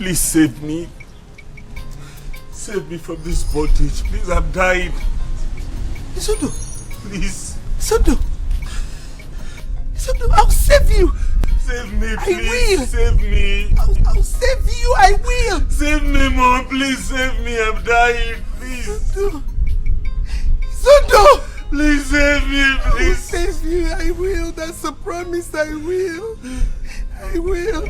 Please save me. Save me from this bondage. Please, I'm dying. Isondo. Please. Isondo. Isondo, I'll save you. Save me, please. I will. Save me. I'll save you. I will. Save me, Mom. Please save me. I'm dying. Please. Isondo. Please save me, please. I will save you. I will. That's a promise. I will. I will.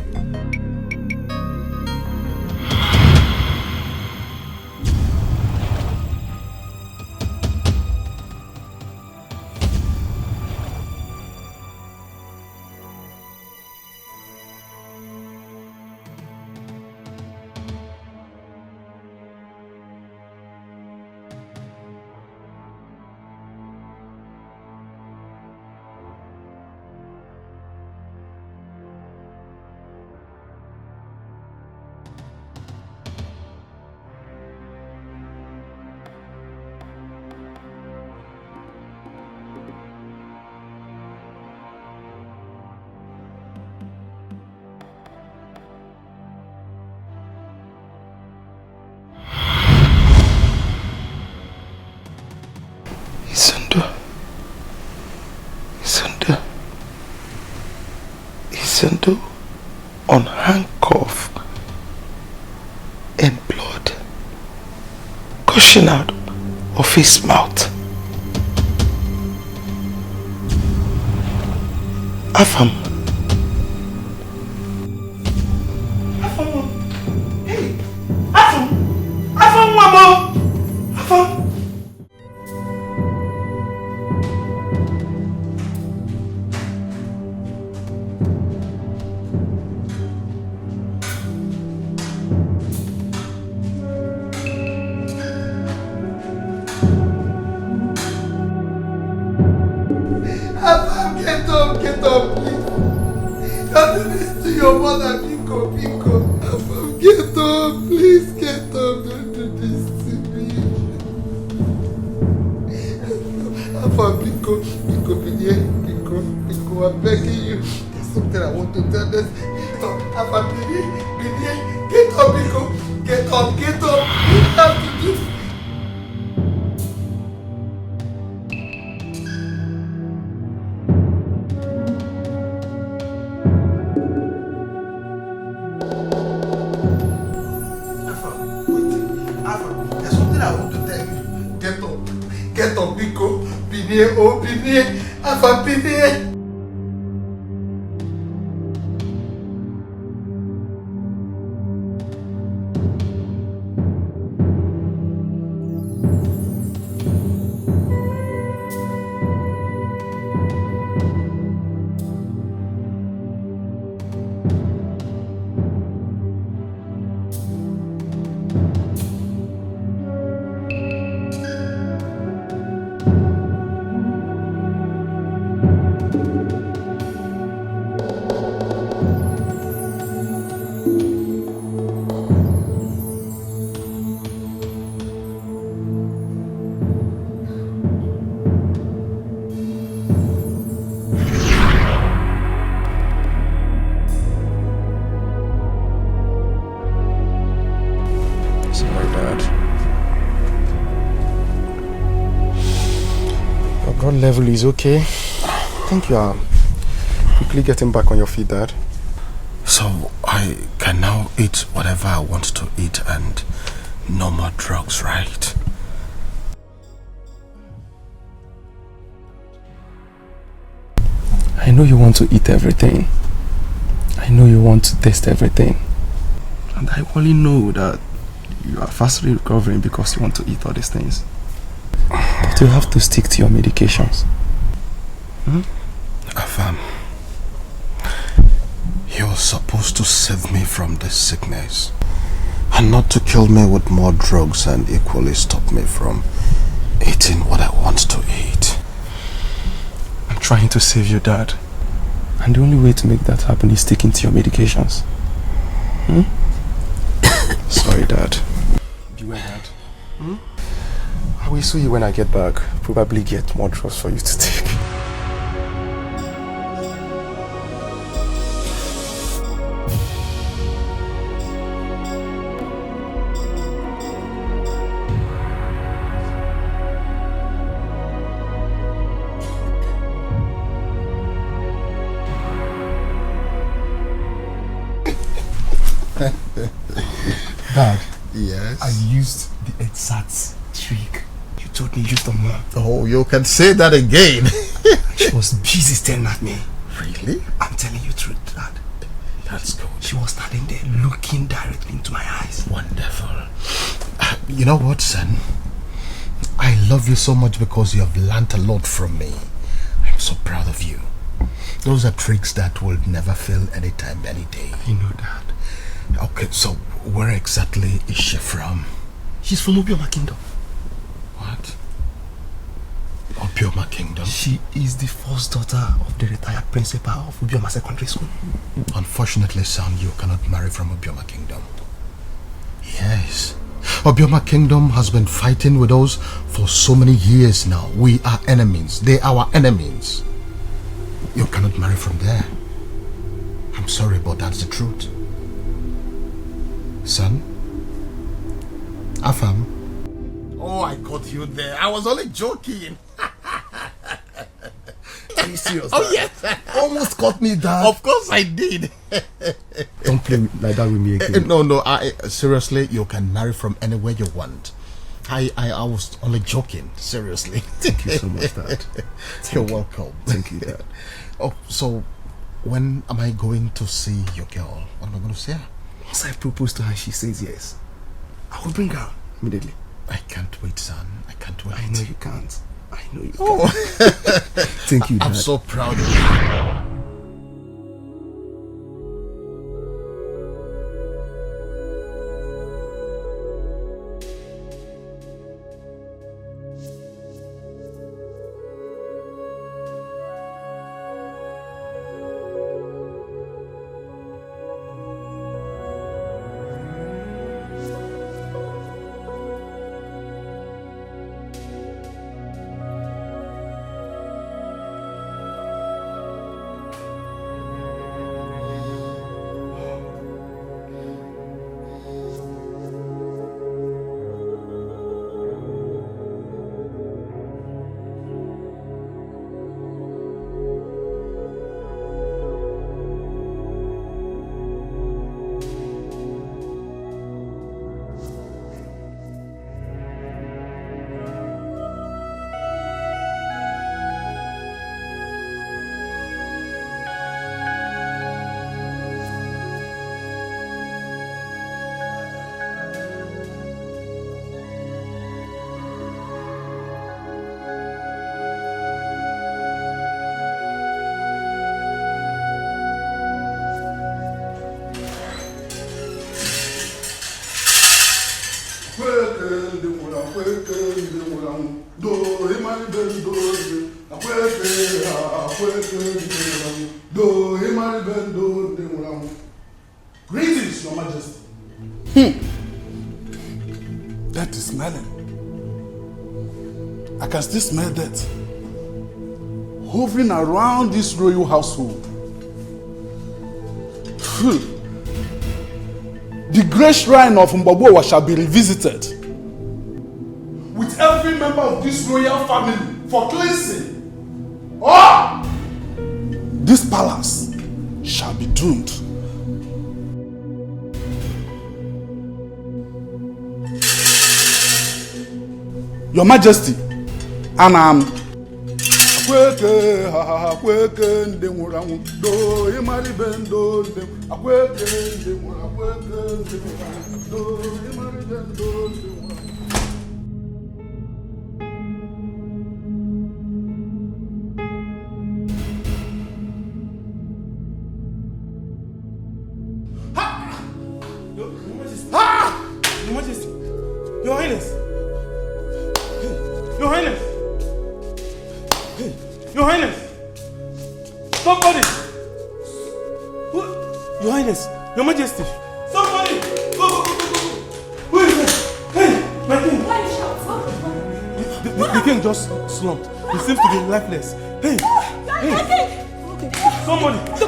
Isondo on handcuff and blood gushing out of his mouth. Afam. Hey! Afam, Mama! Afam! Get up, please. Don't do this to your mother, Pico. Get up, please, get up. Don't do this to me. Pico, I'm begging you. There's something I want to tell this. Get up, Pico. Get up. You have to do this. Get up, Pico. Pinier. Afam, Pinier. Level is okay. I think you are quickly getting back on your feet, Dad. So I can now eat whatever I want to eat and no more drugs, right? I know you want to eat everything. I know you want to taste everything. And I only know that you are fastly recovering because you want to eat all these things. But you have to stick to your medications. Afam, you're supposed to save me from this sickness and not to kill me with more drugs and equally stop me from eating what I want to eat. I'm trying to save you, Dad. And the only way to make that happen is sticking to your medications. Sorry, Dad. Beware, Dad. I will see you when I get back. Probably get more drugs for you to take. Dad. Yes? I used the exact trick you told me you used on Mom. Oh, you can say that again. She was busy staring at me. Really? I'm telling you the truth, Dad. That's good. She was standing there looking directly into my eyes. Wonderful. You know what, son? I love you so much because you have learnt a lot from me. I'm so proud of you. Those are tricks that will never fail anytime, any day. I know, Dad. Okay, so where exactly is she from? She's from Obioma Kingdom. What? Obioma Kingdom? She is the first daughter of the retired principal of Obioma Secondary School. Unfortunately, son, you cannot marry from Obioma Kingdom. Yes. Obioma Kingdom has been fighting with us for so many years now. We are enemies. They are our enemies. You cannot marry from there. I'm sorry, but that's the truth. Son? Afam? Oh, I caught you there. I was only joking. Are you serious? Oh, yes. Almost caught me, Dad. Of course I did. Don't play like that with me again. No, seriously, you can marry from anywhere you want. I was only joking, seriously. Thank you so much, Dad. You're welcome. Thank you, Dad. Oh, so when am I going to see your girl? What am I going to see her? Once I propose to her and she says yes, I will bring her immediately. I can't wait, son. I can't wait. I know you can't. I know you Oh. can't. Thank you, Dad. I'm so proud of you. Greetings, Your Majesty. That is smelling. I can still smell that hovering around this royal household. The great shrine of Mbabowa shall be revisited with every member of this royal family for cleansing. Or this palace shall be doomed. Your Majesty, and Your Majesty, Your Highness. Your Highness! Hey, Your Highness! Somebody! What? Your Highness! Your Majesty! Somebody! Go! Who is it? Hey! My king! Why you shout? The king just slumped. He seems to be lifeless. Hey! Hey! Somebody! Hey!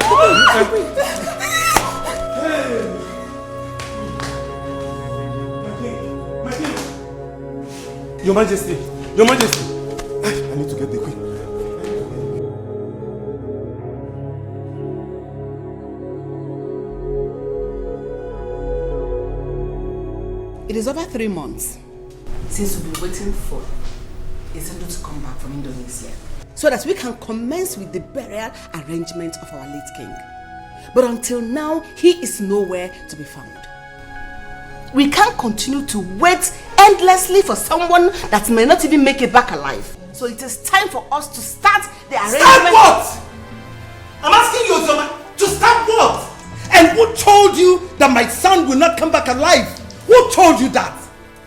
My king! Your Majesty! Your Majesty! I need to get the queen. is over 3 months. Since we've been waiting for Izundo to come back from Indonesia, so that we can commence with the burial arrangement of our late king. But until now, he is nowhere to be found. We can't continue to wait endlessly for someone that may not even make it back alive. So it is time for us to start the arrangement. Start what? I'm asking you, Ozoma, to start what? And who told you that my son will not come back alive? Who told you that?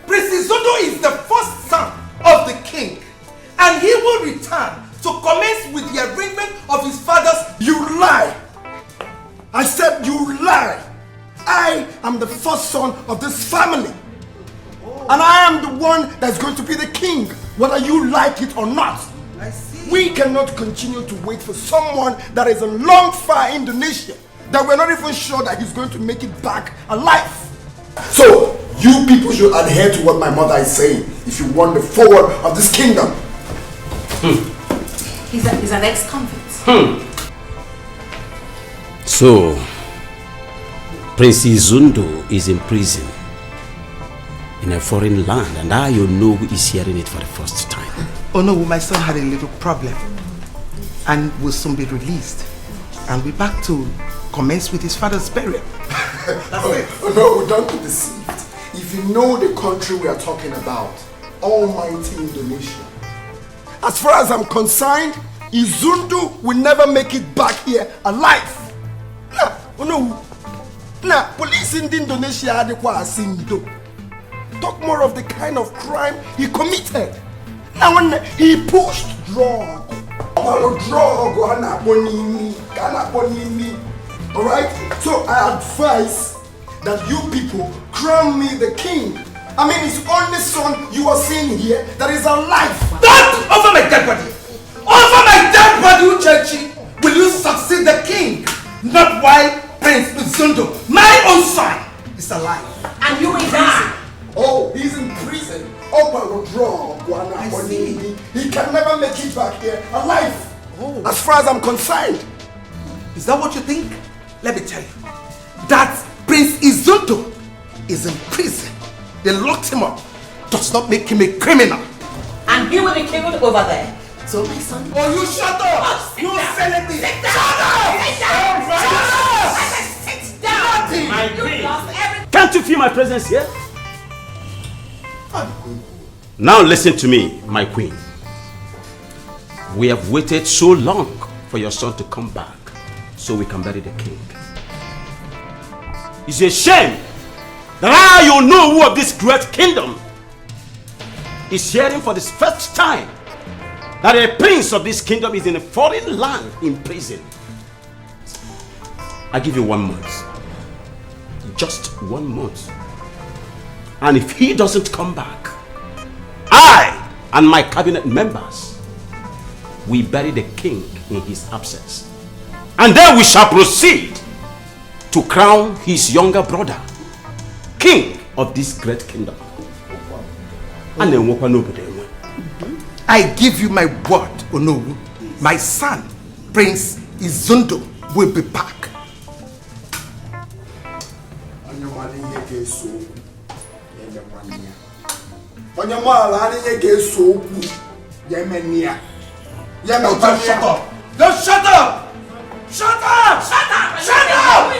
Prince Izundo is the first son of the king, and he will return to commence with the arrangement of his father's. You lie! I said you lie! I am the first son of this family. And I am the one that's going to be the king, whether you like it or not. I see. We cannot continue to wait for someone that is a long far Indonesia, that we're not even sure that he's going to make it back alive. So, you people should adhere to what my mother is saying if you want the forward of this kingdom. He's an ex-convict. So, Prince Izundo is in prison in a foreign land, and I, you know, is hearing it for the first time. Oh no, my son had a little problem and will soon be released. And we're back to commence with his father's burial. Oh no, don't be deceived. If you know the country we are talking about, almighty Indonesia. As far as I'm concerned, Izundo will never make it back here alive. Nah, oh no. Nah, police in Indonesia are the Wazico. Talk more of the kind of crime he committed. Now when he pushed drug. Alright? So I advise that you people crown me the king. I mean, his only son you are seeing here that is alive. Don't over my dead body! Over my dead body, Uchechi! Will you succeed the king? Not while Prince Izundo, my own son, is alive. And you will die. Oh, he's in prison. I see. He can never make it back here alive. Oh. As far as I'm concerned. Is that what you think? Let me tell you. That Prince Izundo is in prison. They locked him up. Does not make him a criminal. And he will be killed over there. So my son... Oh, you shut up! You celebrity! Sit down! Sit down! Sit down! My You queen. lost everything. Can't you feel my presence here? Now listen to me, my queen. We have waited so long for your son to come back so we can bury the king. It's a shame that you know who of this great kingdom is hearing for the first time that a prince of this kingdom is in a foreign land in prison. I give you 1 month. Just 1 month. And if he doesn't come back, I and my cabinet members, we bury the king in his absence. And then we shall proceed to crown his younger brother, king of this great kingdom. And then I give you my word, Onowu. My son, Prince Izundo, will be back. On your mother, I get so good. Yemenia. No, just shut up! Just shut up! Shut up! Shut up! Shut up!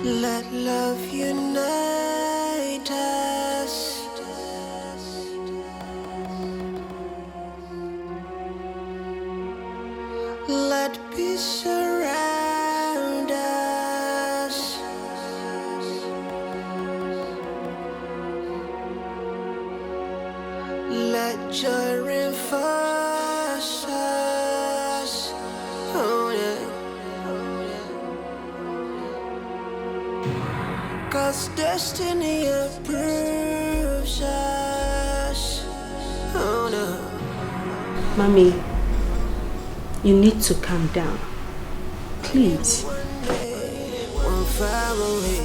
Let love unite us. Let peace surround us. Let joy reinforce us. Oh yeah. 'Cause destiny approves us. Oh no. Mommy, you need to calm down. Please. One family.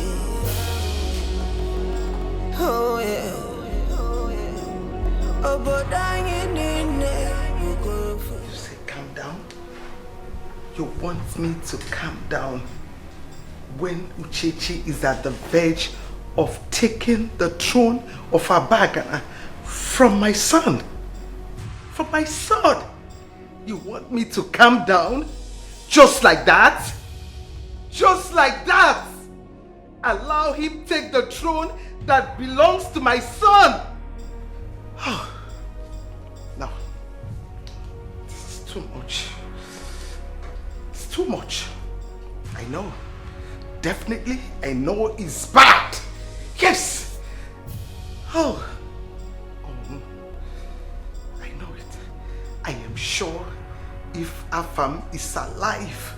Oh yeah. Oh, but I ain't in there. You say calm down? You want me to calm down? when Uchechi is at the verge of taking the throne of Abagana from my son. From my son. You want me to calm down? Just like that? Just like that? Allow him take the throne that belongs to my son. Oh. No. This is too much. It's too much. I know. Definitely, I know it's bad. Yes. Oh. I know it. I am sure if Afam is alive,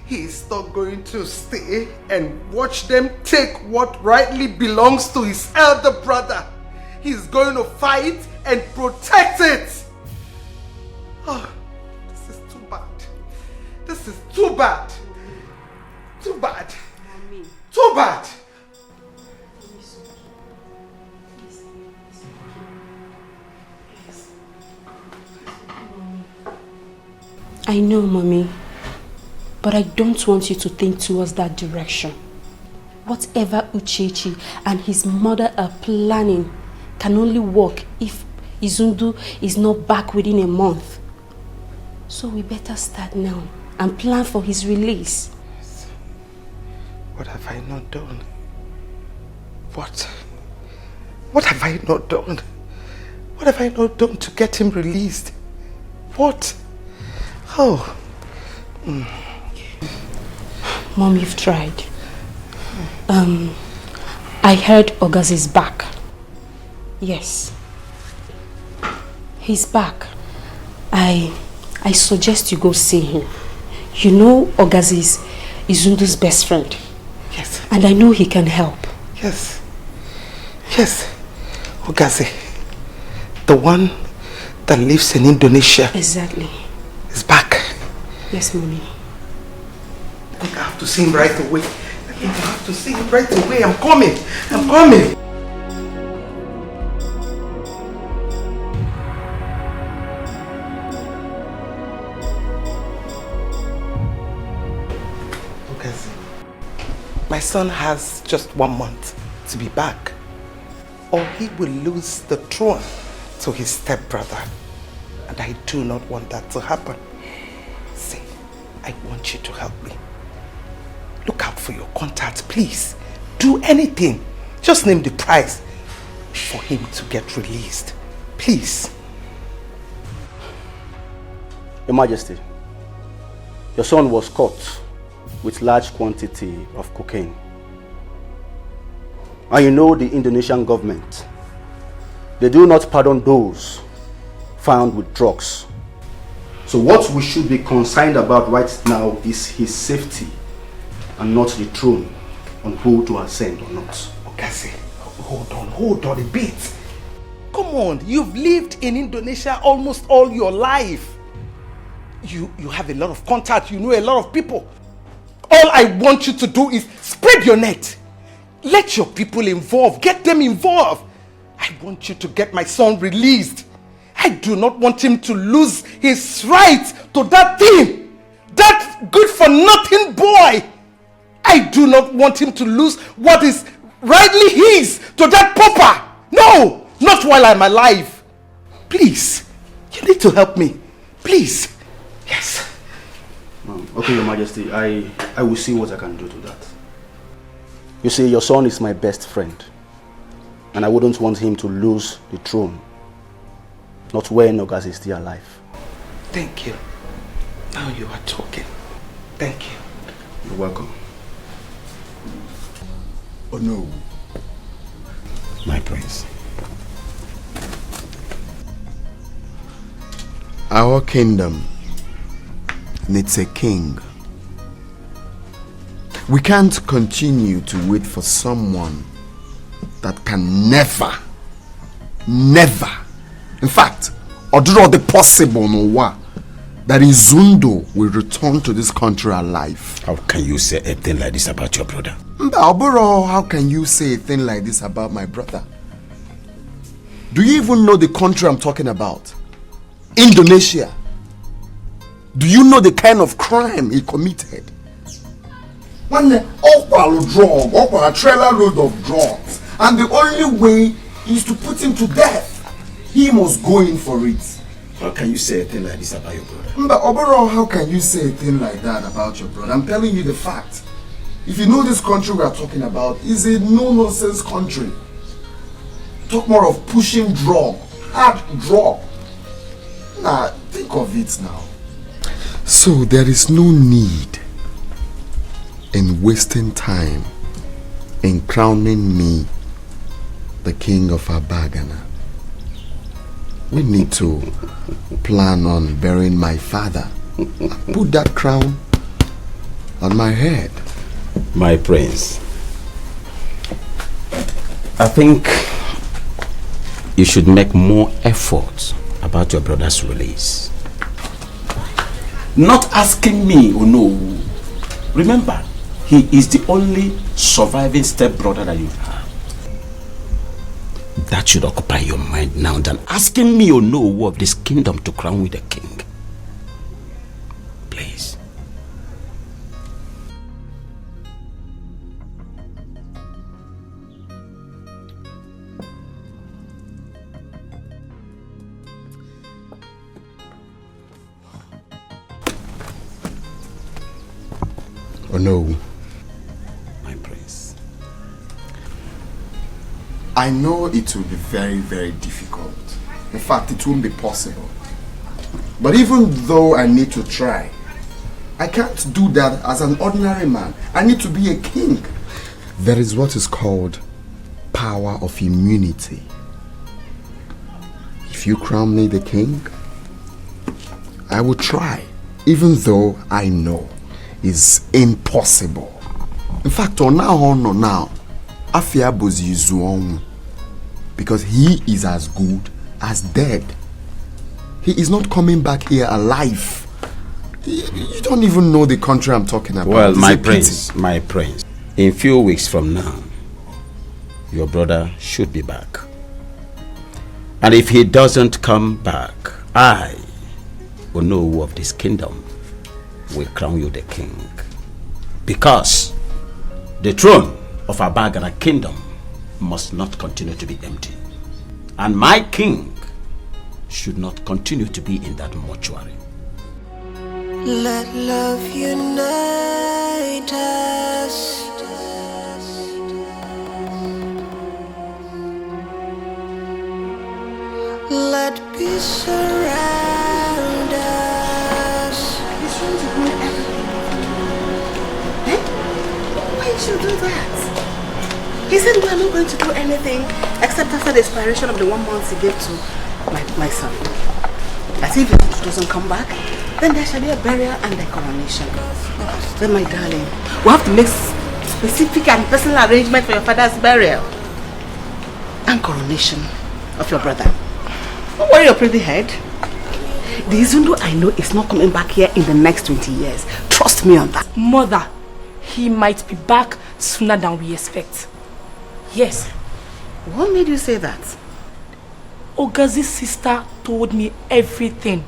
he is not going to stay and watch them take what rightly belongs to his elder brother. He's going to fight and protect it. Oh, this is too bad. This is too bad. Too bad. Too bad. I know, Mommy, but I don't want you to think towards that direction. Whatever Uchechi and his mother are planning can only work if Izundu is not back within a month. So we better start now and plan for his release. What have I not done? What have I not done? What have I not done to get him released? What? Oh. Mom, you've tried. I heard Ogas is back. Yes. He's back. I suggest you go see him. You know Ogas is Izundu's best friend. Yes. And I know he can help. Yes. Yes. Ogazi. The one that lives in Indonesia. Exactly. Is back. Yes, Mommy. I think I have to see him right away. I think I have to see him right away. I'm coming. I'm coming. My son has just 1 month to be back, or he will lose the throne to his stepbrother. And I do not want that to happen. See, I want you to help me. Look out for your contact, please. Do anything. Just name the price for him to get released. Please. Your Majesty, your son was caught with large quantity of cocaine. And you know the Indonesian government, they do not pardon those found with drugs. So what we should be concerned about right now is his safety and not the throne on who to ascend or not. Okase, hold on a bit. Come on, you've lived in Indonesia almost all your life. You have a lot of contact, you know a lot of people. All I want you to do is spread your net. Let your people involved, get them involved. I want you to get my son released. I do not want him to lose his right to that thing. That good for nothing boy. I do not want him to lose what is rightly his to that pauper. No, not while I'm alive. Please, you need to help me. Please. Yes. Okay, Your Majesty, I will see what I can do to that. You see, your son is my best friend, and I wouldn't want him to lose the throne, not when Ogas is still alive. Thank you. Now you are talking. Thank you. You're welcome. Oh no. My prince. Our kingdom needs a king. We can't continue to wait for someone that can never, in fact, or do all the possible that Izundu will return to this country alive. How can you say a thing like this about your brother? Mbaburo, how can you say a thing like this about my brother? Do you even know the country I'm talking about? Indonesia. Do you know the kind of crime he committed? One drug, a trailer load of drugs. And the only way is to put him to death. He must go in for it. How can you say a thing like this about your brother? But overall, how can you say a thing like that about your brother? I'm telling you the fact. If you know this country we are talking about is a no-nonsense country. Talk more of pushing drug, hard drug. Nah, think of it now. So there is no need in wasting time in crowning me the king of Abagana. We need to plan on burying my father. Put that crown on my head. My prince, I think you should make more effort about your brother's release. Not asking me or no. Remember, he is the only surviving stepbrother that you have. That should occupy your mind now than asking me or no of this kingdom to crown with a king. Please. Oh no. My prince. I know it will be very, very difficult. In fact, it won't be possible. But even though I need to try, I can't do that as an ordinary man. I need to be a king. There is what is called power of immunity. If you crown me the king, I will try, even though I know it's impossible. In fact, now, Afia Bozi Zuon, because he is as good as dead. He is not coming back here alive. You don't even know the country I'm talking about. Well, my prince, in a few weeks from now, your brother should be back. And if he doesn't come back, I will know who of this kingdom will crown you the king. Because the throne of Abagana kingdom must not continue to be empty. And my king should not continue to be in that mortuary. Let love unite us. Let peace surround us. He's trying to ruin everything. Eh? Why did you do that? He said we are not going to do anything except after the expiration of the 1 month he gave to my son. That if he doesn't come back, then there shall be a burial and a coronation. Then my darling, we have to make specific and personal arrangement for your father's burial and coronation of your brother. Don't worry your pretty head. The Izundu I know is not coming back here in the next 20 years. Trust me on that. Mother, he might be back sooner than we expect. Yes. What made you say that? Ogazi's sister told me everything.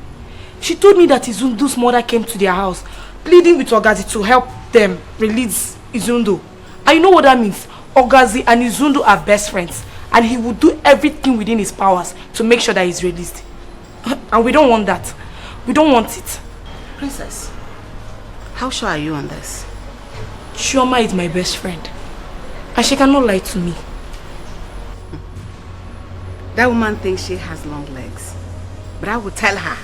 She told me that Izundu's mother came to their house, pleading with Ogazi to help them release Izundu. And you know what that means? Ogazi and Izundu are best friends, and he will do everything within his powers to make sure that he's released. And we don't want that. We don't want it. Princess, how sure are you on this? Chioma is my best friend, and she cannot lie to me. That woman thinks she has long legs. But I will tell her,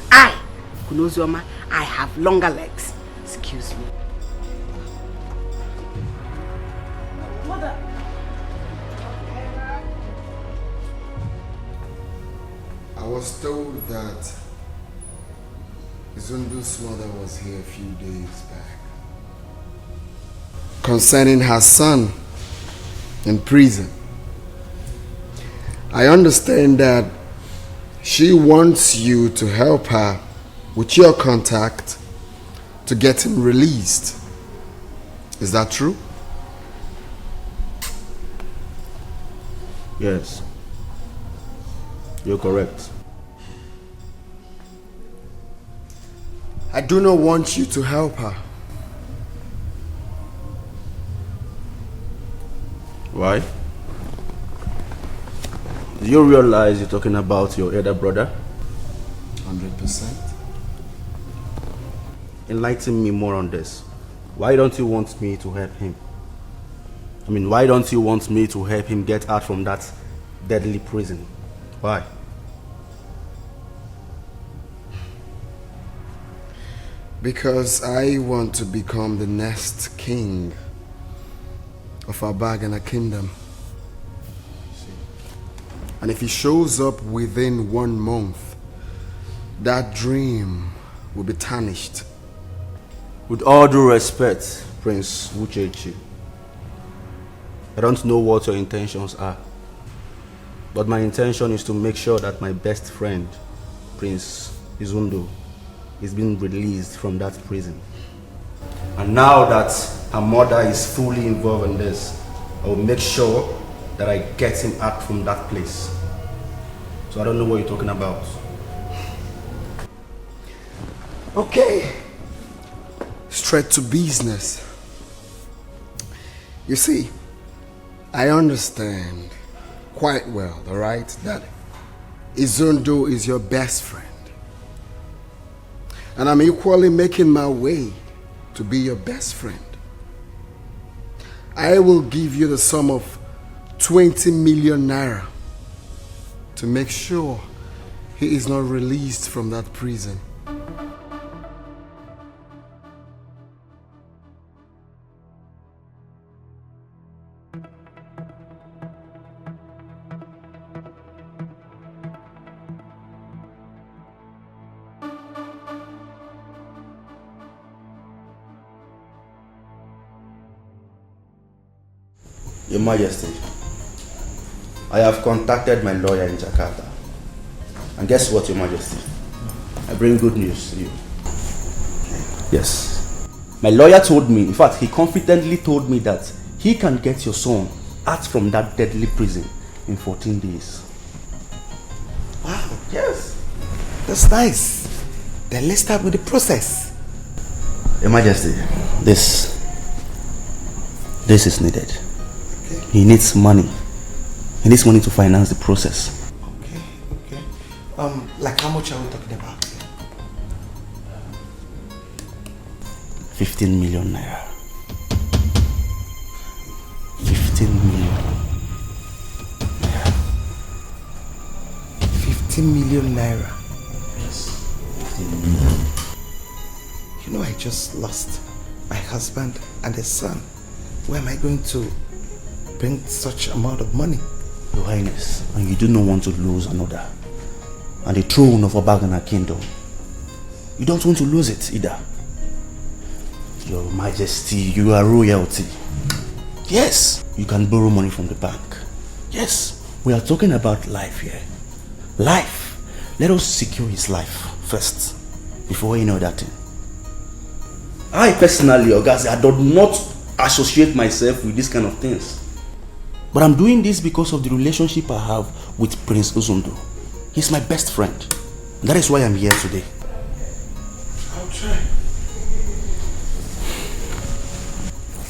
Kunozioma, I have longer legs. Excuse me. Mother. I was told that Zundu's mother was here a few days back concerning her son in prison. I understand that she wants you to help her with your contact to get him released. Is that true? Yes. You're correct. I do not want you to help her. Why? Do you realize you're talking about your elder brother? 100%. Enlighten me more on this. Why don't you want me to help him? I mean, why don't you want me to help him get out from that deadly prison? Why? Because I want to become the next king of our bag and a kingdom. And if he shows up within 1 month, that dream will be tarnished. With all due respect, Prince Uchechi, I don't know what your intentions are, but my intention is to make sure that my best friend, Prince Izundo, is being released from that prison. And now that her mother is fully involved in this, I will make sure that I get him out from that place. So I don't know what you're talking about. Okay. Straight to business. You see, I understand quite well, alright, that Izundo is your best friend. And I'm equally making my way to be your best friend. I will give you the sum of 20 million naira to make sure he is not released from that prison. Your Majesty, I have contacted my lawyer in Jakarta. And guess what, Your Majesty? I bring good news to you. Yes. My lawyer told me, in fact, he confidently told me that he can get your son out from that deadly prison in 14 days. Wow. Yes. That's nice. Then let's start with the process. Your Majesty, this is needed. Okay. He needs money. He needs money to finance the process. Okay. Like how much are we talking about? 15 million naira. 15 million naira. 15 million naira. Yes. 15 million. You know, I just lost my husband and a son. Where am I going to bring such amount of money? Your Highness, and you do not want to lose another. And the throne of Obagana Kingdom. You don't want to lose it either. Your Majesty, you are royalty. Yes, you can borrow money from the bank. Yes, we are talking about life here. Life. Let us secure his life first, before any other thing. I personally, Ogazi, I do not associate myself with these kind of things. But I'm doing this because of the relationship I have with Prince Izundo. He's my best friend. That is why I'm here today. I'll try.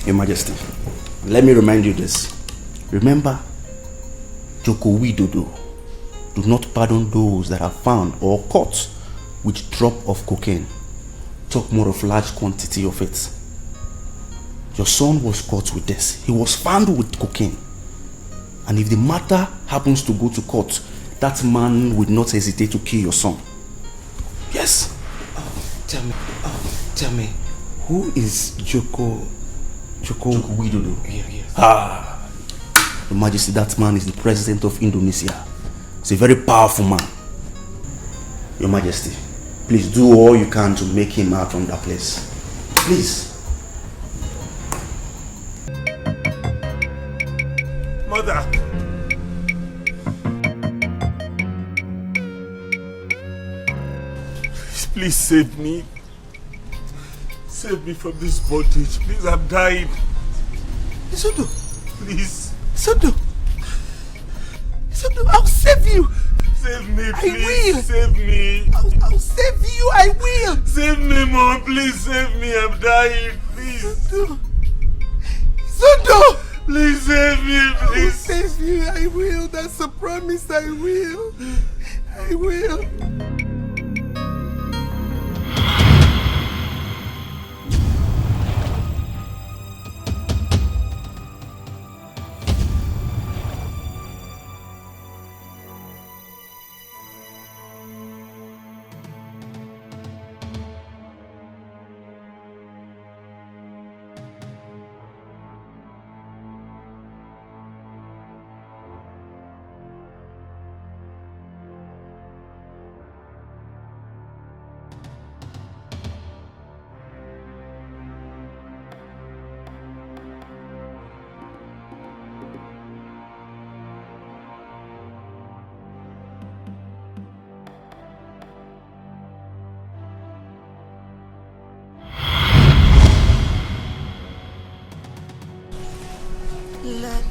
Your Majesty, let me remind you this. Remember, Joko Widodo, do not pardon those that are found or caught with drop of cocaine. Talk more of large quantity of it. Your son was caught with this. He was found with cocaine. And if the matter happens to go to court, that man would not hesitate to kill your son. Yes. Tell me, who is Joko Widodo? Yeah. Your Majesty, that man is the president of Indonesia. He's a very powerful man. Your Majesty, please do all you can to make him out from that place. Please. Mother. Please save me. Save me from this bondage. Please, I'm dying. Izundo. Please. Izundo, I'll save you. Save me, please. I will. Save me. I'll save you. I will. Save me, Mom. Please save me. I'm dying. Please. Izundo. Please save me, will save you. I will. That's a promise. I will. I will.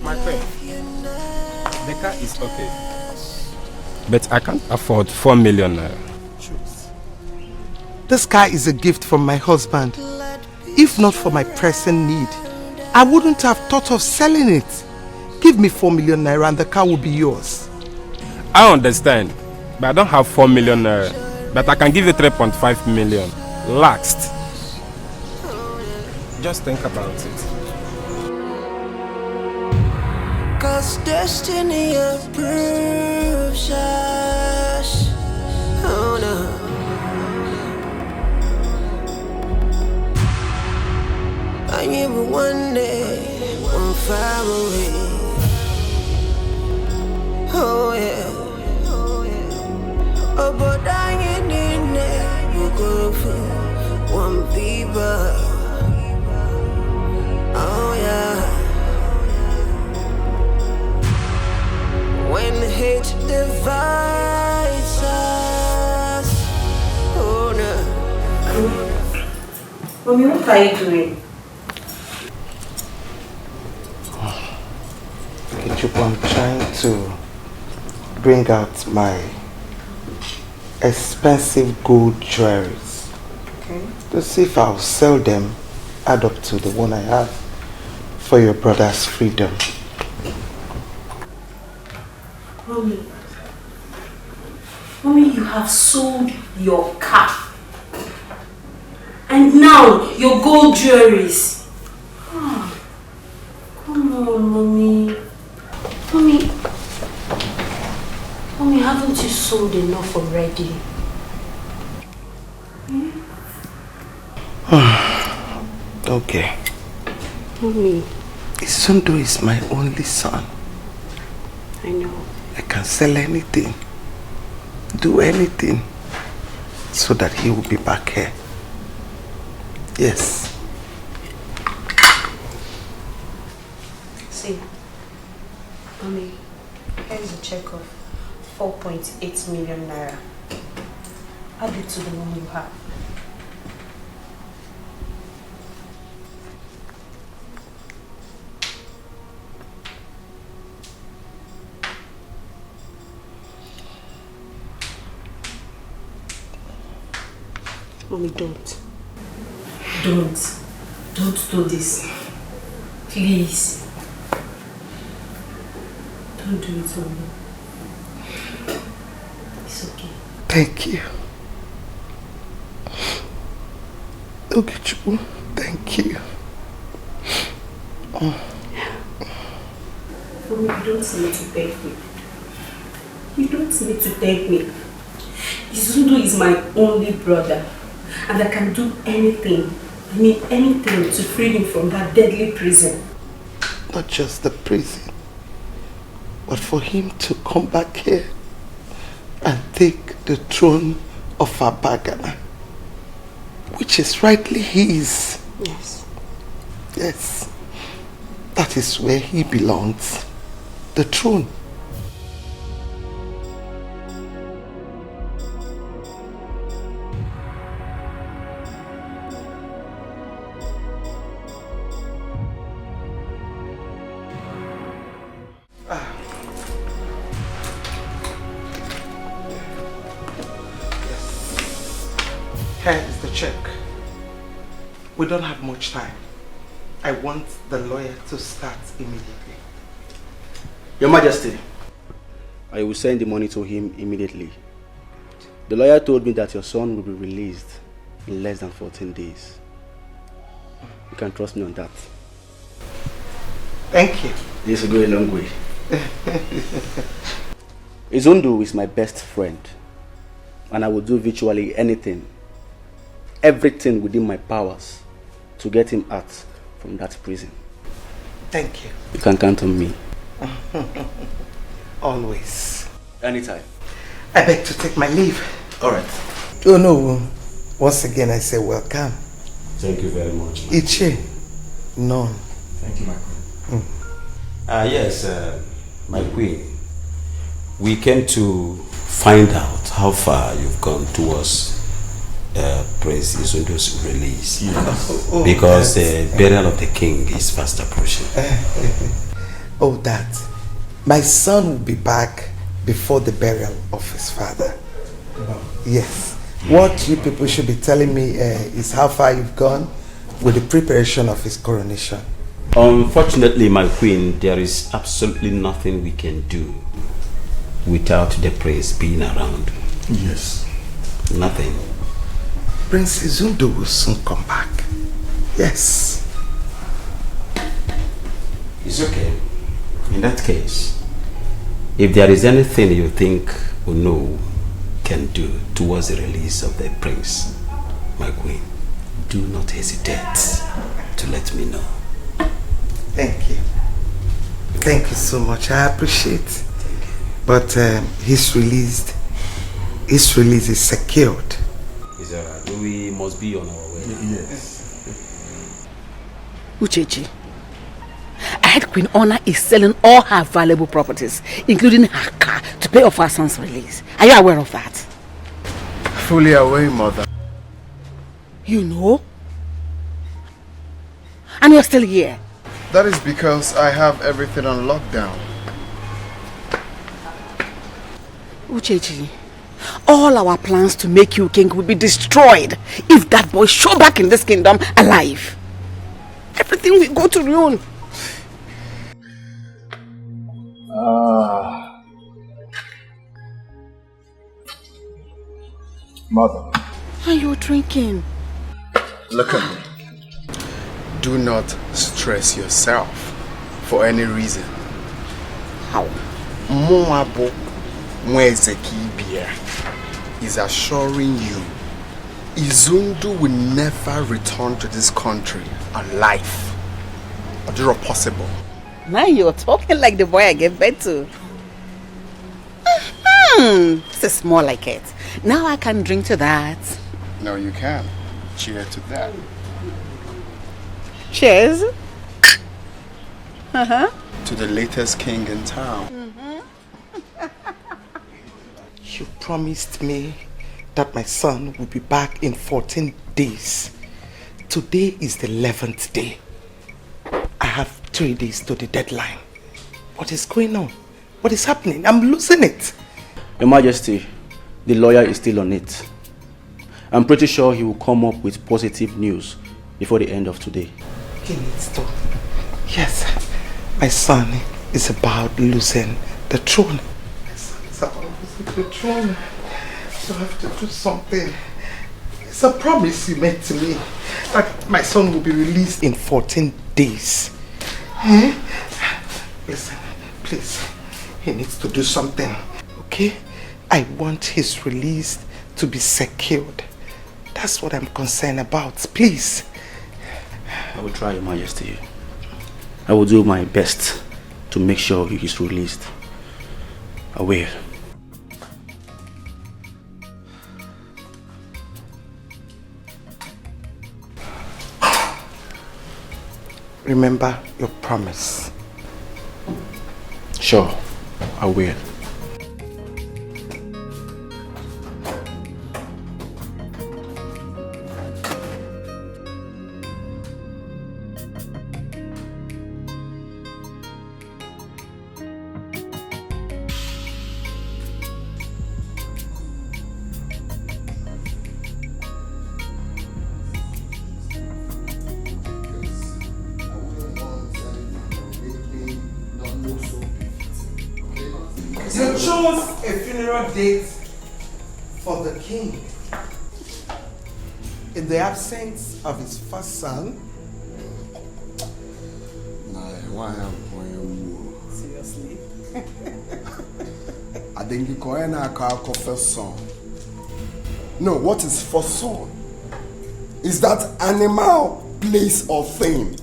My friend, the car is okay, but I can't afford 4 million naira. This car is a gift from my husband. If not for my pressing need, I wouldn't have thought of selling it. Give me 4 million naira and the car will be yours. I understand, but I don't have 4 million naira. But I can give you 3.5 million. Last. Just think about it. Cause destiny approves us. Oh no. I knew one day, one far away. Oh yeah. Oh, but I ain't in there. You go for one people. Oh yeah. When hate divides us. Oh no. Mommy, what are you doing? I'm trying to bring out my expensive gold jewelries. Okay. To see if I'll sell them, add up to the one I have for your brother's freedom. Mommy, you have sold your car. And now your gold jewelries. Oh, come on, Mommy. Mommy, haven't you sold enough already? Okay. Mommy. Isundo is my only son. I know. I can sell anything, do anything, so that he will be back here. Yes. See, Mommy, here's a check of 4.8 million naira. Add it to the one you have. Mommy, don't. Don't do this. Please. Don't do it, Mommy. It's okay. Thank you. Ogechu, thank you. Mommy, you don't need to thank me. You don't need to thank me. Izundo is my only brother. And I can do anything, I mean anything, to free him from that deadly prison. Not just the prison, but for him to come back here and take the throne of Abagana, which is rightly his. Yes. Yes. That is where he belongs. The throne. Here is the check. We don't have much time. I want the lawyer to start immediately. Your Majesty, I will send the money to him immediately. The lawyer told me that your son will be released in less than 14 days. You can trust me on that. Thank you. This will go a long way. Izundu is my best friend, and I will do virtually anything, everything within my powers to get him out from that prison. Thank you. You can count on me. Always. Anytime. I beg to take my leave. Alright. Oh no, once again I say welcome. Thank you very much. Ichi, none. Thank you, my queen. Yes, my queen. We came to find out how far you've gone towards Prince Izundu's release. Yes. Because the burial of the king is fast approaching. Oh, that. My son will be back before the burial of his father. Yes. What you people should be telling me is how far you've gone with the preparation of his coronation. Unfortunately, my queen, there is absolutely nothing we can do without the prince being around. Yes. Nothing. Prince Izundu will soon come back. Yes. It's okay. In that case, if there is anything you think Uno can do towards the release of the prince, my queen, do not hesitate to let me know. Thank you. Thank you so much. I appreciate it. But his release is secured. Is alright. We must be on our way. Yes. Uchechi, I heard Queen Honor is selling all her valuable properties, including her car, to pay off her son's release. Are you aware of that? Fully aware, mother. You know? And you're still here? That is because I have everything on lockdown. Uchechi, all our plans to make you king will be destroyed if that boy show back in this kingdom alive. Everything will go to ruin. Mother. Are you drinking? Look at me. Do not stress yourself for any reason. How? Moabo Mwezekibia is assuring you Izundu will never return to this country alive. Or is it possible? Now you're talking like the boy I gave birth to. This is more like it. Now I can drink to that. No, you can. Cheers to that. Cheers. To the latest king in town. You promised me that my son will be back in 14 days. Today is the 11th day. I have 3 days to the deadline. What is going on? What is happening? I'm losing it. Your Majesty, the lawyer is still on it. I'm pretty sure he will come up with positive news before the end of today. He needs to. Yes, my son is about losing the throne. My son is about losing the throne. So I have to do something. It's a promise you made to me that my son will be released in 14 days. Listen, please. He needs to do something. Okay? I want his release to be secured. That's what I'm concerned about. Please. I will try, Your Majesty. I will do my best to make sure he is released. I will. Remember your promise. Sure, I will. You chose a funeral date for the king in the absence of his first son. Why am I? Seriously? I think you call first son. No, what is first son? Is that animal, place, or thing?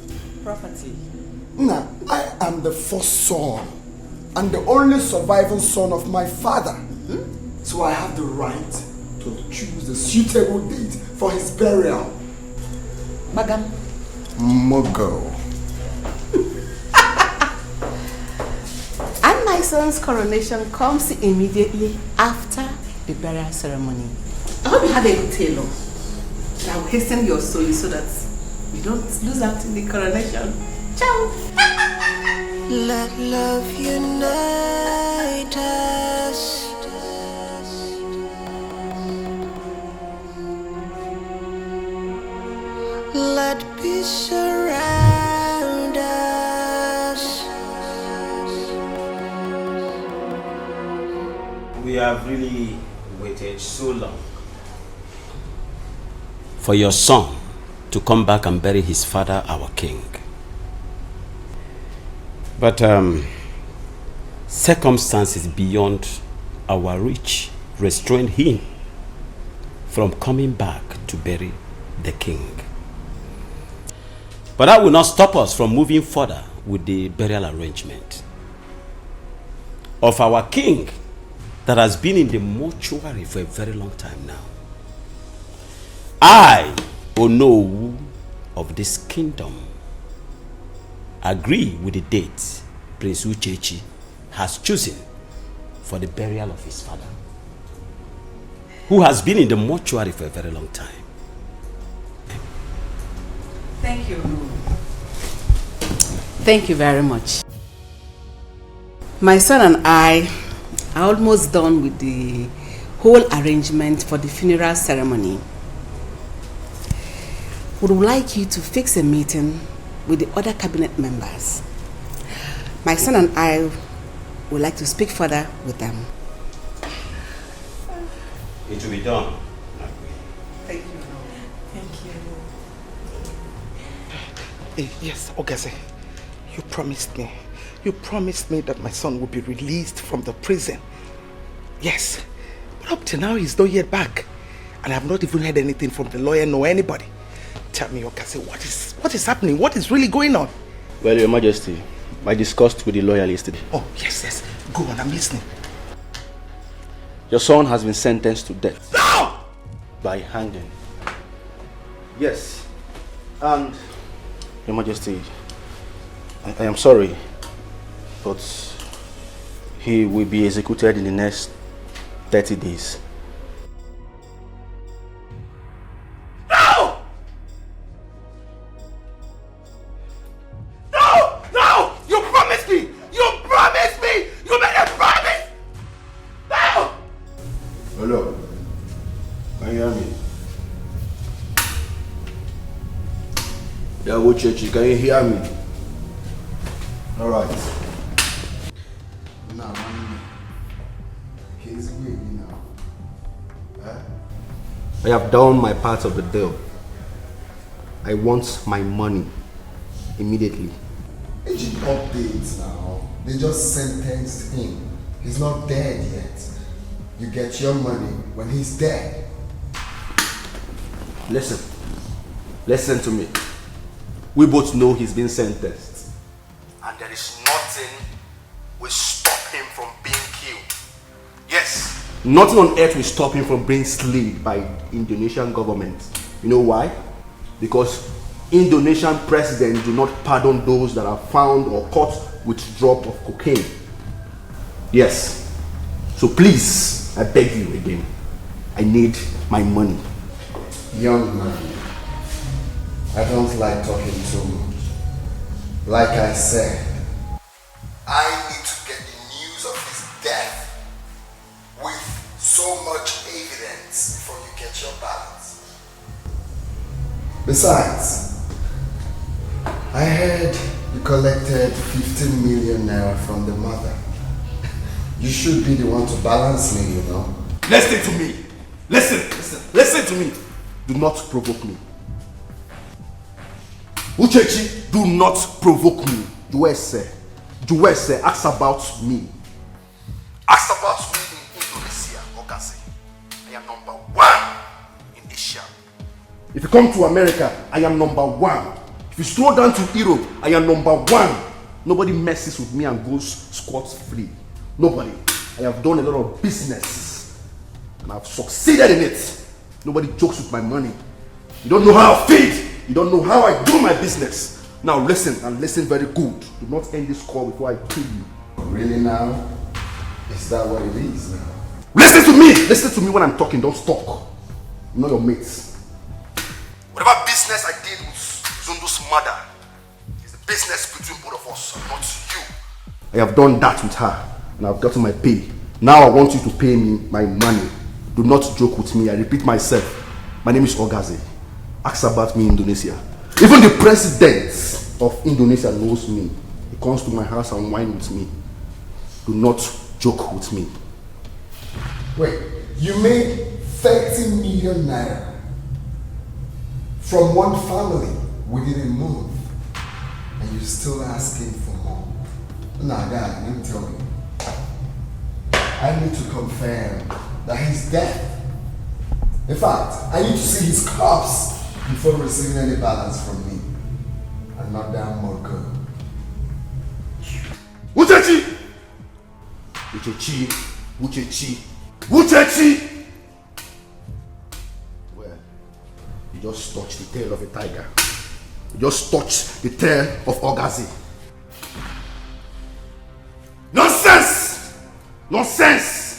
Property. Nah, I am the first son and the only surviving son of my father. So I have the right to choose the suitable date for his burial. Magam. Mogo. And my son's coronation comes immediately after the burial ceremony. I hope you have a good tailor. I will hasten your soul so that you don't lose out in the coronation. Ciao! Let love unite us. Let peace surround us. We have really waited so long for your son to come back and bury his father, our king. But circumstances beyond our reach restrained him from coming back to bury the king. But that will not stop us from moving further with the burial arrangement of our king that has been in the mortuary for a very long time now. I, Onowu of this kingdom, agree with the date Prince Uchechi has chosen for the burial of his father, who has been in the mortuary for a very long time. Thank you. Thank you very much. My son and I are almost done with the whole arrangement for the funeral ceremony. We would like you to fix a meeting with the other cabinet members. My son and I would like to speak further with them. It will be done. Thank you. Thank you. Yes, Ogase. You promised me. You promised me that my son would be released from the prison. Yes. But up to now, he's not yet back. And I have not even heard anything from the lawyer nor anybody. Tell me, Ogase, what is happening? What is really going on? Well, Your Majesty, I discussed with the lawyer yesterday. Oh, yes. Go on, I'm listening. Your son has been sentenced to death. No! By hanging. Yes. And, Your Majesty, I am sorry, but he will be executed in the next 30 days. No! No! No! You promised me! You promised me! You made a promise! No! Hello. Can you hear me? Yeah, Uchechi, can you hear me? All right. Now, he's waiting now. I have done my part of the deal. I want my money immediately. Agent updates now. They just sentenced him. He's not dead yet. You get your money when he's dead. Listen to me. We both know he's been sentenced. And there is nothing will stop him from being killed. Yes. Nothing on earth will stop him from being slain by Indonesian government. You know why? Because Indonesian presidents do not pardon those that are found or caught with drop of cocaine. Yes. So please, I beg you again. I need my money. Young man, I don't like talking too much. Like I said, I need to get the news of his death with so much evidence before you get your balance. Besides, I heard you collected 15 million naira from the mother. You should be the one to balance me, you know. Listen to me. Listen to me. Do not provoke me. Uchechi, do not provoke me. Juwese, ask about me. Ask about me in Indonesia, Ogase. I am number 1 in Asia. If you come to America, I am number 1. If you stroll down to Europe, I am number 1. Nobody messes with me and goes scot-free. Nobody. I have done a lot of business and I've succeeded in it. Nobody jokes with my money. You don't know how I feed. You don't know how I do my business. Now listen, and listen very good. Do not end this call before I kill you. Really now? Is that what it is now? Listen to me! Listen to me when I'm talking, don't talk. You know your mates. Whatever business I did with Zundu's mother is the business between both of us, not you. I have done that with her, and I've gotten my pay. Now I want you to pay me my money. Do not joke with me. I repeat myself. My name is Ogaze. Ask about me in Indonesia. Even the president of Indonesia knows me. He comes to my house and wine with me. Do not joke with me. Wait, you made 30 million naira from one family. We didn't move. And you're still asking for more. Nah, God, let me tell you. I need to confirm that he's dead. In fact, I need to see his corpse before receiving any balance from me. And not that more good. Uchechi! Uchechi! Well, you just touched the tail of a tiger. You just touched the tail of Ogazi. Nonsense! Nonsense!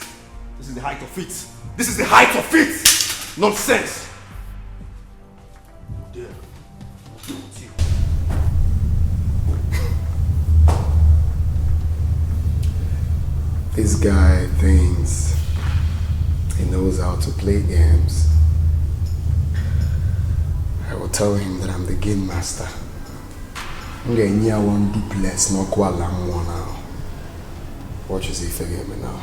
This is the height of it. This is the height of it! Nonsense! This guy thinks he knows how to play games. I will tell him that I'm the game master. I'm getting near one duplex, no kuala now. Watch as he forget me now.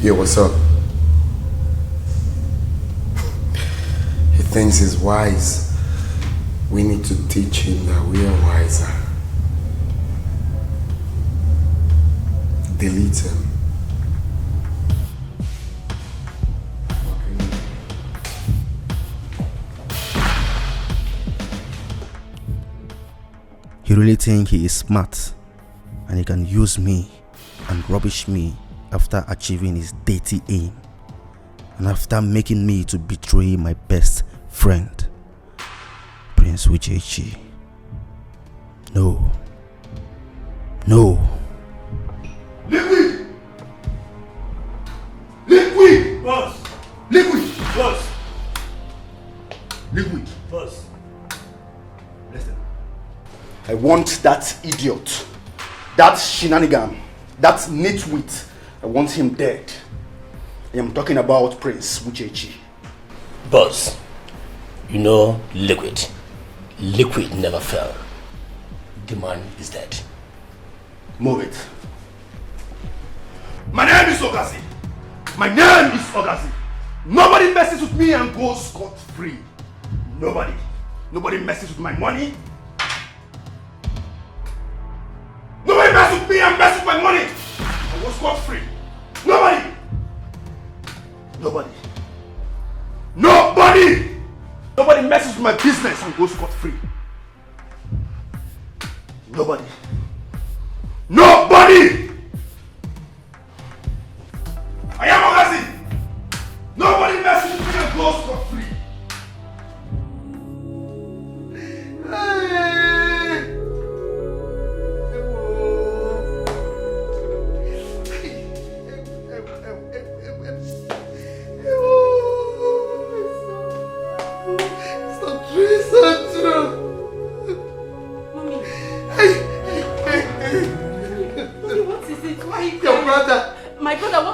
Yo, what's up? He thinks he's wise. We need to teach him that we are wiser. Delete him. He really thinks he is smart and he can use me and rubbish me after achieving his dirty aim and after making me to betray my best friend, Prince Uchechi. No. Liquid! Liquid! Boss! Liquid! Boss! Liquid! Boss! Listen. I want that idiot, that shenanigan, that nitwit. I want him dead. I am talking about Prince Uchechi. Boss, you know Liquid. Liquid never fell. The man is dead. Move it. My name is Ogazi. My name is Ogazi. Nobody messes with me and goes scot-free. Nobody. Nobody messes with my money. Nobody messes with me and messes with my money. I go scot-free. Nobody. Nobody messes with my business and goes scot-free. Nobody. I am Ogazi. Nobody messes with me and goes scot-free.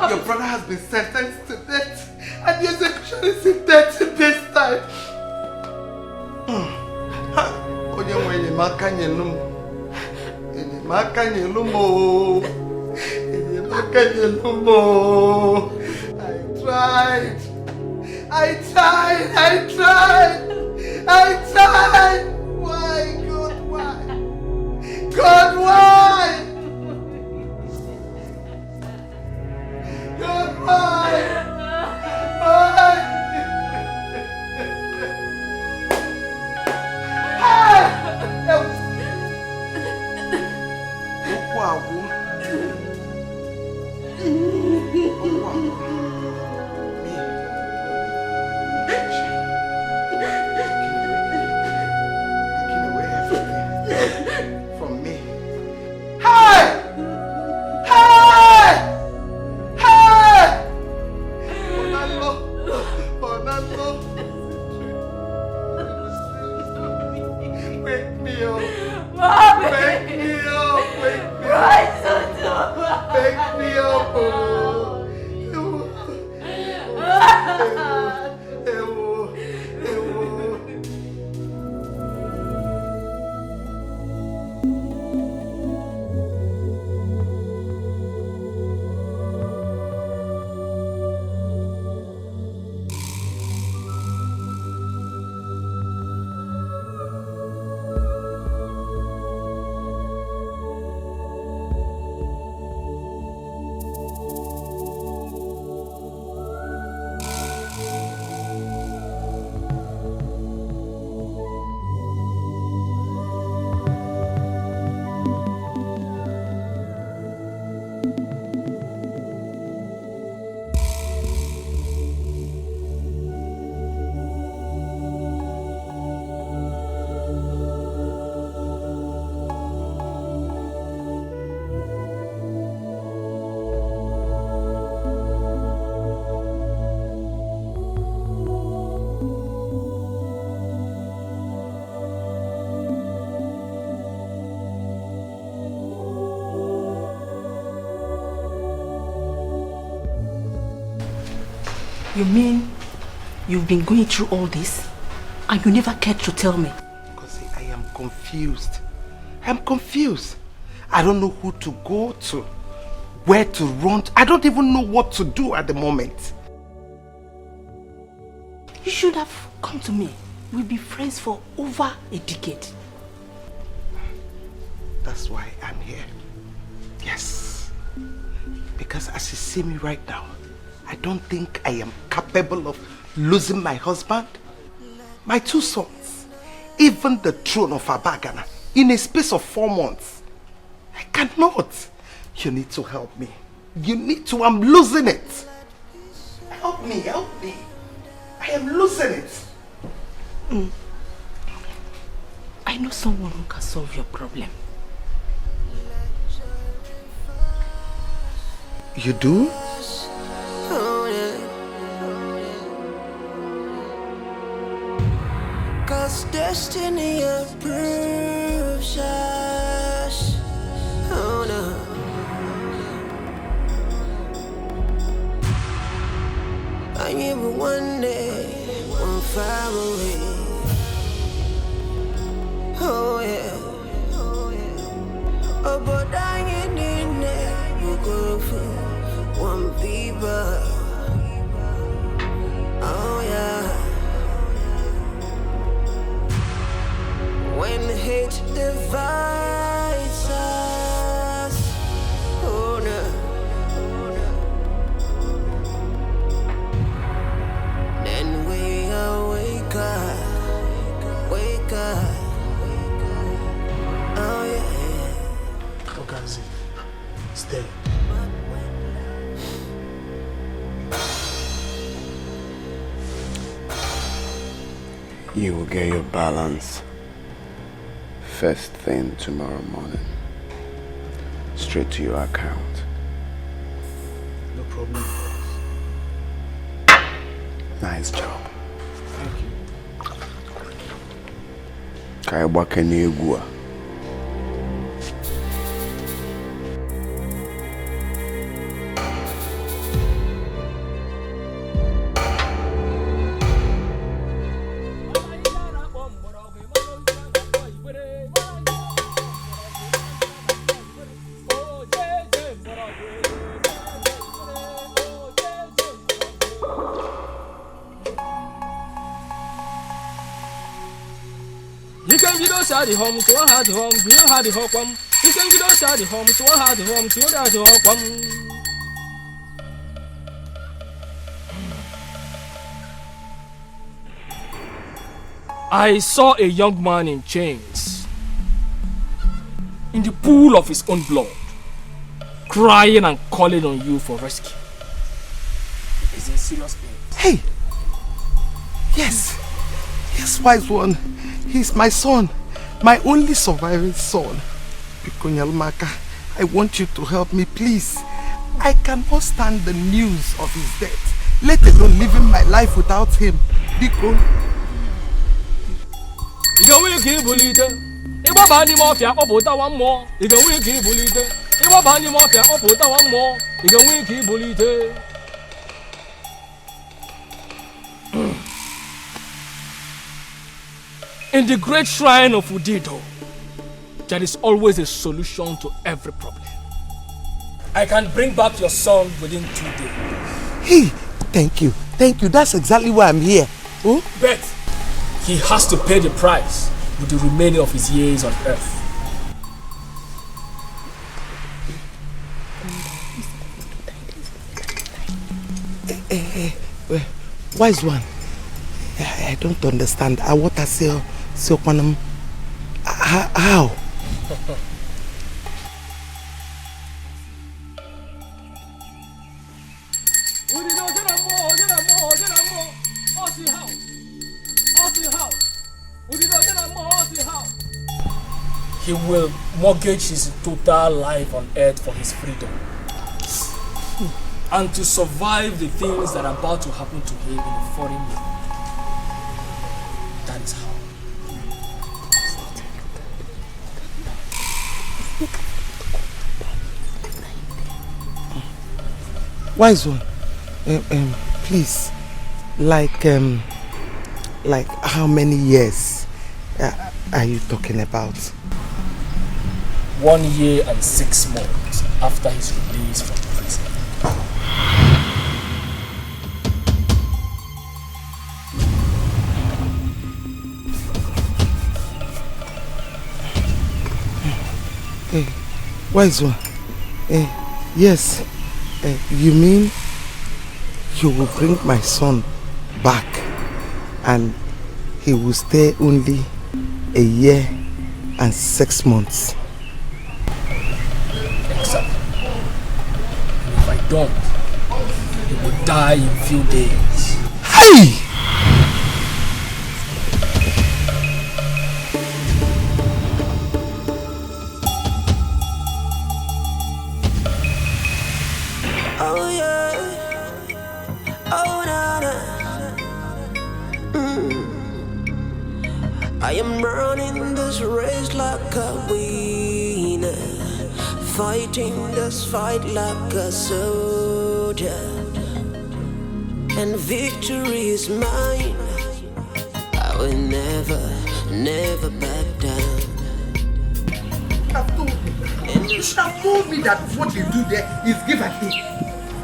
Your brother has been sentenced to death, and the execution is in 30 days' time. Onye nwe enyemaka nyelu m. Enyemaka nyelu m o. Enyemaka nyelu m o. I tried. Why, God, why? God, why? God, why? Why? From me. Hey! Onalo. Wake me up. Mommy! Wake me up. Wake me up. Wake me up. You mean you've been going through all this and you never cared to tell me? Because I am confused. I'm confused. I don't know who to go to, where to run to. I don't even know what to do at the moment. You should have come to me. We've been friends for over a decade. That's why I'm here. Yes. Because as you see me right now, I don't think I am capable of losing my husband, my 2 sons, even the throne of Abagana in a space of 4 months. I cannot. You need to help me. You need to. I'm losing it. Help me, help me. I am losing it. I know someone who can solve your problem. You do? Cause destiny approves us. Oh no. I am one day, one far away. Oh yeah. Oh, but I ain't in there. You go for one people. Oh yeah. When hate divides us, oh no. Then we wake up, oh yeah. Okazi, stay. You will get your balance first thing tomorrow morning, straight to your account. No problem. Nice job. Thank you. Kai Wakanegua. had the home, so I had the home, you had the home. You can get outside the home, so I had the home, so I had the home. I saw a young man in chains, in the pool of his own blood, crying and calling on you for rescue. He's in serious pain. Hey! Yes, wise one. He's my son, my only surviving son. Pikonyalmaka, I want you to help me, please. I cannot stand the news of his death, let alone living my life without him. Biko. You can wake him, Bulita. You will ban him off your upota one more. You can wake him, Bulita. You will ban him off your upota one more. You can wake him, Bulita. In the great shrine of Udido, there is always a solution to every problem. I can bring back your son within 2 days. Hey, thank you. That's exactly why I'm here. Oh? But he has to pay the price with the remaining of his years on earth. Wise one, I don't understand. I want to say, how? He will mortgage his total life on earth for his freedom. And to survive the things that are about to happen to him in a foreign land. That is how. Wise one, please, like how many years are you talking about? 1 year and 6 months after his release from prison. Wise one, yes, you mean you will bring my son back and he will stay only 1 year and 6 months? Exactly. And if I don't, he will die in few days. Hey! Oh yeah, oh na na. I am running this race like a winner, fighting this fight like a soldier, and victory is mine. I will never back down. You should have told me that what they do there is give and take.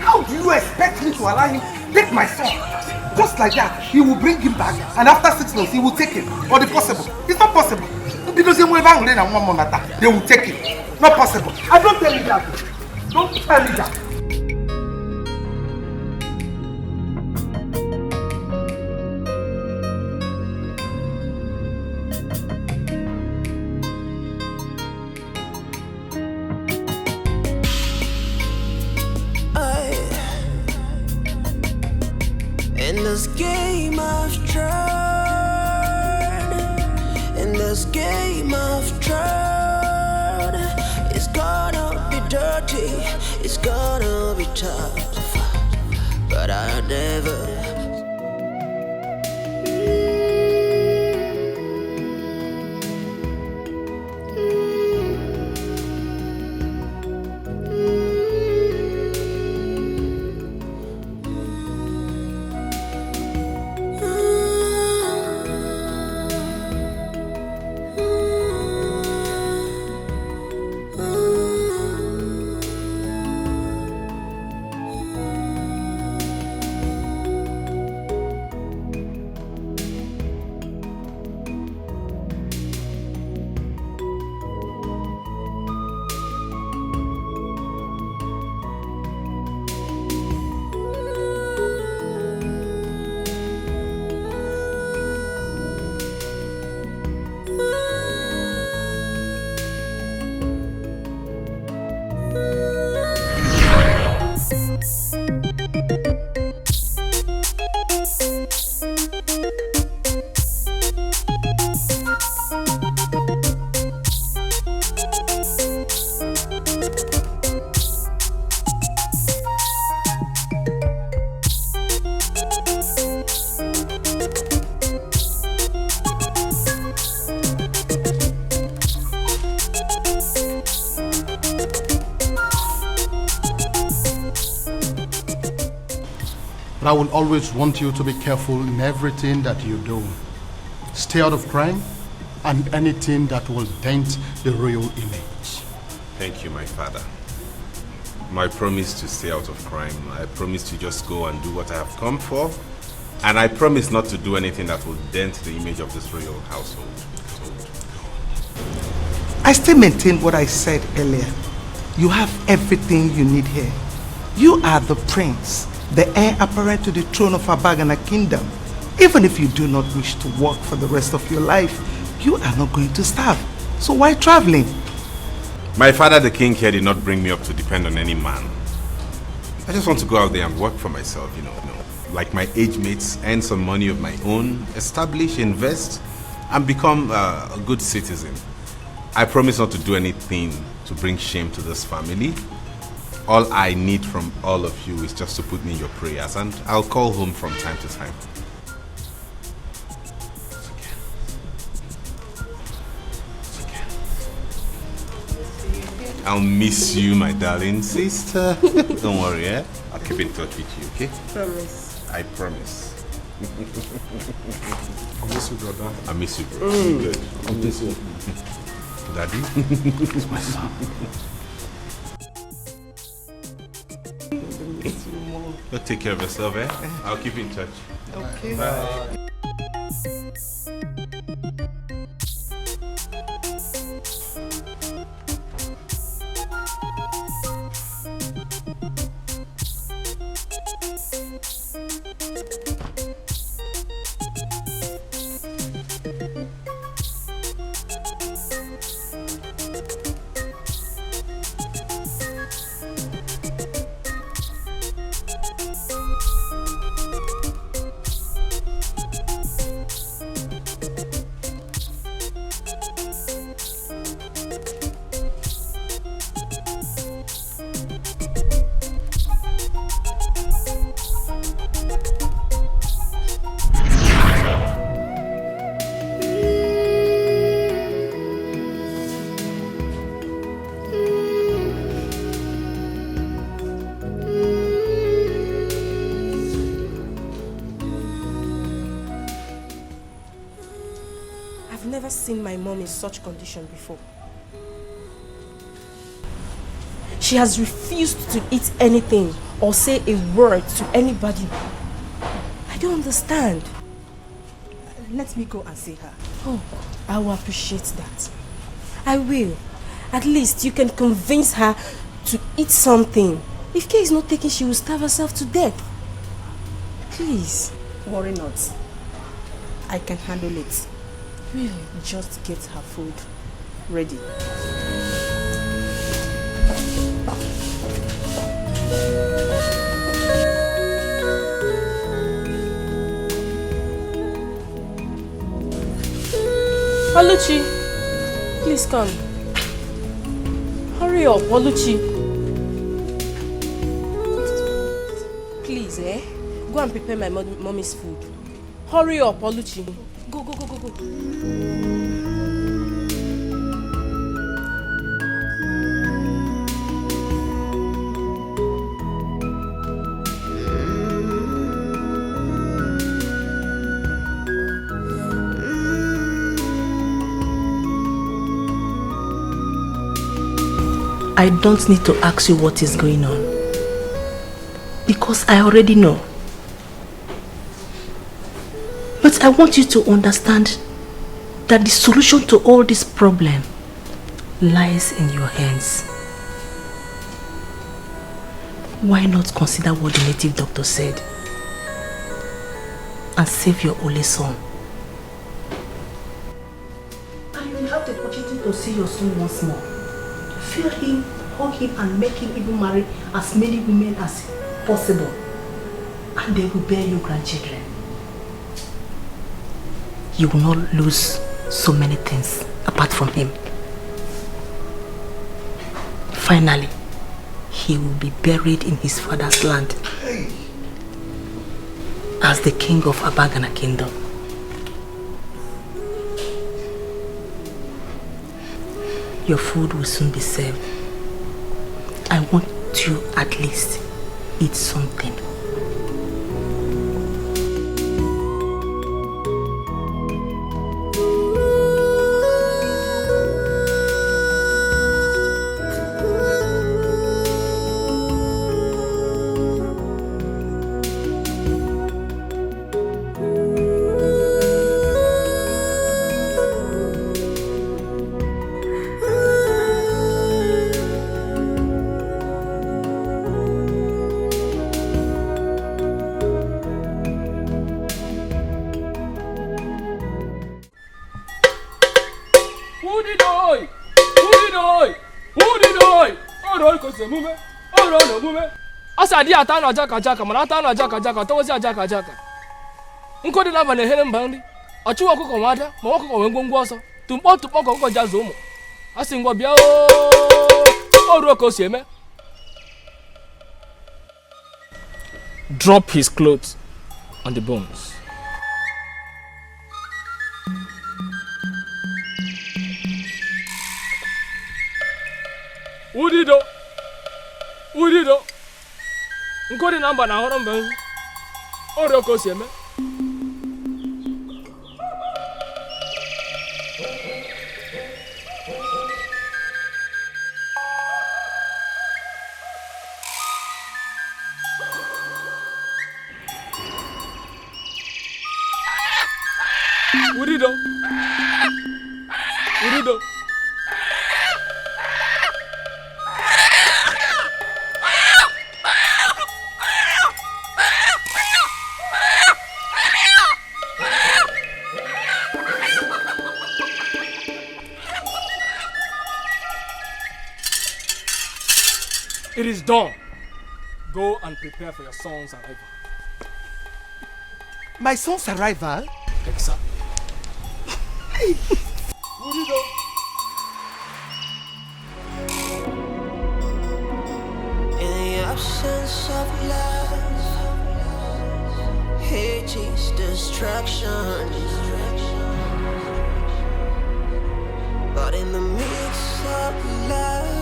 How do you expect me to allow him take my son? Just like that, he will bring him back, and after 6 months, he will take him. Or the possible? It's not possible. Because they will take him. Not possible. I don't tell you that. Don't tell me that. In this game I've tried, in this game I've tried, it's gonna be dirty, it's gonna be tough, but I never. But I will always want you to be careful in everything that you do. Stay out of crime and anything that will dent the royal image. Thank you, my father. My promise to stay out of crime. I promise to just go and do what I have come for. And I promise not to do anything that will dent the image of this royal household. I still maintain what I said earlier. You have everything you need here. You are the prince, the heir apparent to the throne of Abagana kingdom. Even if you do not wish to work for the rest of your life, you are not going to starve. So why traveling? My father, the king here, did not bring me up to depend on any man. I just want to go out there and work for myself, you know, like my age mates, earn some money of my own, establish, invest, and become a good citizen. I promise not to do anything to bring shame to this family. All I need from all of you is just to put me in your prayers, and I'll call home from time to time. I'll miss you, my darling sister. Don't worry, eh? I'll keep in touch with you, okay? Promise. I promise. I miss you, brother. I miss you, bro. Good. I miss you. Daddy? It's my son. But take care of yourself, eh? I'll keep in touch. Okay. Bye. Seen my mom in such condition before. She has refused to eat anything or say a word to anybody. I don't understand. Let me go and see her. Oh, I will appreciate that. I will. At least you can convince her to eat something. If Kay is not taking, she will starve herself to death. Please. Worry not. I can handle it. Really? Just get her food ready. Oluchi, please come. Hurry up, Oluchi. Please, eh? Go and prepare my mommy's food. Hurry up, Oluchi. Go, go, go, go, go. I don't need to ask you what is going on, because I already know. But I want you to understand that the solution to all this problem lies in your hands. Why not consider what the native doctor said and save your only son? And you will have the opportunity to see your son once more. Feel him, hug him, and make him even marry as many women as possible. And they will bear you grandchildren. You will not lose so many things apart from him. Finally, he will be buried in his father's land as the king of Abagana kingdom. Your food will soon be served. I want you at least eat something. Who did I? Who did I? Who did I? Oh, no, because the woman. Oh, no, no, woman. As I did, I thought Jaka Jaka, Maratana Jaka Jaka, towards Jaka Jaka. Uncle did have an Helen Boundy. A two o'clock on water, Moko and Gongosa, to want to Poko Jazomo. I sing what Bio. Oh, Rocco Seme. Drop his clothes on the bones. Udido. Udido. Nkodi namba na horon ben. Oro ko seme. Udido. Udido. It is done. Go and prepare for your son's arrival. My son's arrival? Exactly. In the absence of love, hate is destruction. But in the midst of love,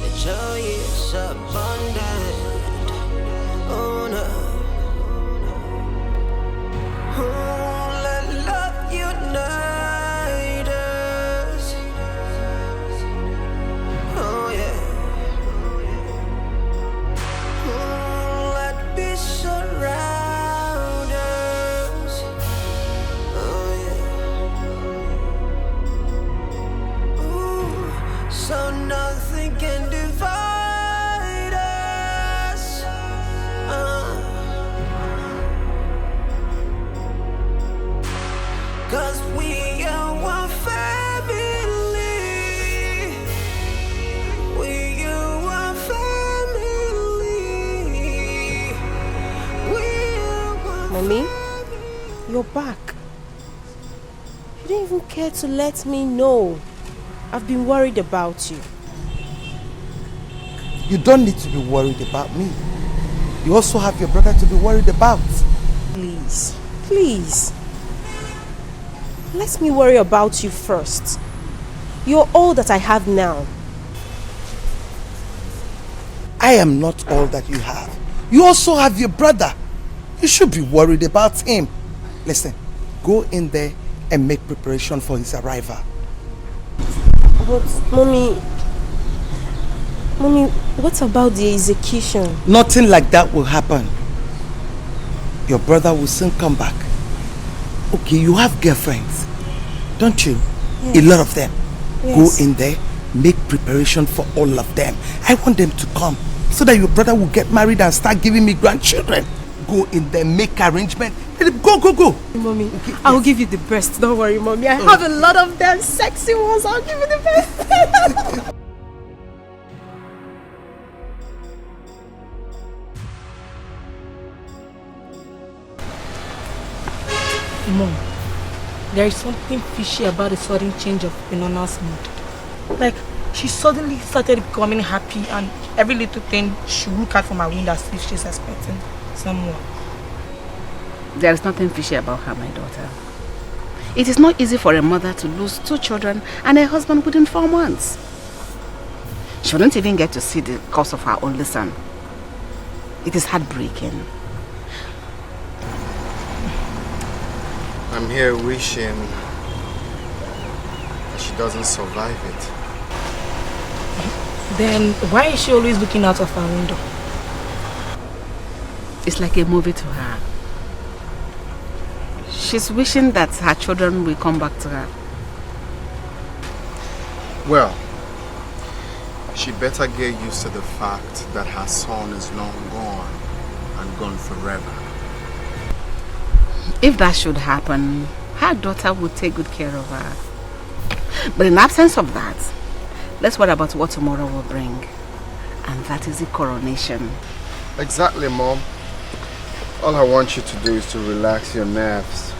the joy is abundant. Oh no. Oh, let love unite us. Oh yeah. Oh, let peace surround us. Oh yeah. Ooh, so nothing can divide us. Cause we are one family. We are one family. We are one Mommy, you're back. You didn't even care to let me know. I've been worried about you. You don't need to be worried about me. You also have your brother to be worried about. Please, please. Let me worry about you first. You're all that I have now. I am not all that you have. You also have your brother. You should be worried about him. Listen, go in there and make preparation for his arrival. But, Mommy, what about the execution? Nothing like that will happen. Your brother will soon come back. Okay, you have girlfriends, don't you? Yes. A lot of them. Yes. Go in there, make preparation for all of them. I want them to come so that your brother will get married and start giving me grandchildren. Go in there, make arrangements. Go, go, go. Mommy, okay, I will give you the best. Don't worry, Mommy. I have a lot of them, sexy ones. I'll give you the best. Mom, there is something fishy about the sudden change of Enona's mood. Like, she suddenly started becoming happy and every little thing she look out from her window as if she's expecting someone. There is nothing fishy about her, my daughter. It is not easy for a mother to lose 2 children and a husband within 4 months. She wouldn't even get to see the cause of her only son. It is heartbreaking. I'm here wishing that she doesn't survive it. Then why is she always looking out of her window? It's like a movie to her. She's wishing that her children will come back to her. Well, she better get used to the fact that her son is long gone and gone forever. If that should happen, her daughter would take good care of her. But in absence of that, let's worry about what tomorrow will bring. And that is the coronation. Exactly, Mom. All I want you to do is to relax your nerves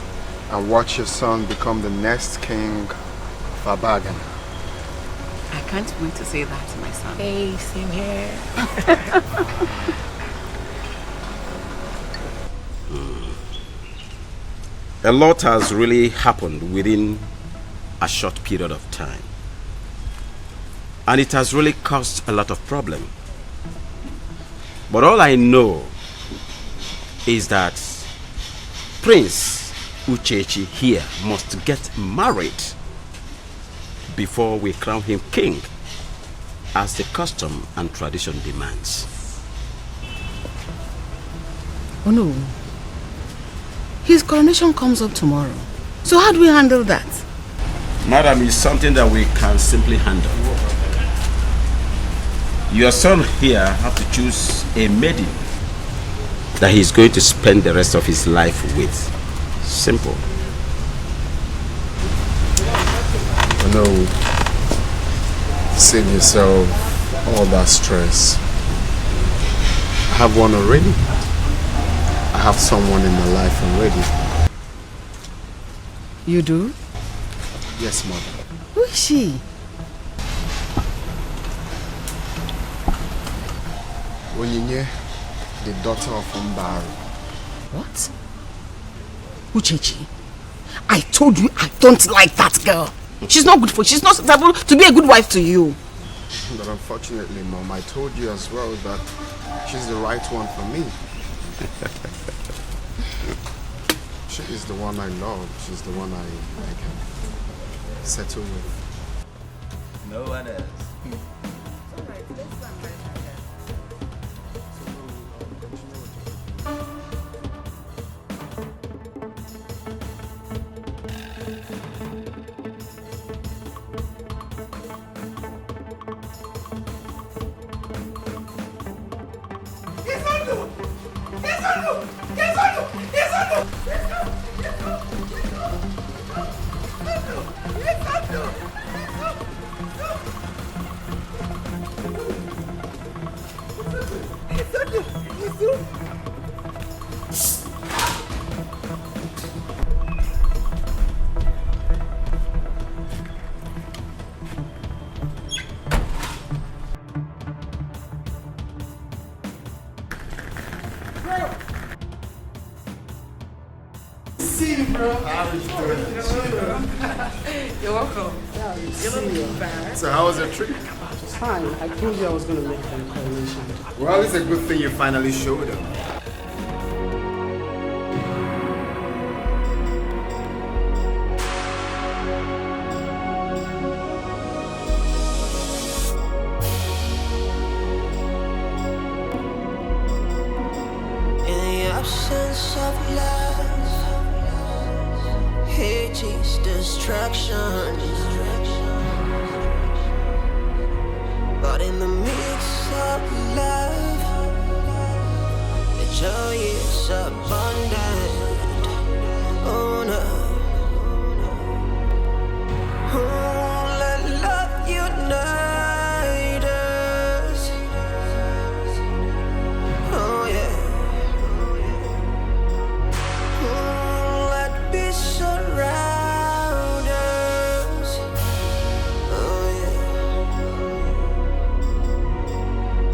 and watch your son become the next king of Abagana. I can't wait to say that to my son. Hey, same here. A lot has really happened within a short period of time. And it has really caused a lot of problem. But all I know is that Prince Uchechi here must get married before we crown him king, as the custom and tradition demands. Oh no. His coronation comes up tomorrow. So how do we handle that? Madam, it's something that we can simply handle. Your son here have to choose a maiden that he's going to spend the rest of his life with. Simple. No, save yourself all that stress. I have one already. I have someone in my life already. You do? Yes, Mother. Who is she? Onyinye, the daughter of Umbaru. What? Uchechi, I told you I don't like that girl. She's not good for you. She's not suitable to be a good wife to you. But unfortunately, Mom, I told you as well that she's the right one for me. She is the one I love. She's the one I can settle with. No one else. You're welcome. You're not looking bad. So how was your trip? Fine. I told you I was going to make them coronation. Well, it's a good thing you finally showed up. In the absence of love, hate is destruction. But in the midst of love, the joy is abundant. Oh no. Oh, let love unite us. Oh yeah. Oh, let peace surround us. Oh yeah.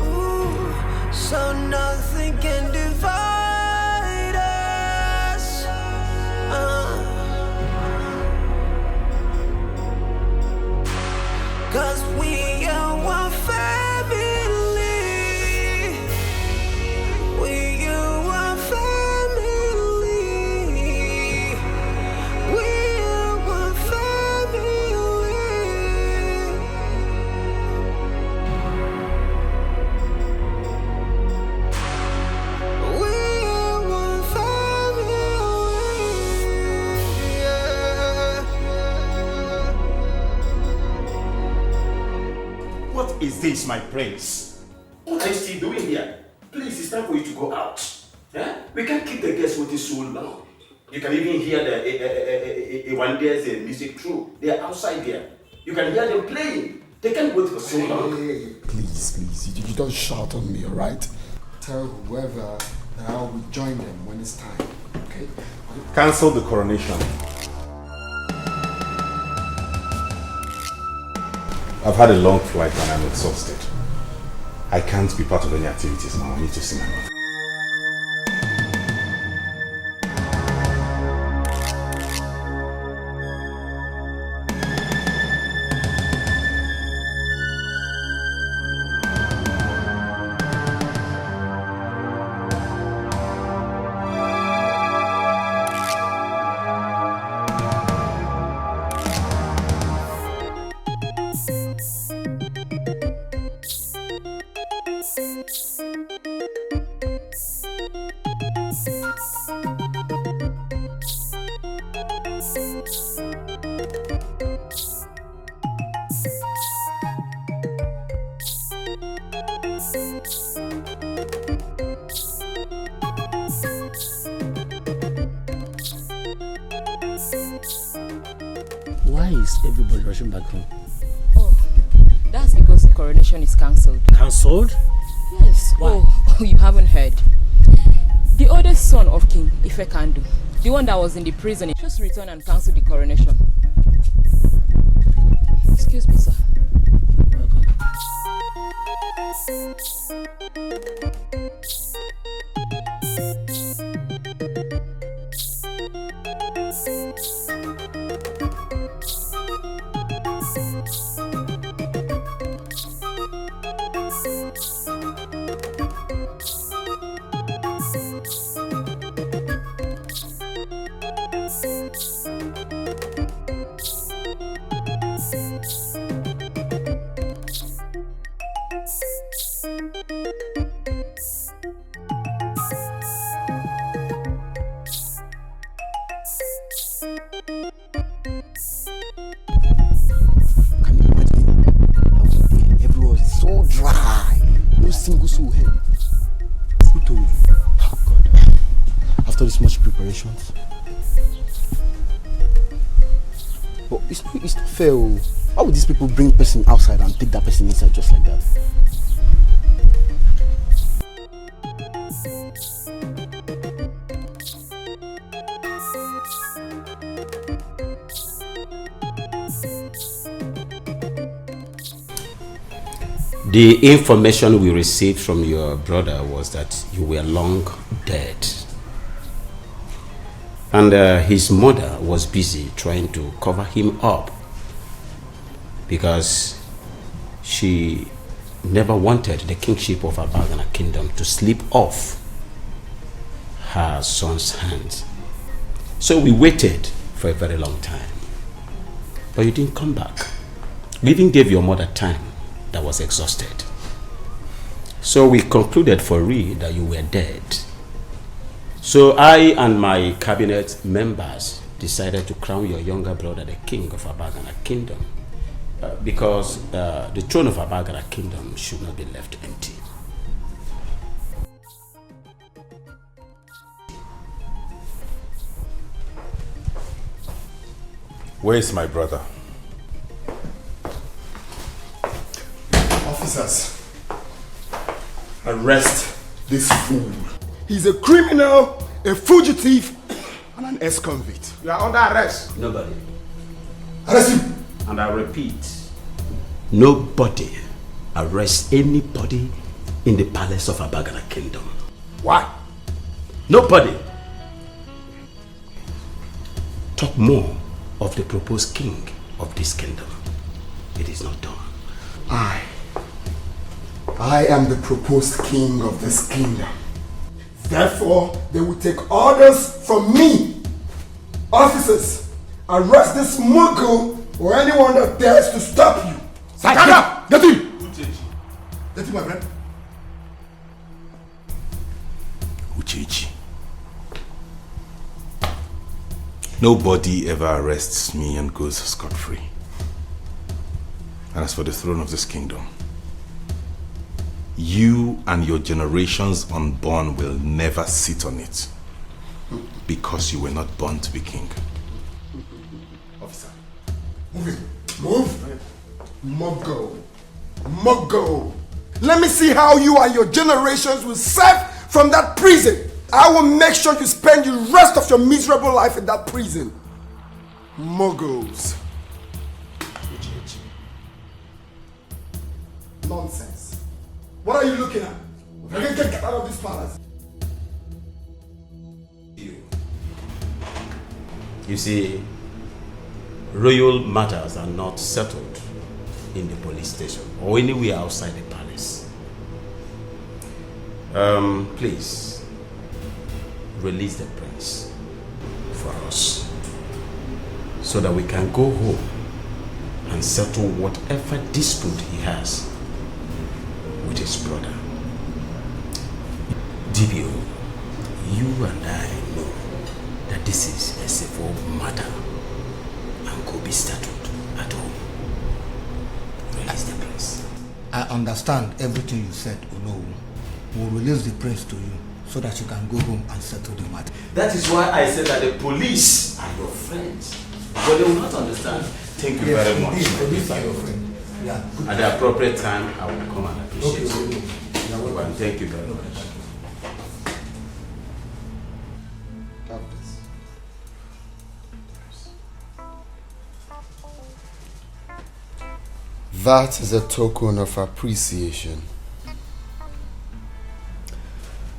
Ooh, so nothing can divide us. Cause we are one family. We are one family. We are one family. We are one family. Yeah. What is this, my prince? What are you still doing here? Please, it's time for you to go out. Eh? We can't keep the guests waiting so long. You can even hear the Ewandere's music through. They are outside there. You can hear them playing. They can't wait for so long. Hey, please, you don't shout on me, alright? Tell whoever that I will join them when it's time, okay? Cancel the coronation. I've had a long flight and I'm exhausted. I can't be part of any activities now. I need to see my mother. Why is everybody rushing back home? Oh, that's because the coronation is cancelled. Cancelled? Yes. Why? Oh, you haven't heard. The oldest son of King Ifekandu, the one that was in the prison, just returned and cancelled the coronation. Excuse me, sir. But it's not fair. Why would these people bring person outside and take that person inside just like that? The information we received from your brother was that you were long dead. And his mother was busy trying to cover him up because she never wanted the kingship of Abagana kingdom to slip off her son's hands. So we waited for a very long time. But you didn't come back. We even gave your mother time that was exhausted. So we concluded for real that you were dead. So I and my cabinet members decided to crown your younger brother the king of Abagana kingdom because the throne of Abagana kingdom should not be left empty. Where is my brother? Officers, arrest this fool. He's a criminal, a fugitive, and an ex-convict. You are under arrest. Nobody. Arrest him. And I repeat, nobody arrests anybody in the palace of Abagana kingdom. Why? Nobody. Talk more of the proposed king of this kingdom. It is not done. I am the proposed king of this kingdom. Therefore, they will take orders from me. Officers, arrest this muggle or anyone that dares to stop you. Sakana! Get him! Get him, my friend. Uchechi. Nobody ever arrests me and goes scot-free. And as for the throne of this kingdom, you and your generations unborn will never sit on it because you were not born to be king. Officer, move him. Move! Mogo. Mogo. Let me see how you and your generations will serve from that prison. I will make sure you spend the rest of your miserable life in that prison. Mogos. Nonsense. What are you looking at? Get out of this palace. You see, royal matters are not settled in the police station or anywhere outside the palace. Please, release the prince for us so that we can go home and settle whatever dispute he has with his brother. DBO, you and I know that this is a civil matter and could be settled at home. Release the prince. I understand everything you said, Ono. We'll release the prince to you so that you can go home and settle the matter. That is why I said that the police are your friends. But they will not understand. Thank you very much. Police are your friend. Yeah. At the appropriate time, I will come and appreciate you. Well, thank you very much. That is a token of appreciation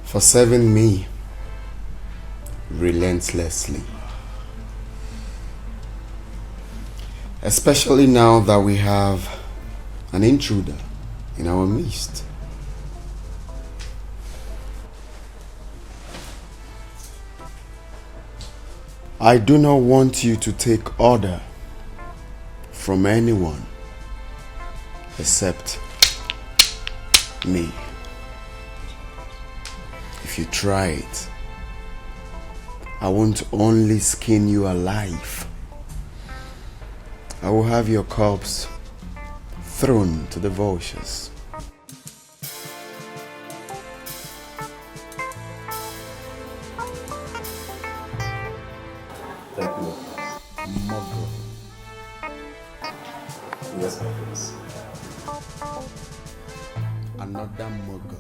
for serving me relentlessly. Especially now that we have an intruder in our midst. I do not want you to take order from anyone except me. If you try it, I won't only skin you alive, I will have your corpse thrown to the vultures. Thank you. Mogo. Yes, my prince. Another Mogo.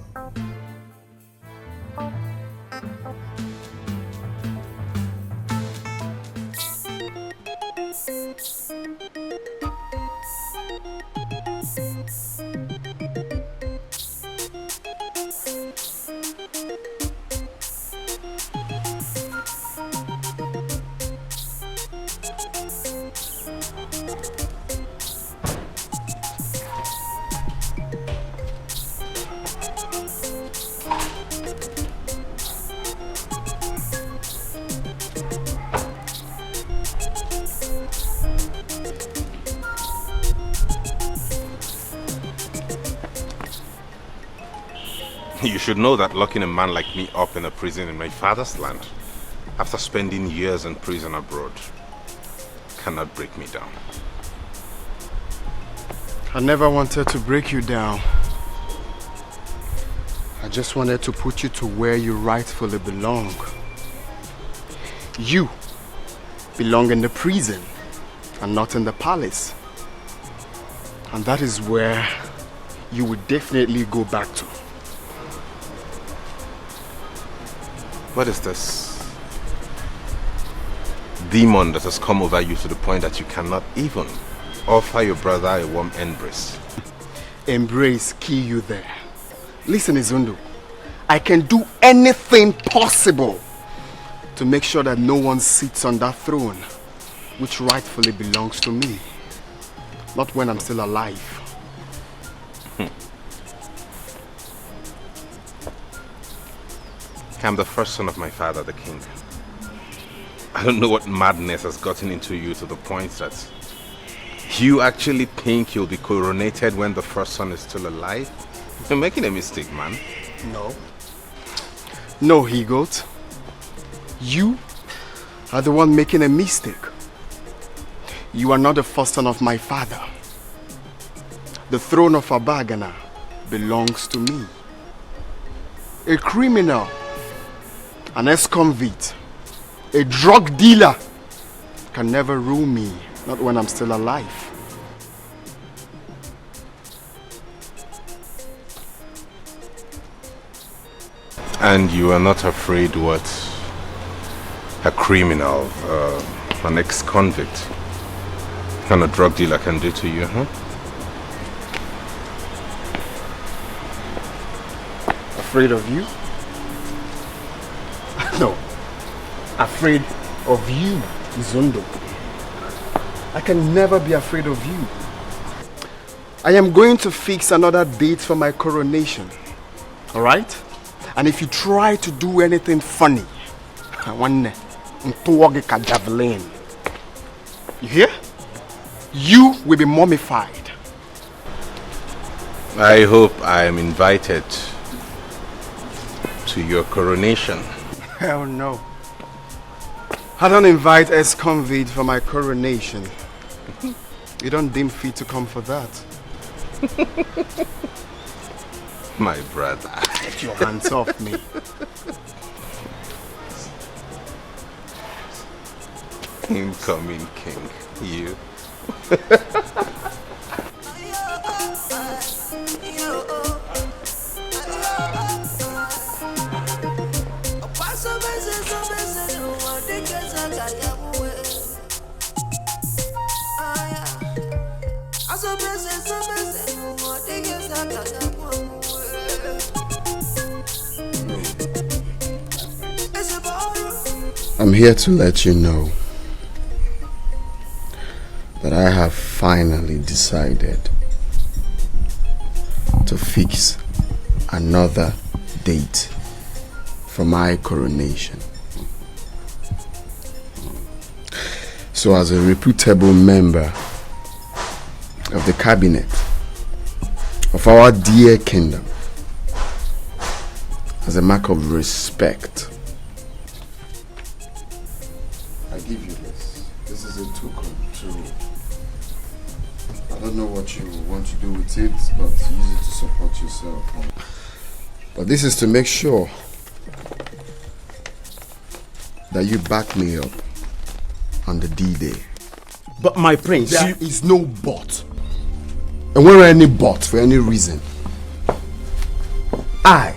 You should know that locking a man like me up in a prison in my father's land, after spending years in prison abroad, cannot break me down. I never wanted to break you down. I just wanted to put you to where you rightfully belong. You belong in the prison and not in the palace. And that is where you would definitely go back to. What is this demon that has come over you to the point that you cannot even offer your brother a warm embrace? Embrace kill you there. Listen, Izundu, I can do anything possible to make sure that no one sits on that throne which rightfully belongs to me. Not when I'm still alive. I'm the first son of my father, the king. I don't know what madness has gotten into you to the point that you actually think you'll be coronated when the first son is still alive? You're making a mistake, man. No. No, he-goat. You are the one making a mistake. You are not the first son of my father. The throne of Abagana belongs to me. A criminal, an ex-convict, a drug dealer can never rule me, not when I'm still alive. And you are not afraid what a criminal, an ex-convict, kind of drug dealer can do to you, huh? Afraid of you? No. Afraid of you, Izundo. I can never be afraid of you. I am going to fix another date for my coronation. Alright? And if you try to do anything funny, javelin. You hear? You will be mummified. I hope I am invited to your coronation. Hell no. I don't invite ex-convict for my coronation. You don't deem fit to come for that. My brother. Get your hands off me. Incoming king, you. I'm here to let you know that I have finally decided to fix another date for my coronation. So as a reputable member of the cabinet of our dear kingdom, as a mark of respect, I give you this. This is a token to, I don't know what you want to do with it, but use it to support yourself. But this is to make sure that you back me up on the D-Day. But my prince, there is no but. And where are any but for any reason? I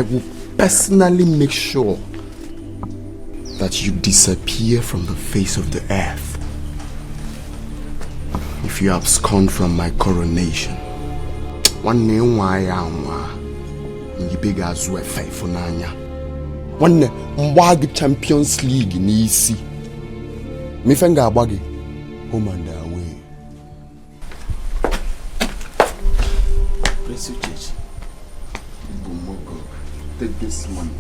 will personally make sure that you disappear from the face of the earth if you abscond from my coronation. One name why you big as well faithful nanya. One mbagi Champions League ni isi. Me fenga abagi home and away. Prince Uchechi, take this money.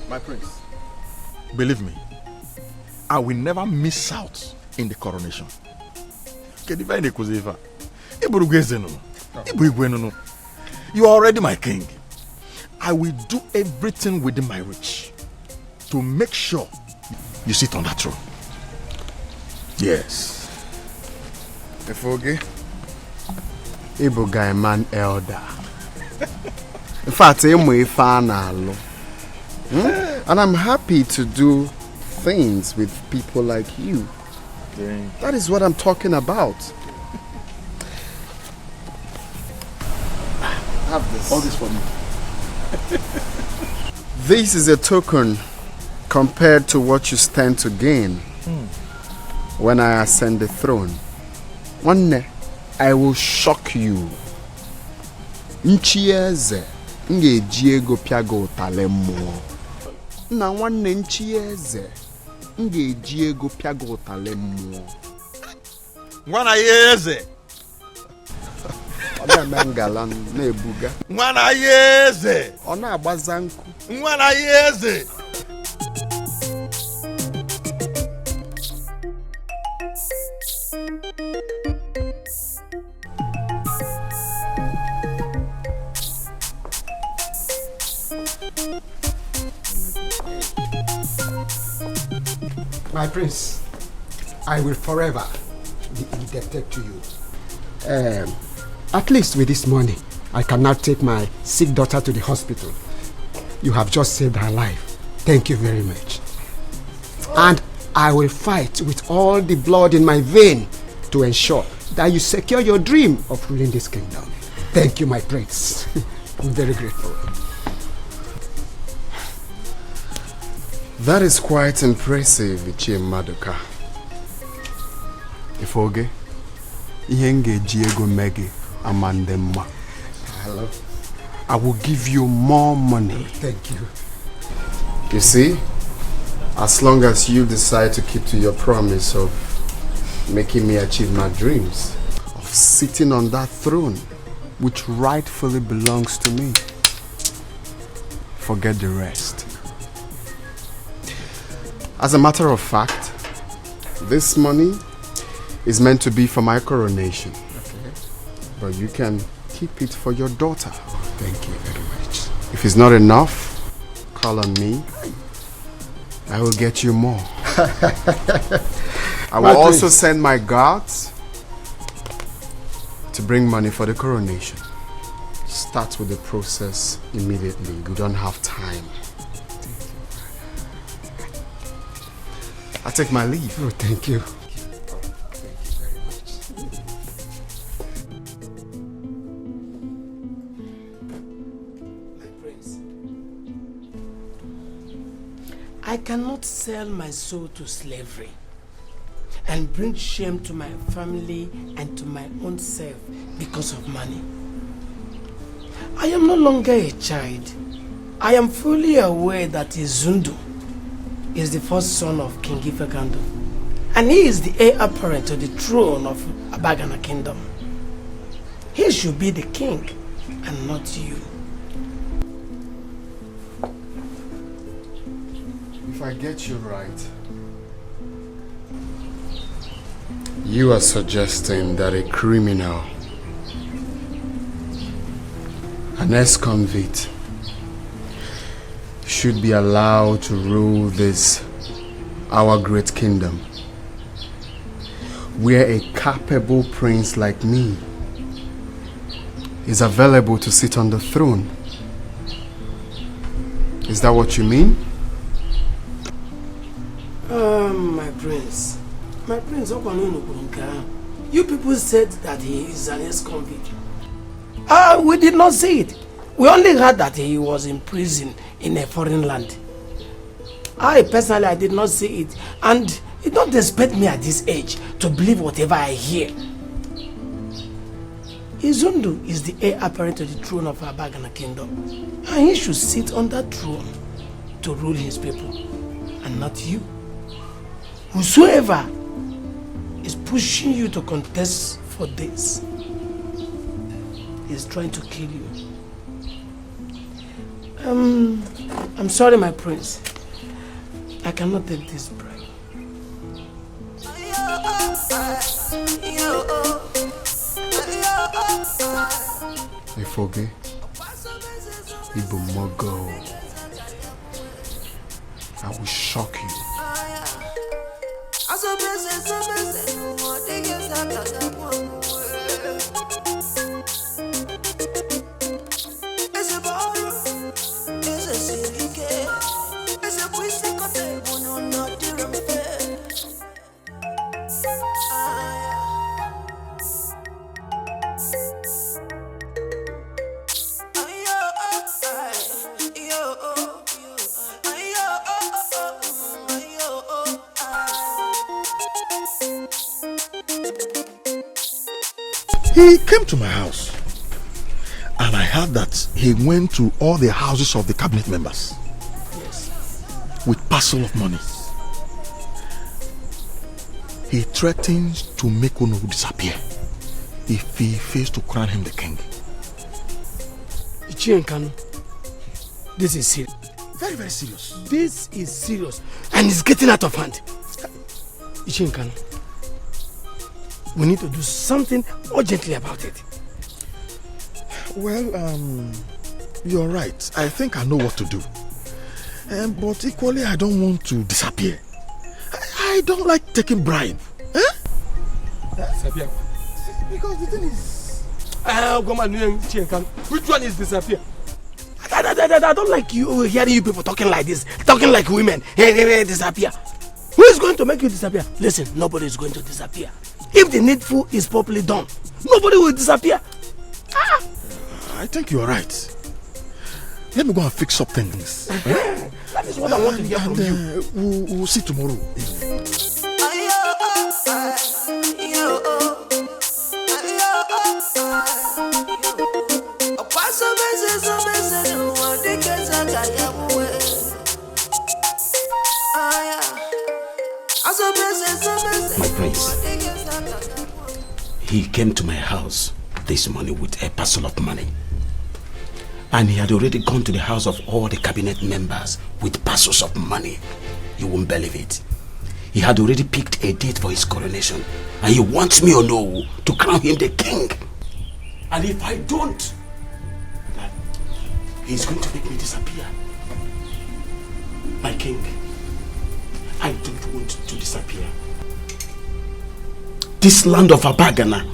My prince, believe me, I will never miss out in the coronation. You are already my king. I will do everything within my reach to make sure you sit on that throne. Yes. Efoge, Ibu guy man elder. In fact, and I'm happy to do things with people like you. That is what I'm talking about. Have this. All this for me. This is a token compared to what you stand to gain when I ascend the throne. One day, I will shock you. Nchieze ngeji ego piago talemo. Na nwanne nchieze ngeji ego piago talemo. Nwana yeze. Ona mangala na-ebuga. Nwana yeze. Ona agbaza nku. Nwana yeze. My prince, I will forever be indebted to you. At least with this money, I can now take my sick daughter to the hospital. You have just saved her life. Thank you very much. And I will fight with all the blood in my vein to ensure that you secure your dream of ruling this kingdom. Thank you, my prince. I'm very grateful. That is quite impressive, Ichie Maduka. Ifoge, Ihenge Diego Megi Amandemma. Hello. I will give you more money. Thank you. You see, as long as you decide to keep to your promise of making me achieve my dreams, of sitting on that throne, which rightfully belongs to me, forget the rest. As a matter of fact, this money is meant to be for my coronation. Okay. But you can keep it for your daughter. Thank you very much. If it's not enough, call on me. I will get you more. I will also send my guards to bring money for the coronation. Start with the process immediately. We don't have time. I take my leave. Oh, thank you. I cannot sell my soul to slavery and bring shame to my family and to my own self because of money. I am no longer a child. I am fully aware that Izundu is the first son of King Ifekando, and he is the heir apparent to the throne of Abagana Kingdom. He should be the king and not you. If I get you right, you are suggesting that a criminal, an ex-convict, should be allowed to rule this, our great kingdom, where a capable prince like me is available to sit on the throne. Is that what you mean? My prince, you people said that he is an ex-convict. We did not say it. We only heard that he was in prison in a foreign land. I did not see it, and you don't expect me at this age to believe whatever I hear. Izundu is the heir apparent to the throne of Abagana Kingdom, and he should sit on that throne to rule his people, and not you. Whosoever is pushing you to contest for this is trying to kill you. I'm sorry, my prince. I cannot take this bribe. Ifoge, Ibumogo, I will shock you. He came to my house, and I heard that he went to all the houses of the cabinet members. Yes. With parcel of money. He threatens to make Ono disappear if he fails to crown him the king. Ichienkanu, this is serious. Very, very serious. This is serious, and it's getting out of hand. Ichienkanu, we need to do something urgently about it. Well, you're right. I think I know what to do. But equally, I don't want to disappear. I don't like taking bribe. Disappear? Because the thing is... Which one is disappear? I don't like you hearing you people talking like this. Talking like women. Hey, disappear. Who is going to make you disappear? Listen, nobody is going to disappear. If the needful is properly done, nobody will disappear. I think you are right. Let me go and fix up things. That is what I want to hear from you. We'll see tomorrow. My prince, he came to my house this morning with a parcel of money. And he had already gone to the house of all the cabinet members with parcels of money. You won't believe it. He had already picked a date for his coronation. And he wants me or no to crown him the king. And if I don't, he's going to make me disappear. My king, I don't want to disappear. This land of Abagana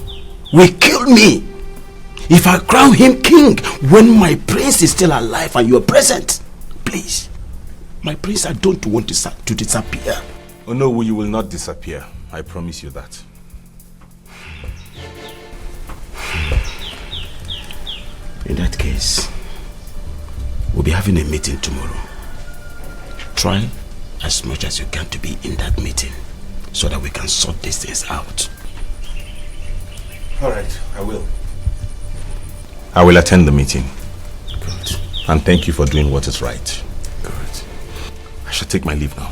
will kill me if I crown him king when my prince is still alive and you are present. Please, my prince, I don't want to disappear. Oh no, you will not disappear. I promise you that. In that case, we'll be having a meeting tomorrow. Try as much as you can to be in that meeting so that we can sort these things out. Alright, I will. I will attend the meeting. Good. And thank you for doing what is right. Good. I shall take my leave now.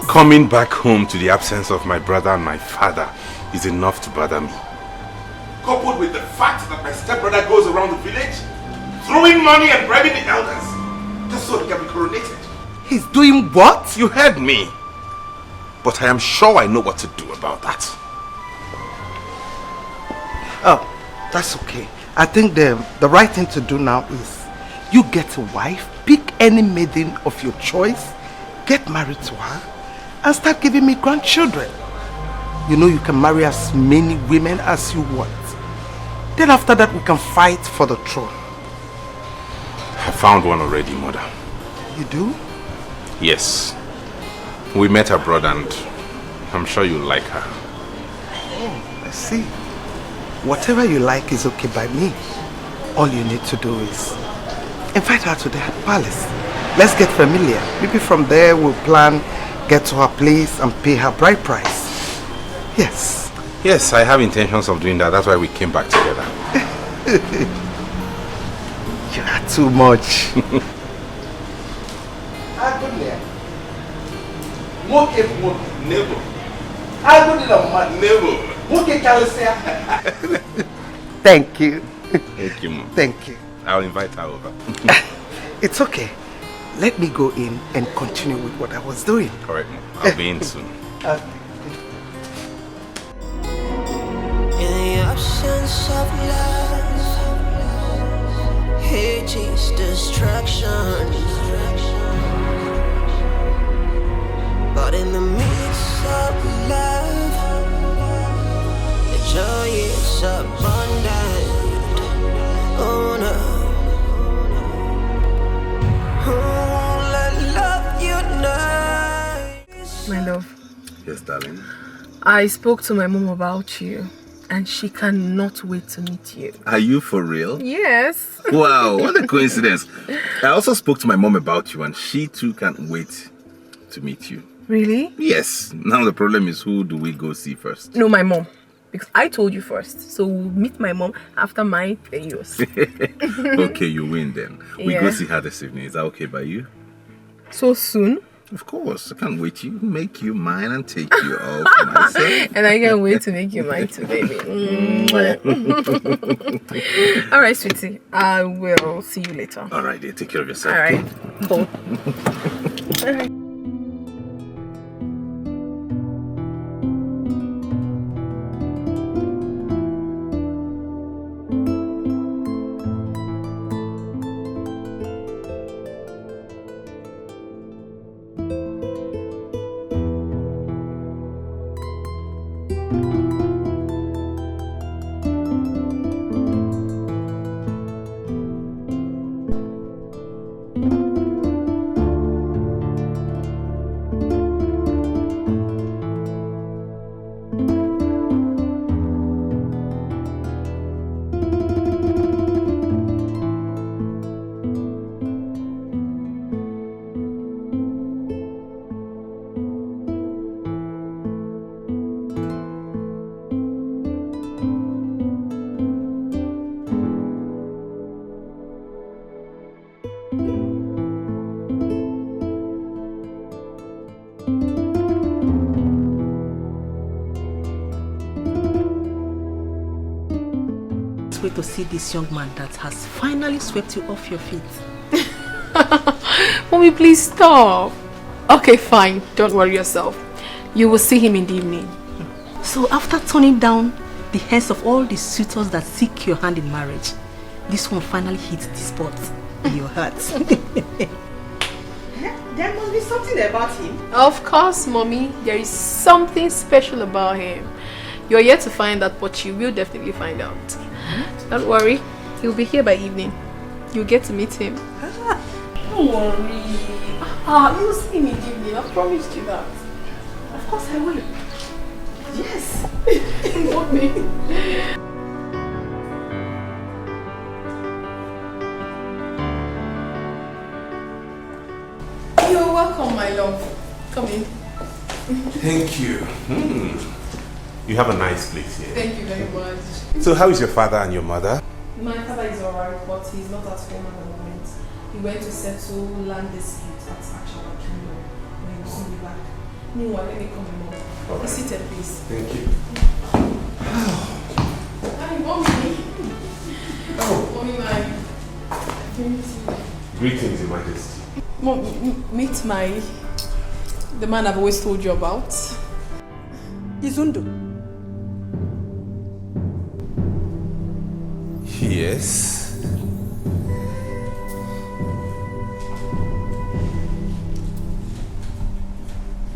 Coming back home to the absence of my brother and my father is enough to bother me. Coupled with the fact that my stepbrother goes around the village throwing money and bribing the elders just so he can be coronated. He's doing what? You heard me. But I am sure I know what to do about that. Oh, that's okay. I think the right thing to do now is you get a wife, pick any maiden of your choice, get married to her, and start giving me grandchildren. You know you can marry as many women as you want. Then after that we can fight for the throne. I found one already, mother. You do? Yes. We met abroad and I'm sure you'll like her. Oh, I see. Whatever you like is okay by me. All you need to do is invite her to the palace. Let's get familiar. Maybe from there we'll plan, get to her place and pay her bride price. Yes. Yes, I have intentions of doing that. That's why we came back together. You are too much. Thank you. Thank you, Mom. Thank you. I'll invite her over. It's okay. Let me go in and continue with what I was doing. Correct, Mom. I'll be in soon. In the absence of love, hate is destruction. But in the midst of love, the joy is abundant. Oh no. Oh, let love unite. My love. Yes, darling. I spoke to my mom about you and she cannot wait to meet you. Are you for real? Yes. Wow, what a coincidence. I also spoke to my mom about you and she too can't wait to meet you. Really? Yes. Now the problem is, who do we go see first? No, my mom. Because I told you first. So we'll meet my mom after mine, then yours. Okay, you win then. We go Yeah. see her this evening. Is that okay by you? So soon? Of course, I can't wait to make you mine and take you all for myself. And I can't wait to make you mine too, baby. All right, sweetie. I will see you later. All right, dear. Take care of yourself. All right. Cool. All right. Wait to see this young man that has finally swept you off your feet. Mommy, please stop. Okay, fine. Don't worry yourself. You will see him in the evening. So after turning down the heads of all the suitors that seek your hand in marriage, this one finally hits the spot in your heart. There must be something about him. Of course, Mommy. There is something special about him. You're yet to find out, but you will definitely find out. Don't worry. He'll be here by evening. You'll get to meet him. Don't worry. You'll see him in the evening. I promised you that. Of course I will. Yes. Mommy. You're welcome, my love. Come in. Thank you. You have a nice place here. Thank you very much. So how is your father and your mother? My father is alright, but he's not at home at the moment. He went to settle land dispute at Achala Kingdom. But he will soon be back. Meanwhile, let me come in, Mom. All Be right. seated, please. Thank you. Hi, Mommy. Oh. Mommy, my... Greetings, Your Majesty. Mom, meet the man I've always told you about. Izundu. Yes.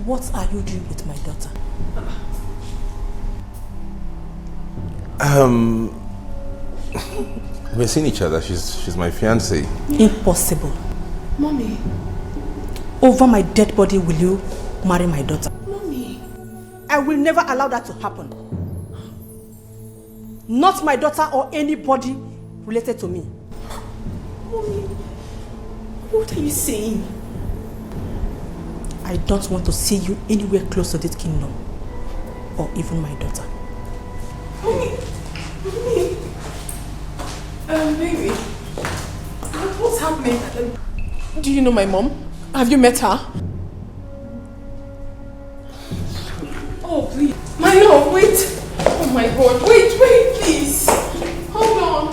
What are you doing with my daughter? We're seeing each other. She's my fiancée. Impossible. Mommy. Over my dead body will you marry my daughter? Mommy. I will never allow that to happen. Not my daughter or anybody related to me. Mommy. What are you saying? I don't want to see you anywhere close to this kingdom. Or even my daughter. Mommy. Baby. What's happening? Do you know my mom? Have you met her? Oh, please. My love, wait. Oh my God. Wait, please. Hold on.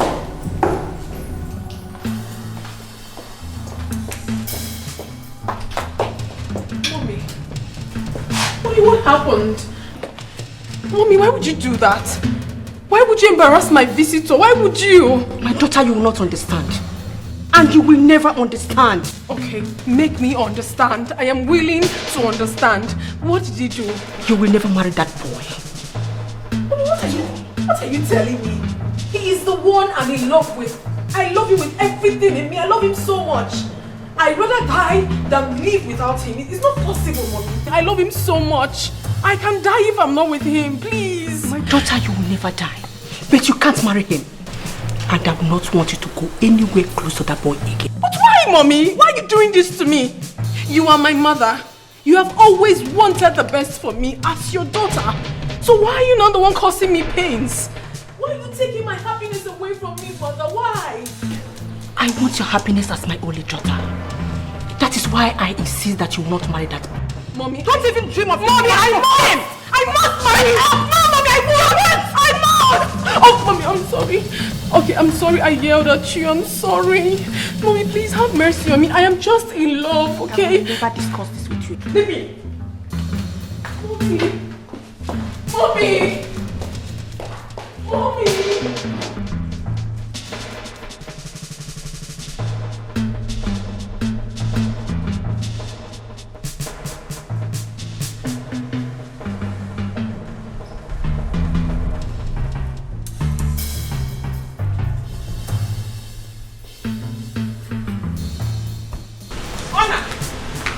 Mommy. Mommy, what happened? Mommy, why would you do that? Why would you embarrass my visitor? Why would you? My daughter, you will not understand. And you will never understand. Okay, make me understand. I am willing to understand. What did you do? You will never marry that boy. What are you telling me? He is the one I'm in love with. I love him with everything in me. I love him so much. I'd rather die than live without him. It's not possible, Mommy. I love him so much. I can die if I'm not with him. Please. My daughter, you will never die. But you can't marry him. And I will not want you to go anywhere close to that boy again. But why, Mommy? Why are you doing this to me? You are my mother. You have always wanted the best for me as your daughter. So why are you not the one causing me pains? Why are you taking my happiness away from me, Mother? Why? I want your happiness as my only daughter. That is why I insist that you will not marry that man. Mommy, don't even dream of it. Mommy, I must! I must marry him! No, Mommy, I must! Oh, Mommy, I'm sorry. Okay, I'm sorry I yelled at you. I'm sorry. Mommy, please have mercy on me. I am just in love, okay? I will never discuss this with you. Leave me. Mommy! Mommy!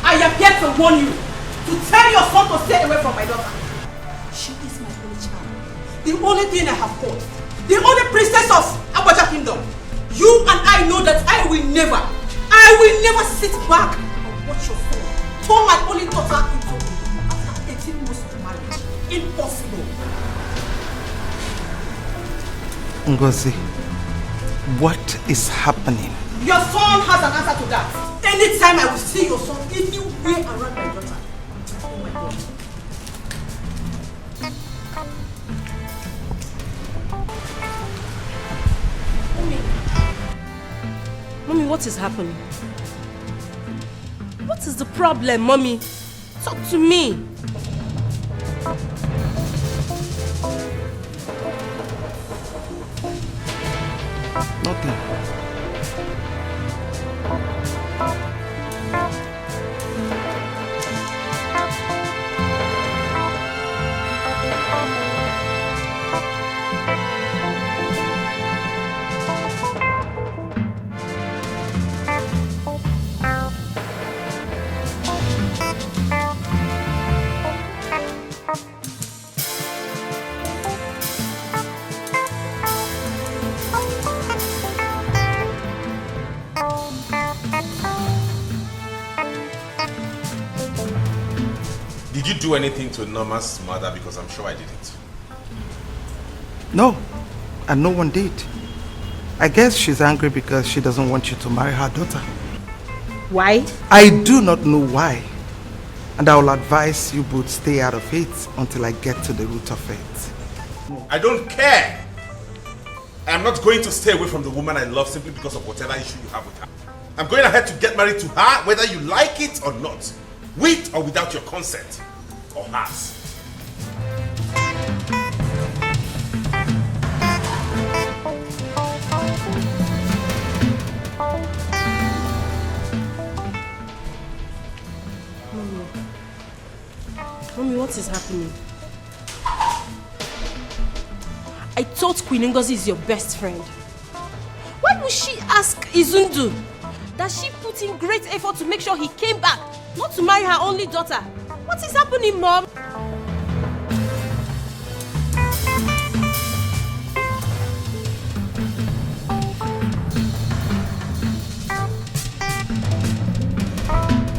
I am here to warn you, to tell your son to stay away from my daughter. She is my only child, the only thing I have got, the only princess of Abacha Kingdom. You and I know that I will never sit back and watch your son turn my only daughter into after 18 months of marriage. Impossible. Ngozi, what is happening? Your son has an answer to that. Anytime I will see your son anywhere around my daughter. Oh my God. Mommy, what is happening? What is the problem, Mommy? Talk to me. Nothing. Did you do anything to Norma's mother? Because I'm sure I didn't. No, and no one did. I guess she's angry because she doesn't want you to marry her daughter. Why? I do not know why. And I will advise you both stay out of it until I get to the root of it. I don't care. I am not going to stay away from the woman I love simply because of whatever issue you have with her. I'm going ahead to get married to her whether you like it or not. With or without your consent. Or hers. Mommy, what is happening? I thought Queen Ngozi is your best friend. Why would she ask Izundu? That she put in great effort to make sure he came back, not to marry her only daughter. What is happening, Mom?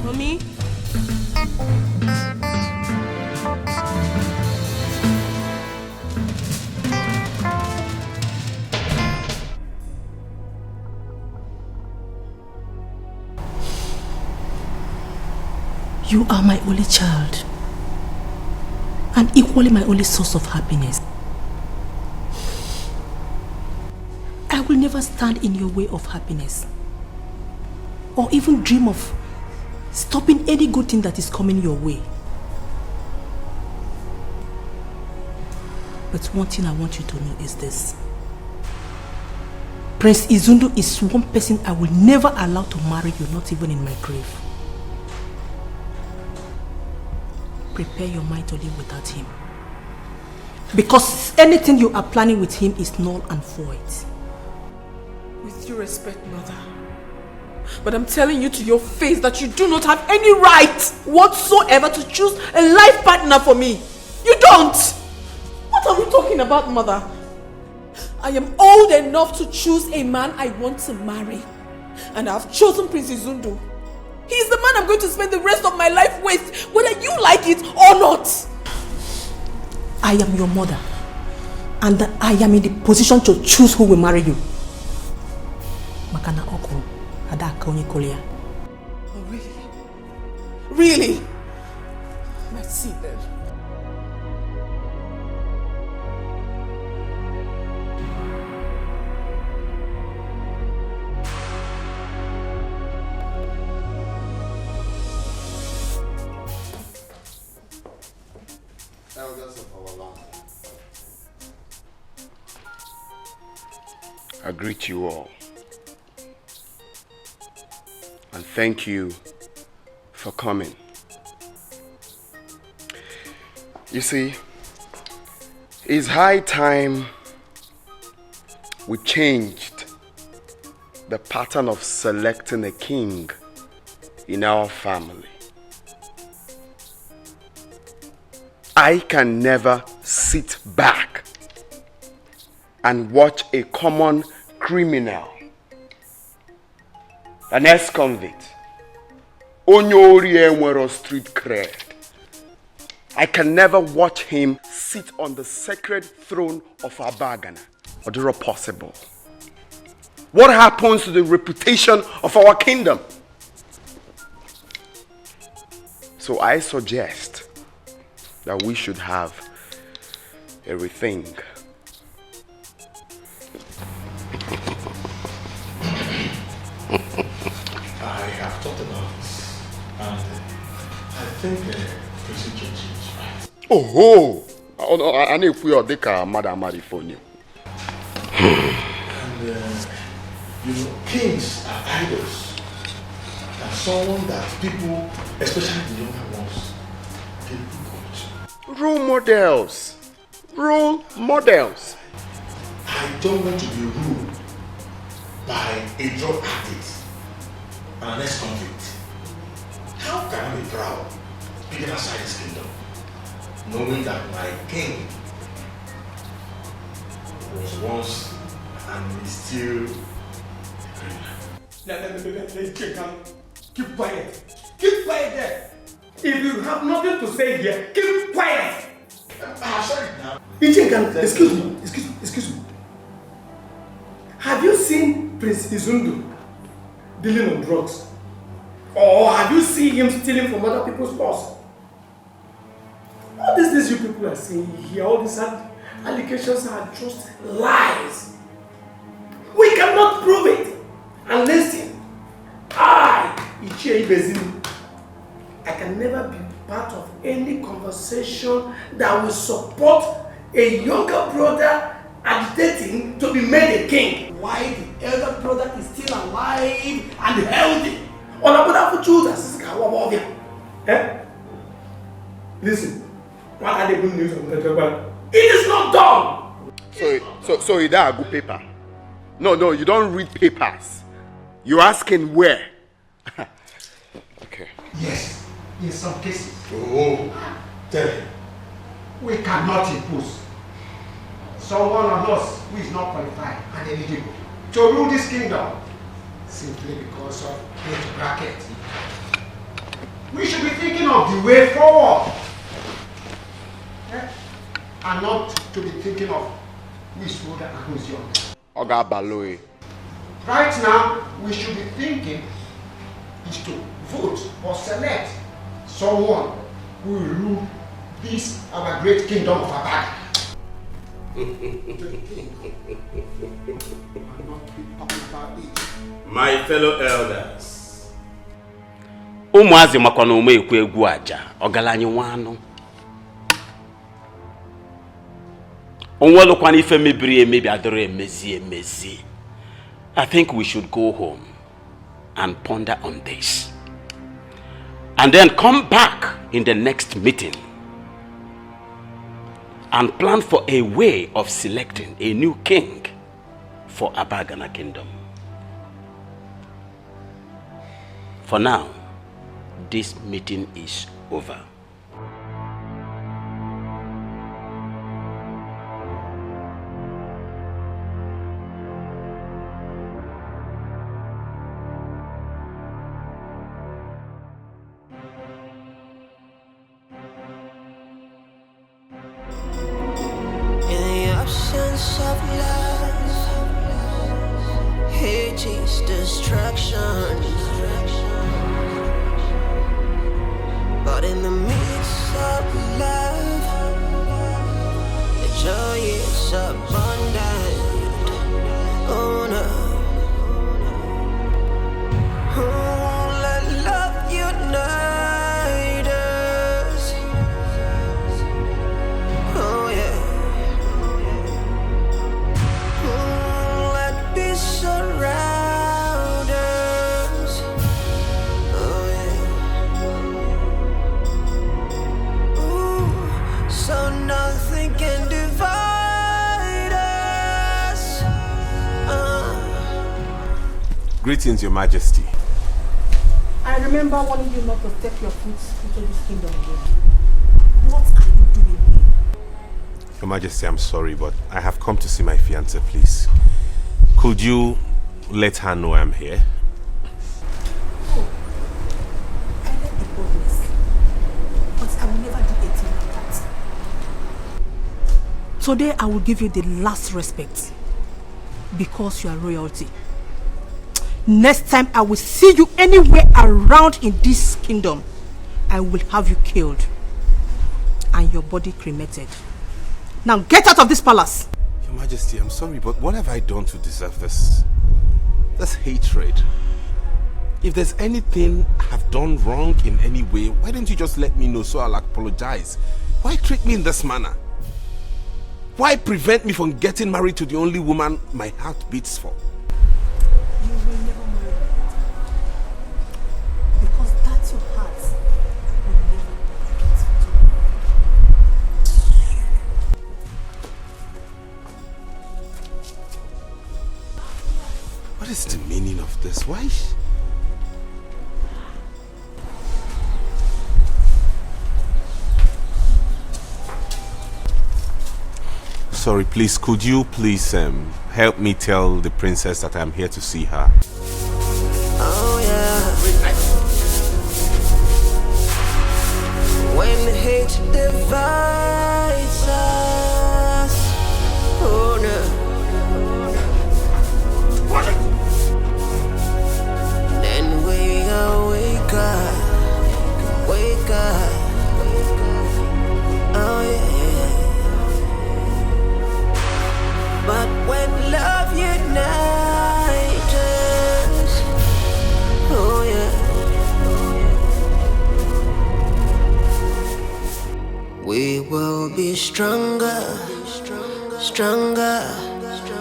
Mommy? You are my only child, and equally my only source of happiness. I will never stand in your way of happiness, or even dream of stopping any good thing that is coming your way. But one thing I want you to know is this. Prince Izundu is one person I will never allow to marry you, not even in my grave. Prepare your mind to live without him. Because anything you are planning with him is null and void. With due respect, Mother, but I'm telling you to your face that you do not have any right whatsoever to choose a life partner for me. You don't! What are we talking about, Mother? I am old enough to choose a man I want to marry. And I've chosen Prince Izundu. He is the man I'm going to spend the rest of my life with, whether you like it or not. I am your mother, and I am in the position to choose who will marry you. Makana Oko, Adaka Onikolia. Oh, really? Really? Let's see then. Elders of our land, I greet you all and thank you for coming. You see, it's high time we changed the pattern of selecting a king in our family. I can never sit back and watch a common criminal, an ex-convict, Onyori Enwero street cred. I can never watch him sit on the sacred throne of Abagana. Or possible. What happens to the reputation of our kingdom? So I suggest that we should have a rethink. I have thought about this, and I think procedure is right. Oh no, I need to put your dick Madam phone you. And you know, kings are idols, and someone that people, especially the younger ones, can look up to. Role models. Role models. I don't want to be ruled by a drug addict and an ex-convict. How can I be proud being outside this kingdom, knowing that my king was once and is still a criminal? Keep quiet. Keep quiet there. If you have nothing to say here, keep quiet. Sorry now. Excuse me. Have you seen Prince Izundu dealing on drugs? Or have you seen him stealing from other people's purse? All these things you people are saying here, all these allegations are just lies. We cannot prove it. And listen, Ichie Ibezini, I can never be part of any conversation that will support a younger brother agitating to be made a king. Why the elder brother is still alive and healthy? Listen, what are the good news of the It is not done! So you don't have good paper? No, you don't read papers. You're asking where? Okay. Yes, in some cases. Oh, tell him. We cannot impose someone on us who is not qualified and eligible to rule this kingdom simply because of age bracket. We should be thinking of the way forward, and not to be thinking of who is older and who is younger. Oga Baloy. Right now, we should be thinking is to vote or select someone who will rule this our great kingdom of Abad. My fellow elders, ụmụazị makwa na ume ekwu egwu aja ọgaranya nwanụ onwelụkwana ife mebiri emebi adịrọ emezi. I think we should go home and ponder on this and then come back in the next meeting and plan for a way of selecting a new king for Abagana Kingdom. For now, this meeting is over. Destruction. love. The joy is abundant. Oh no. Oh, let love unite us. Oh yeah. Oh, let peace surround us. Oh yeah. Ooh, so nothing can divide us. Greetings, Your Majesty. I remember warning you not to step your foot into this kingdom again. What are you doing here? Your Majesty, I'm sorry, but I have come to see my fiancée, please. Could you let her know I'm here? Oh, I let the boldness, but I will never do anything like that. Today I will give you the last respect because you are royalty. Next time I will see you anywhere around in this kingdom, I will have you killed and your body cremated. Now get out of this palace. Your Majesty, I'm sorry, but what have I done to deserve this? This hatred. If there's anything I have done wrong in any way, why don't you just let me know so I'll apologize? Why treat me in this manner? Why prevent me from getting married to the only woman my heart beats for? You will never marry her. Because that's your heart will never get to. What is the meaning of this? Why? Sorry, please, could you please help me tell the princess that I'm here to see her? Oh yeah. When hate divides us, oh no. Then we wake up, wake up. Oh yeah. But when love unites us, oh yeah, we will be stronger, stronger.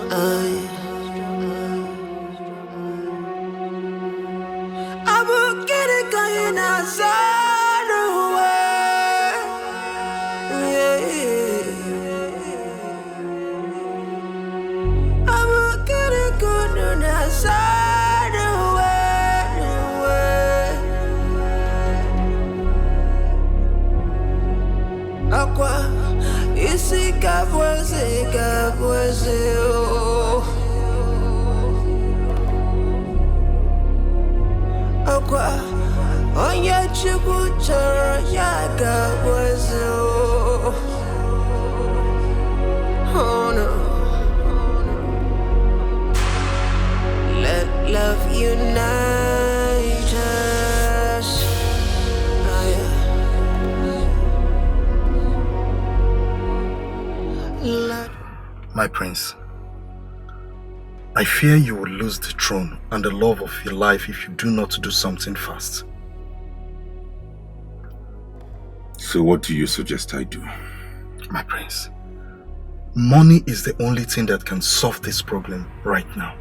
Oh yeah. I will get it going outside the way. Yeah. I will get it going outside the way. Aqua, isi kabwase, oh. Aqua, onye chukwu chọrọ ya kabwase, oh. Oh no. Let love unite us. Oh, yeah. My prince, I fear you will lose the throne and the love of your life if you do not do something fast. So what do you suggest I do? My prince, money is the only thing that can solve this problem right now.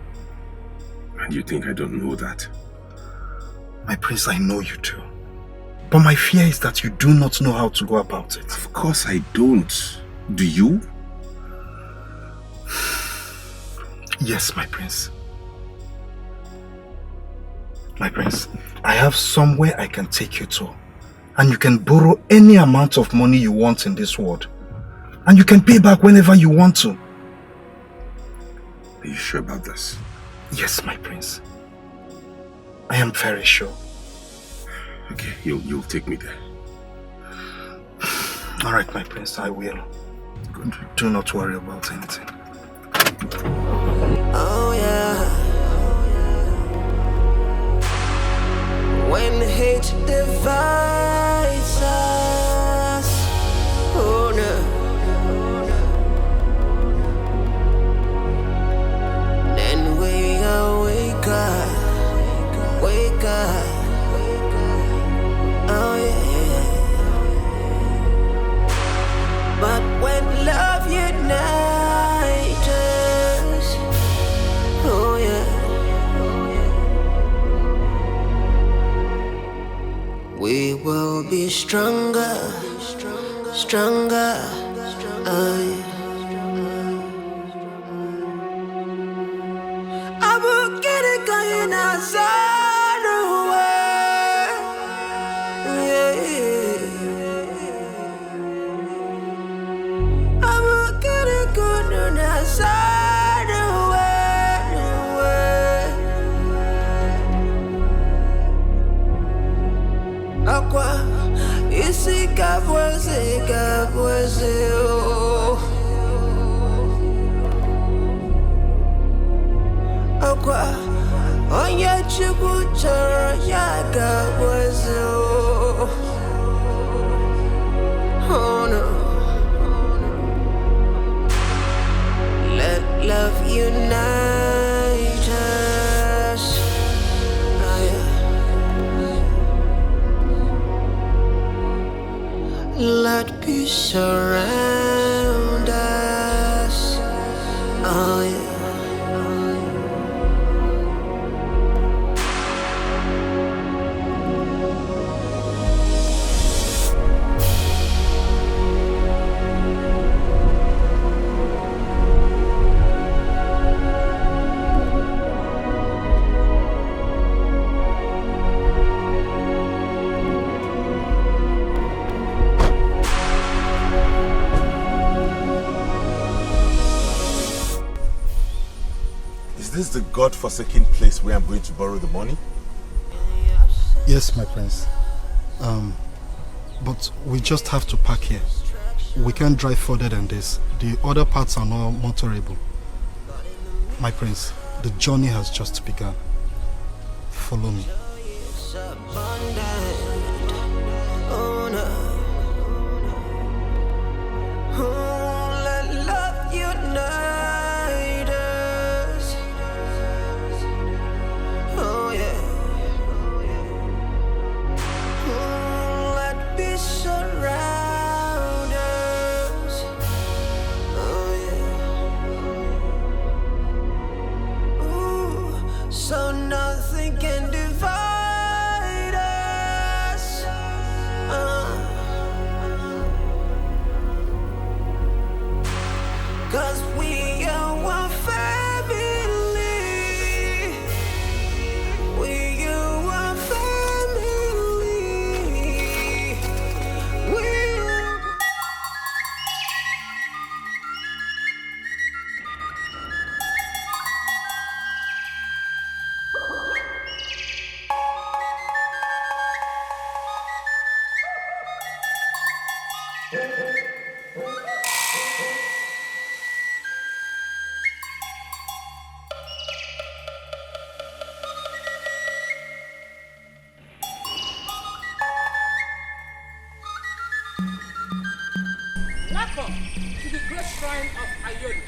And you think I don't know that? My prince, I know you do. But my fear is that you do not know how to go about it. Of course I don't. Do you? Yes, my prince. My prince, I have somewhere I can take you to. And you can borrow any amount of money you want in this world. And you can pay back whenever you want to. Are you sure about this? Yes, my prince. I am very sure. Okay, you'll take me there. All right, my prince, I will. Good. Do not worry about anything. Oh yeah. When hate divides us, stronger, stronger. I will get it going outside the way. I will get it going outside the way. Aqua, isi kabweze, oh. Aqua, onye chukwu chọrọ ya kabweze, oh. Oh no. Let love unite us. Oh, yeah. Let peace surround us. Oh yeah. Is this the God-forsaken place where I'm going to borrow the money? Yes, my prince. But we just have to park here. We can't drive further than this. The other parts are not motorable. My prince, the journey has just begun. Follow me. Let love unite us. Oh yeah. Let peace surround us. Oh yeah. Ooh, so nothing can divide us. Cause we are one family. We are one family. We are... Welcome to the great shrine of Ayolo.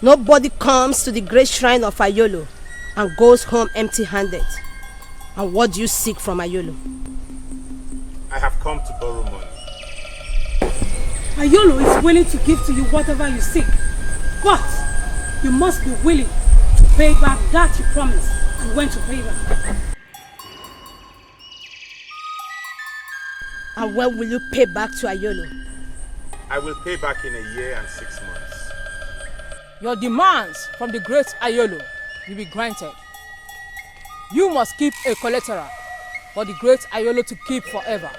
Nobody comes to the great shrine of Ayolo and goes home empty-handed. And what do you seek from Ayolo? I have come to borrow money. Ayolo is willing to give to you whatever you seek. But you must be willing to pay back that you promised and when to pay back. And when will you pay back to Ayolo? I will pay back in a year and 6 months. Your demands from the great Ayolo will be granted. You must keep a collateral for the great Ayolo to keep forever.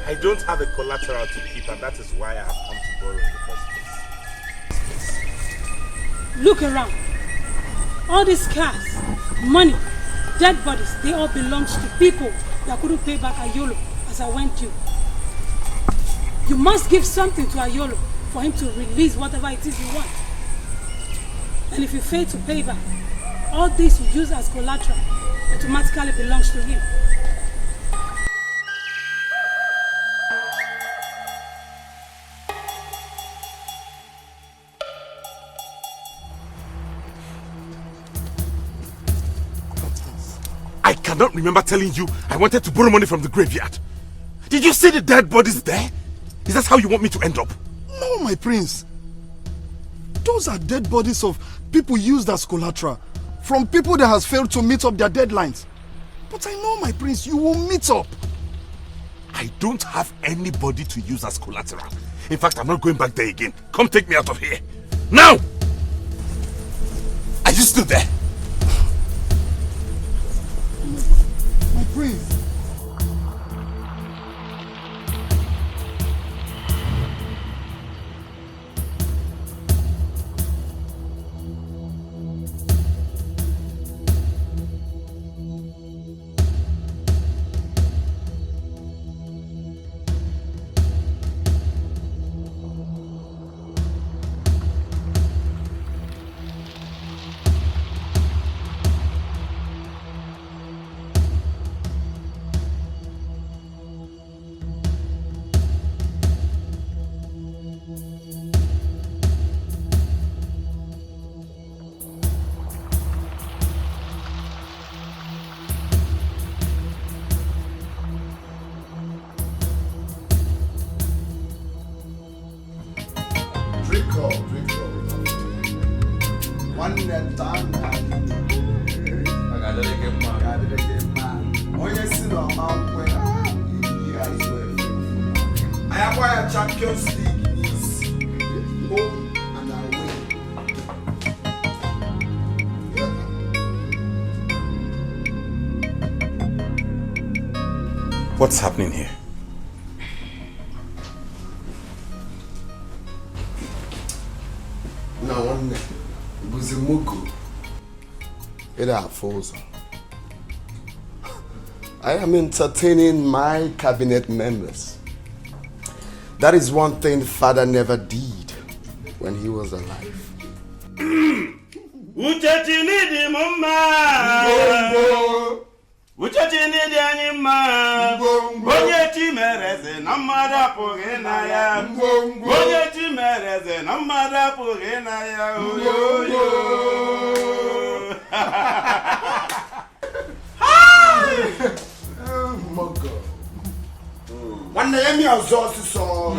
I don't have a collateral to keep, and that is why I have come to borrow in the first place. Look around. All these cars, money, dead bodies, they all belong to people that couldn't pay back Ayolo as I went due. You must give something to Ayolo for him to release whatever it is you want. And if you fail to pay back, all this you use as collateral automatically belongs to him. I cannot remember telling you I wanted to borrow money from the graveyard. Did you see the dead bodies there? Is that how you want me to end up? No, my prince. Those are dead bodies of people used as collateral from people that has failed to meet up their deadlines. But I know, my prince, you will meet up. I don't have anybody to use as collateral. In fact, I'm not going back there again. Come take me out of here. Now! Are you still there? My prince. What's happening here? Now, one day, Wazico, I am entertaining my cabinet members. That is one thing Father never did when he was alive. Uchachini dianima Bonye chimereze namara pogena ya Bonye chimereze namara pogena ya Yo yo Oh my God. One name your sauce song.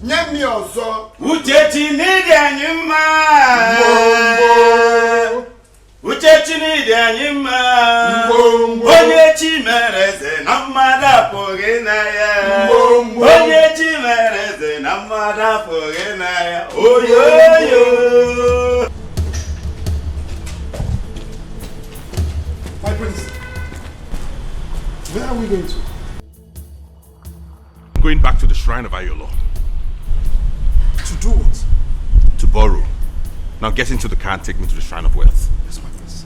Name your song. Uchachini dianima Uchechini dianima Bonye chimereze namara pogena ya Bonye chimereze namara pogena ya Oh yo yo My prince, where are we going to? I'm going back to the shrine of Ayolo. To do what? To borrow. Now get into the car and take me to the shrine of wealth. Yes, my prince.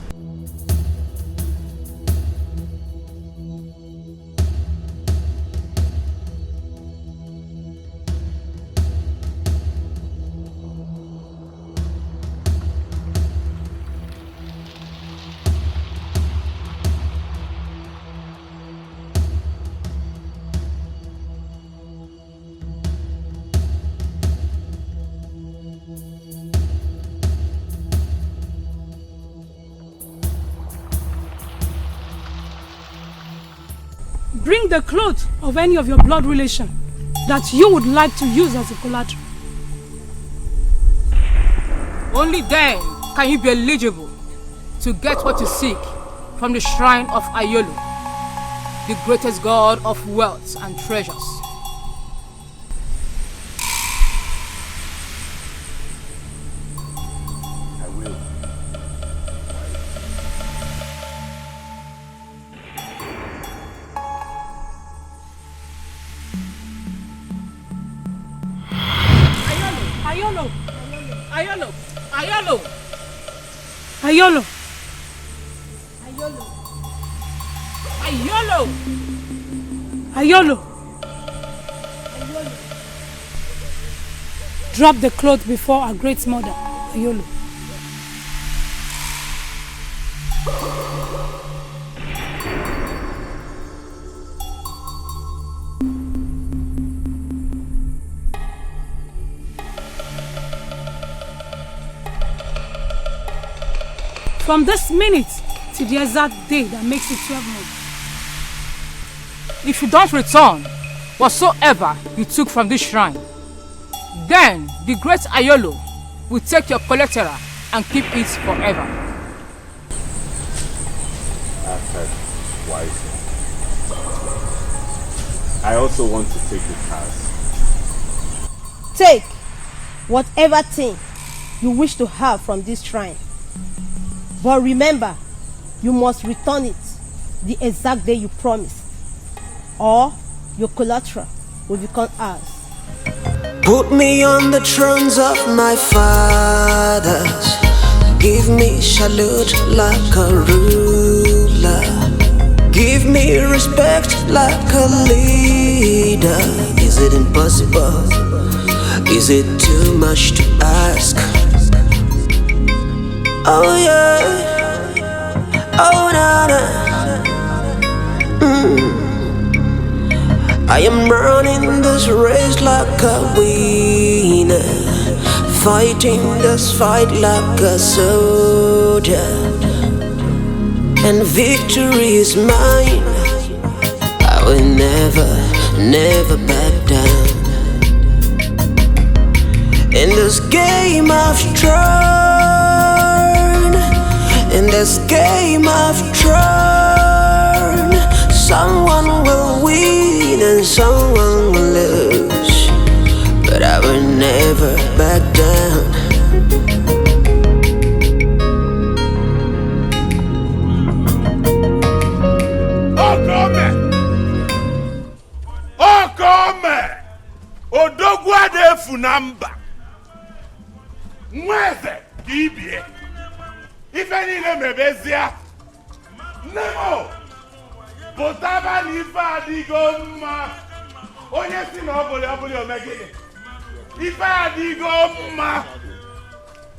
Bring the clothes of any of your blood relation that you would like to use as a collateral. Only then can you be eligible to get what you seek from the shrine of Ayolo, the greatest god of wealth and treasures. Ayolo! Ayolo! Ayolo! Ayolo! Ayolo! Ayolo! Drop the cloth before our great mother, Ayolo. From this minute to the exact day that makes it 12 months. If you don't return whatsoever you took from this shrine, then the great Ayolo will take your collateral and keep it forever. I've heard wisely. I also want to take the task. Take whatever thing you wish to have from this shrine. But remember, you must return it the exact day you promised, or your collateral will become ours. Put me on the thrones of my fathers. Give me salute like a ruler. Give me respect like a leader. Is it impossible? Is it too much to ask? Oh yeah. Oh na na. I am running this race like a winner, fighting this fight like a soldier, and victory is mine. I will never, never back down. In this game of turn, in this game of turn, someone will win and someone will lose, but I will never back down. Okome! Odogwa de funamba. Mweze kibie. Ife niile mebezia. Nemo! Potaba n'ife adigo mma. Onye si na ọbụli omegide. Ife adigo mma.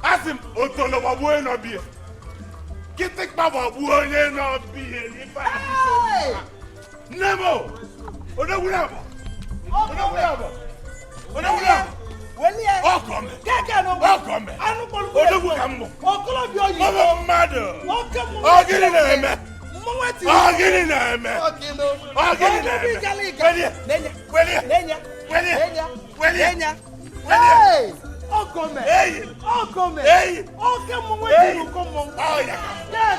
Asị m otolo gbagbuo n'ọbịa. Kịtịkpa gbagbuo onye n'ọbịa. Ife adigo mma. Nemo! Odogwuna! Okome! Okome! Odogwu ka mbụ! Ọbụ mmadụ! Ọgịnị na-eme! Ọgịnị na-eme! Ọgịnị na-eme! Welie! Welie! Welie! Welie! Welie! Okome! Eyi! Okome! Eyi! Oke mụnwe jiri ụkọmọ! Ọya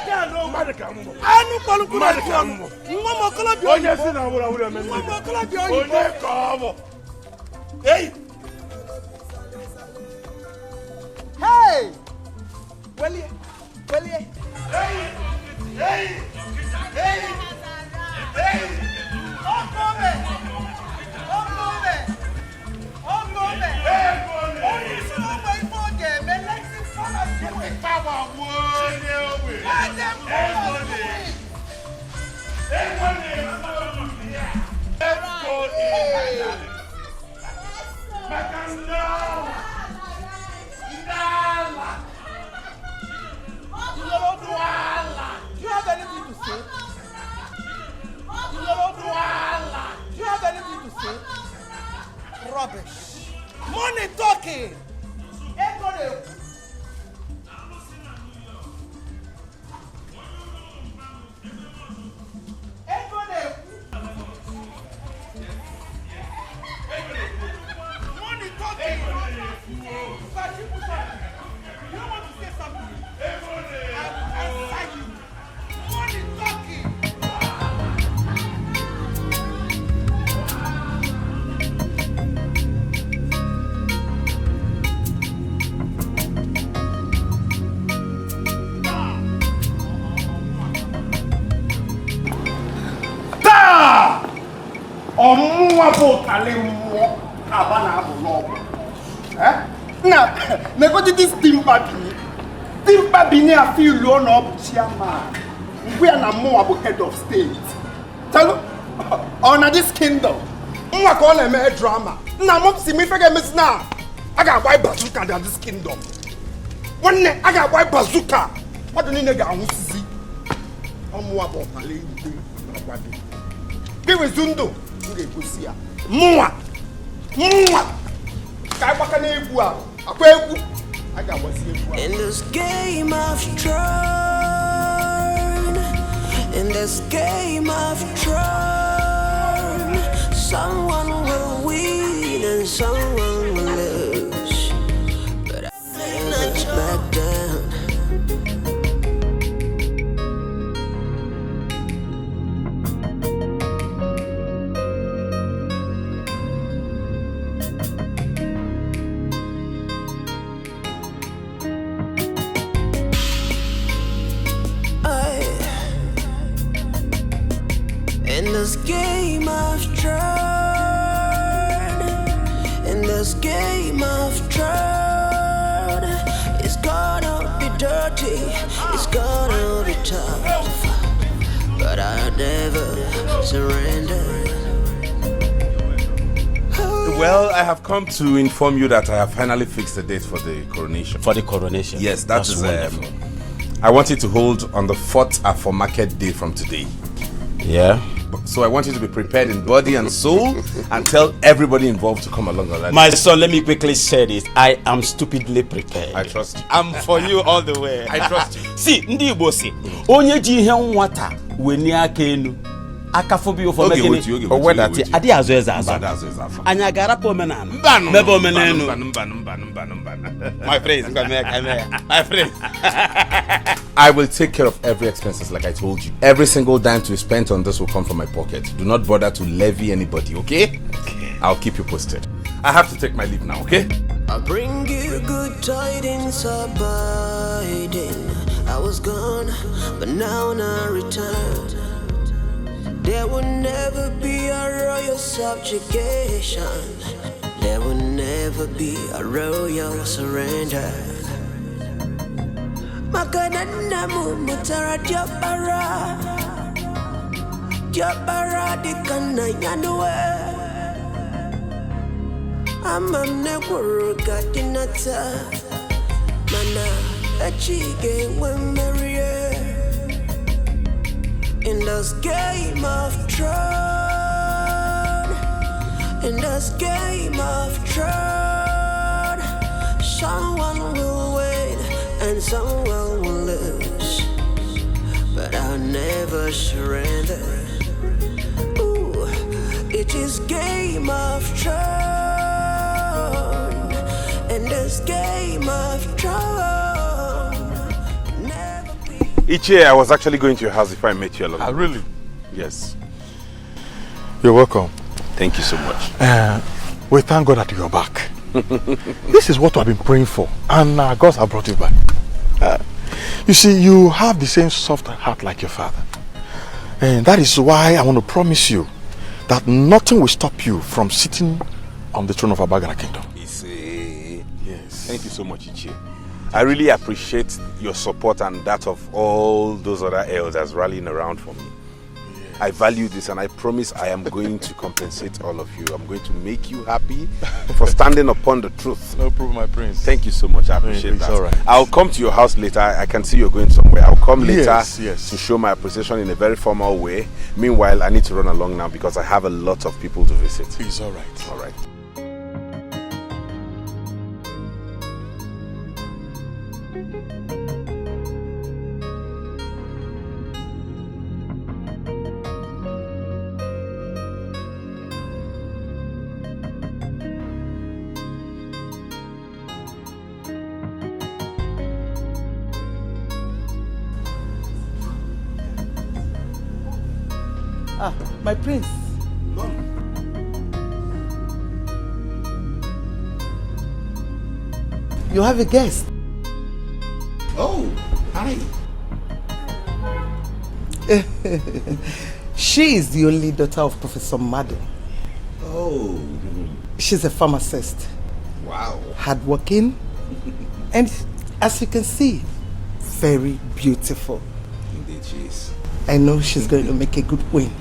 ka mbụ! Mmadụ ka mbụ! Anụ kpọlụkwuru Mmadụ ka mbụ! Nwa m okolobịa Onye si na wụrụ eme nwa m okolobịa oyibo! Onye ka ọ bụ! Eyi! Hey! Welie! Welie! Hey! Hey! Hey! Hey! Okome! Okome! Okome! Onye isi n'ụgbọ ife ọ ga-eme lexi fọlọ gịnị? Power onye ogbe! Ede mmadụ gịnị? Do you have anything to say? Do you have anything to say? Rubbish. Money talking. Money talking. You want to say something? Answer you. Money talking. Ọmụnwa bụ ụtalị mmụọ aba na-abụ n'ọgwụ. Na negodi dis timpa bini afọ ilu na ọ bụ chairman. Ngwe ya na mmụọ bụ head of state. Telu ọ na this kingdom. Nwa ka ọ na-eme drama. Nna m si m ife ga-emesi na a ga-agba bazooka na this kingdom. Nwanne a ga-agba bazooka. Mmadụ niile ga-anwụsịzi. Ọmụnwa bụ ụtalị igwe agwa gị. Gị wezu ndụ. Mwa! Ka agbaka na-egwu a, akwa egwu. A ga-agbasi egwu a. In this game of turn, in this game of turn, someone will win and someone will lose, but I never back down. this game of thrones, in this game of thrones, it's gonna be dirty, it's gonna be tough, but I'll never surrender. Well, I have come to inform you that I have finally fixed the date for the coronation. For the coronation? Yes, That's is wonderful. I want it to hold on the 4th After Market Day from today. Yeah? So I want you to be prepared in body and soul and tell everybody involved to come along on that. My son, let me quickly say this. I am stupidly prepared. I trust you. I'm for you all the way. I trust you. See, ndị Igbo si, onye ji ihe nwata weni aka enu. Akafobi ofo megini owedati adi azo eza azo. Anya garapa omenala. Mebe omenenu. My friends, my friends. I will take care of every expenses like I told you. Every single dime to be spent on this will come from my pocket. Do not bother to levy anybody, okay? I'll keep you posted. I have to take my leave now, okay? I'll bring you good tidings abiding. I was gone, but now I return. There will never be a royal subjugation. There will never be a royal surrender. Makanana mutara diapara dikana yanwe. Amam neguru gatinata mana achige wemarie. In this game of thrones, in this game of thrones, someone will win and someone will lose, but I'll never surrender. Ooh, it is game of thrones, in this game of thrones. Each year I was actually going to your house if I met you along. Ah, really? Yes. You're welcome. Thank you so much. We thank God that you're back. This is what I've been praying for, and God has brought you back. You see, you have the same soft heart like your father. And that is why I want to promise you that nothing will stop you from sitting on the throne of Abagana Kingdom. Yes. Thank you so much, Ichie. I really appreciate your support and that of all those other elders rallying around for me. Yes. I value this, and I promise I am going to compensate all of you. I'm going to make you happy for standing upon the truth. No problem, my prince. Thank you so much. I appreciate that. All right. I'll come to your house later. I can see you're going somewhere. I'll come later yes. to show my appreciation in a very formal way. Meanwhile, I need to run along now because I have a lot of people to visit. It's all right. All right. Ah, my prince. You have a guest. Oh, hi. She is the only daughter of Professor Madden. Oh. She's a pharmacist. Wow. Hardworking. And as you can see, very beautiful. Indeed she is. I know she's going to make a good queen.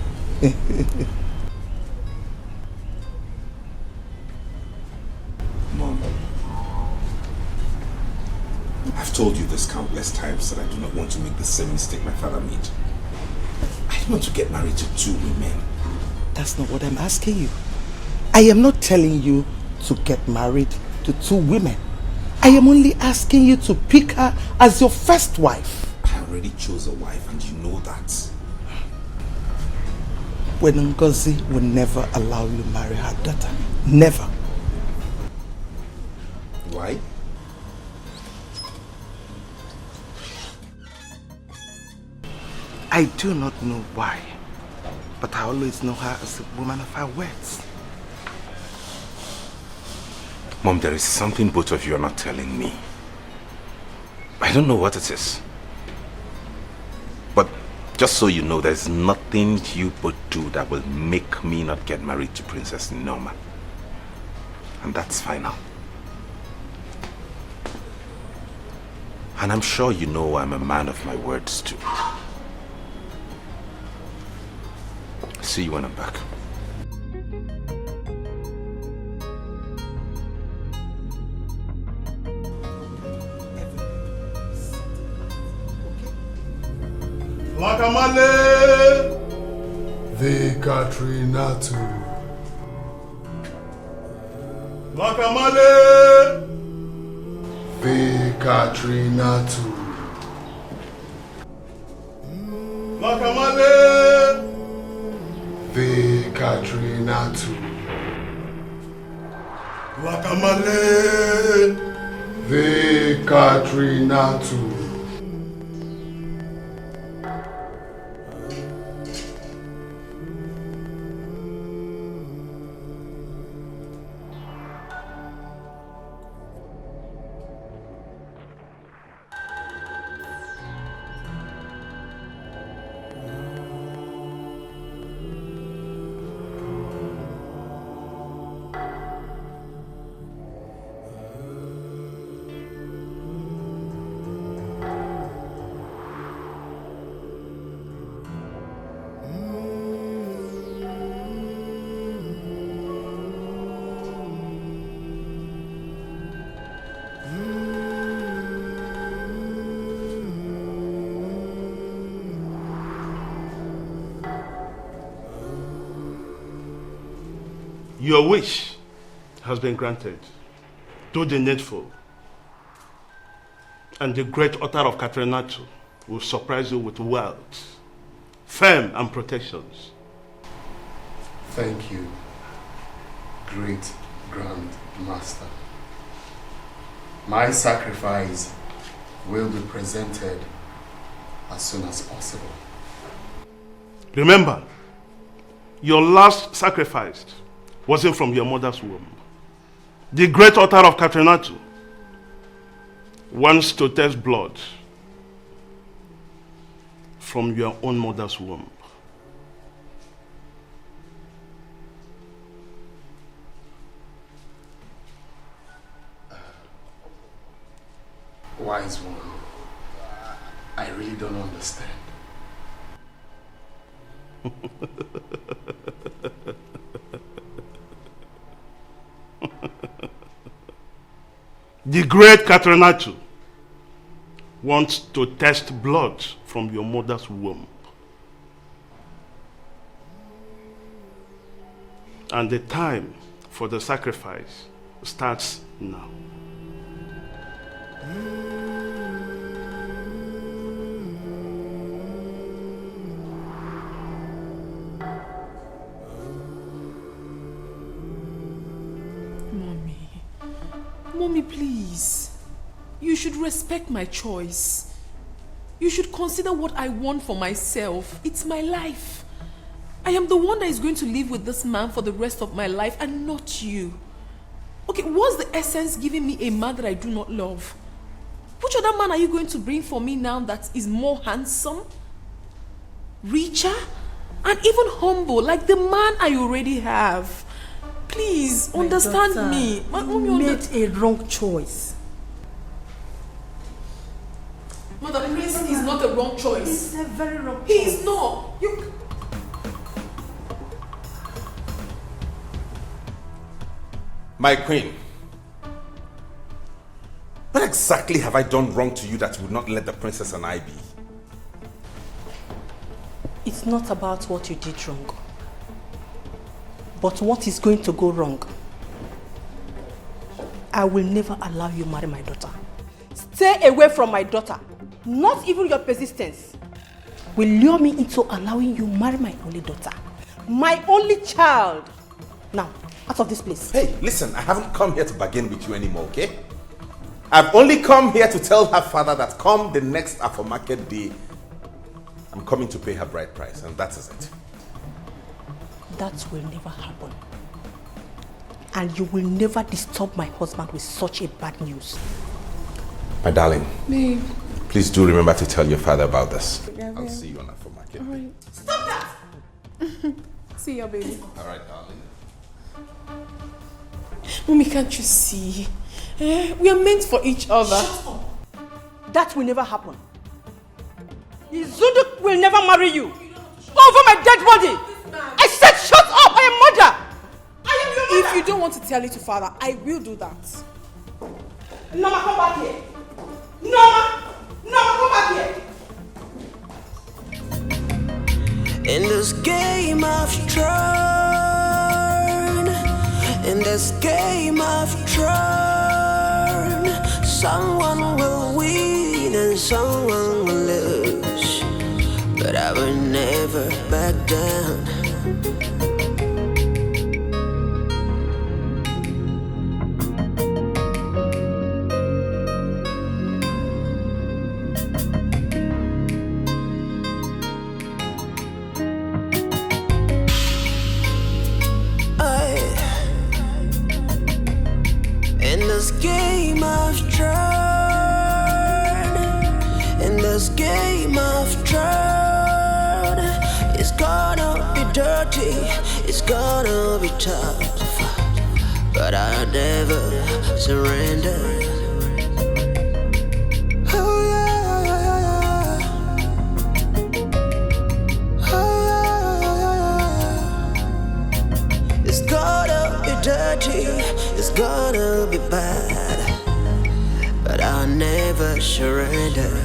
Mom, I've told you this countless times that I do not want to make the same mistake my father made. I don't want to get married to 2 women. That's not what I'm asking you. I am not telling you to get married to 2 women. I am only asking you to pick her as your first wife. I already chose a wife, and you know that. When Ngozi will never allow you to marry her daughter. Never. Why? I do not know why, but I always know her as a woman of her words. Mom, there is something both of you are not telling me. I don't know what it is. But Just so you know, there's nothing you would do that will make me not get married to Princess Norma. And that's final. And I'm sure you know I'm a man of my words too. See you when I'm back. Lakamale! The Katrina too. Lakamale! The Katrina too. Lakamale! The Katrina too. Lakamale! The Katrina too. Your wish has been granted. Do the needful. And the great author of Catriinato will surprise you with wealth, fame, and protections. Thank you, great Grand Master. My sacrifice will be presented as soon as possible. Remember, your last sacrifice wasn't from your mother's womb. The great author of Catriinato wants to test blood from your own mother's womb. Wise one, I really don't understand. The great Catriinato wants to test blood from your mother's womb. And the time for the sacrifice starts now. Mommy, please. You should respect my choice. You should consider what I want for myself. It's my life. I am the one that is going to live with this man for the rest of my life and not you. Okay, what's the essence giving me a man that I do not love? Which other man are you going to bring for me now that is more handsome, richer, and even humble like the man I already have? Please, understand me. You made a wrong choice. Mother, Prince is not a wrong choice. It's a very wrong choice. He is not. You... My queen, what exactly have I done wrong to you that you would not let the princess and I be? It's not about what you did wrong, but what is going to go wrong. I will never allow you marry my daughter. Stay away from my daughter. Not even your persistence will lure me into allowing you marry my only daughter. My only child. Now, out of this place. Hey, listen, I haven't come here to bargain with you anymore, okay? I've only come here to tell her father that come the next Afro Market day, I'm coming to pay her bride price, and that is it. That will never happen. And you will never disturb my husband with such a bad news. My darling, Babe. please do remember to tell your father about this. I'll see you on Afro Market. See ya, baby. Alright, darling. Mommy, can't you see? We are meant for each other. Shut up. That will never happen. Izundu will never marry you. Over my dead body. I said shut up. I am mother. I am your mother. If you don't want to tell it to father, I will do that. Norma, come back here. Norma, come back here. In this game I've tried, in this game I've tried, someone will win and someone will lose, but I will never back down. In this game I've tried, in this game I've tried, it's gonna be dirty, it's gonna be tough, but I'll never surrender. Oh yeah, oh yeah. It's gonna be dirty, it's gonna be bad, but I'll never surrender.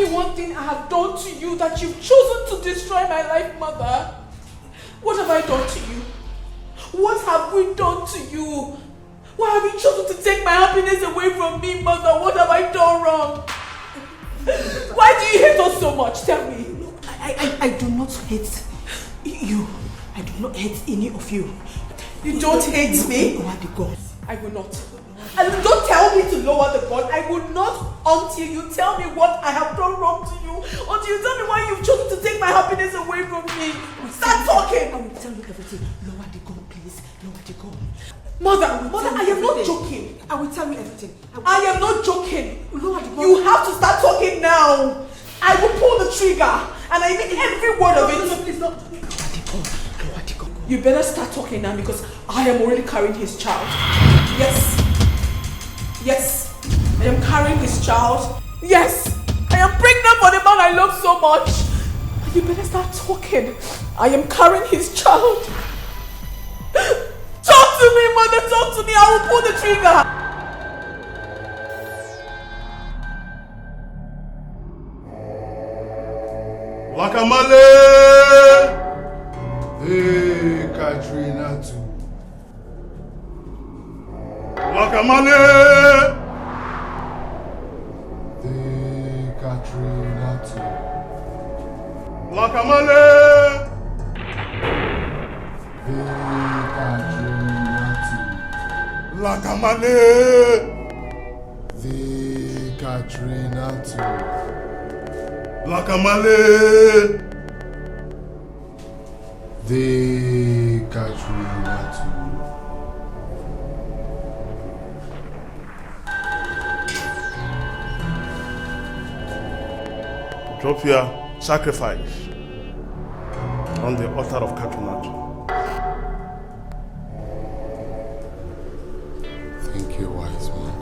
One thing I have done to you that you've chosen to destroy my life, mother. What have I done to you? What have we done to you? Why have you chosen to take my happiness away from me, mother? What have I done wrong? Why do you hate us so much? Tell me. I do not hate you. I do not hate any of you. You don't hate me? Lower the gun. I will not. And don't tell me to lower the gun. I will not until you tell me what I have done wrong to you. Until you tell me why you've chosen to take my happiness away from me. Start talking. I will tell you everything. Lower the gun, please. Lower the gun. Mother, I am not joking. I will tell you everything. I am not joking. Lower the gun. You have to start talking now. I will pull the trigger. And I mean every word of it. No, please, no. Lower the gun. Lower the gun. You better start talking now because I am already carrying his child. Yes. Yes. I am carrying his child. Yes. I am pregnant for the man I love so much. I You better start talking. I am carrying his child. Talk to me, mother. Talk to me. I will pull the trigger. Wakamale! Hey, Katrina too. Wakamale! Hey, Katrina too. Wakamale! Hey, Katrina too. Wakamale! Hey, Katrina too. Wakamale! The Katrina too. Drop your sacrifice on the altar of Coronation. Thank you, wise one.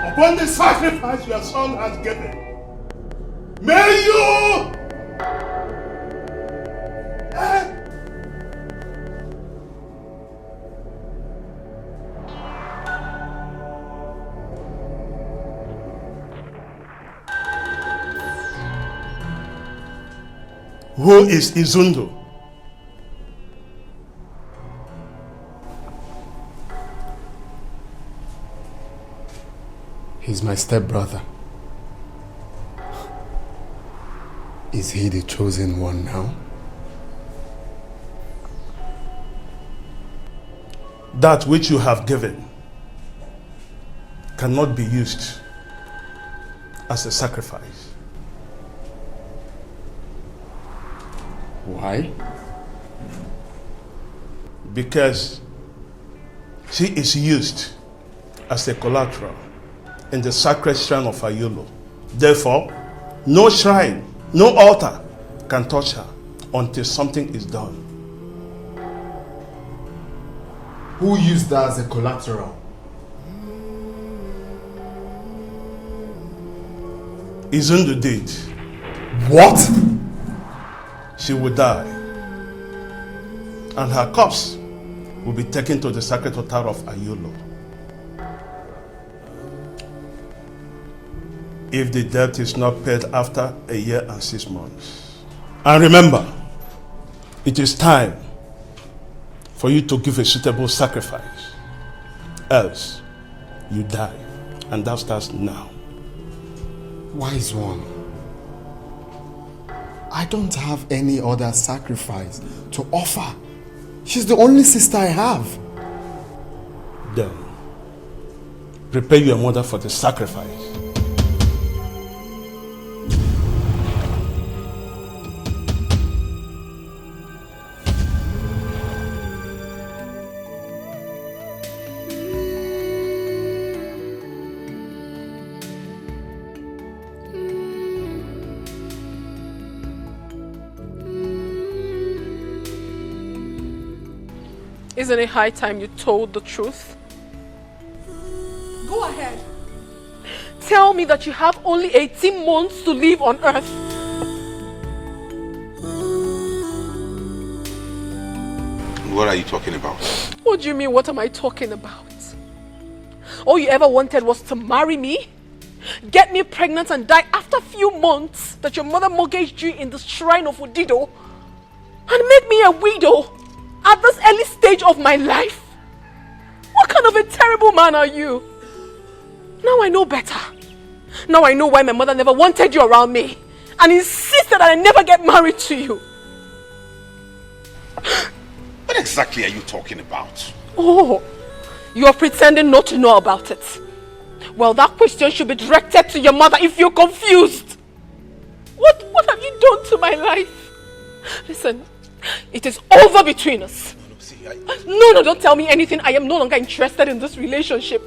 Upon the sacrifice your son has given, may you Who is Izundo? He's my stepbrother. Is he the chosen one now? That which you have given cannot be used as a sacrifice. Why? Because she is used as a collateral in the sacred shrine of Ayolo. Therefore, no shrine, no altar can touch her until something is done. Who used that as a collateral? Izundu did. What? She will die, and her corpse will be taken to the sacred altar of Ayolo. If the debt is not paid after a year and 6 months. And remember, it is time for you to give a suitable sacrifice. Else, you die. And that starts now. Wise one, I don't have any other sacrifice to offer. She's the only sister I have. Then, prepare your mother for the sacrifice. Isn't it high time you told the truth? Go ahead. Tell me that you have only 18 months to live on earth. What are you talking about? What do you mean, what am I talking about? All you ever wanted was to marry me, get me pregnant and die after a few months that your mother mortgaged you in the shrine of Udido. and make me a widow at this early stage of my life? What kind of a terrible man are you? Now I know better. Now I know why my mother never wanted you around me and insisted that I never get married to you. What exactly are you talking about? Oh, you are pretending not to know about it. Well, that question should be directed to your mother if you're confused. What have you done to my life? Listen, it is over between us. No, don't tell me anything. I am no longer interested in this relationship.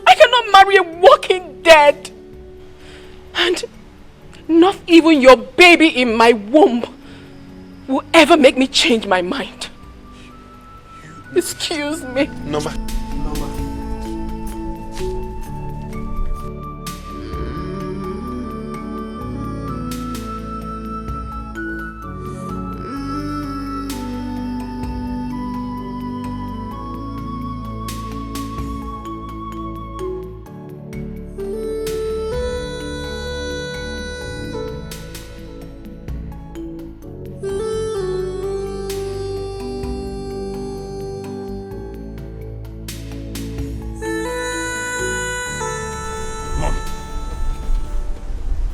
I cannot marry a walking dead. And not even your baby in my womb will ever make me change my mind. Excuse me. Norma.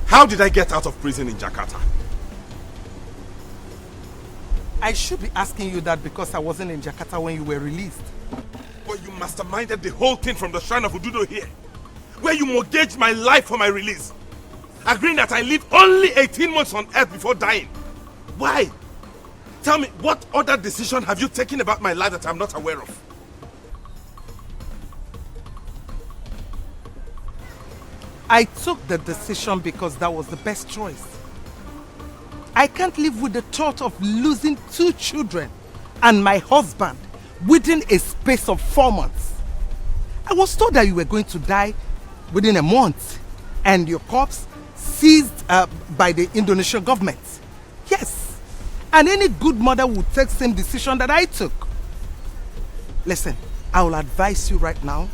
How did I get out of prison in Jakarta? I should be asking you that because I wasn't in Jakarta when you were released. But you masterminded the whole thing from the shrine of Ududo here, where you mortgaged my life for my release, agreeing that I live only 18 months on earth before dying. Why? Tell me, what other decision have you taken about my life that I'm not aware of? I took the decision because that was the best choice. I can't live with the thought of losing 2 children and my husband within a space of 4 months. I was told that you were going to die within a month and your corpse seized by the Indonesian government. Yes, and any good mother would take the same decision that I took. Listen, I will advise you right now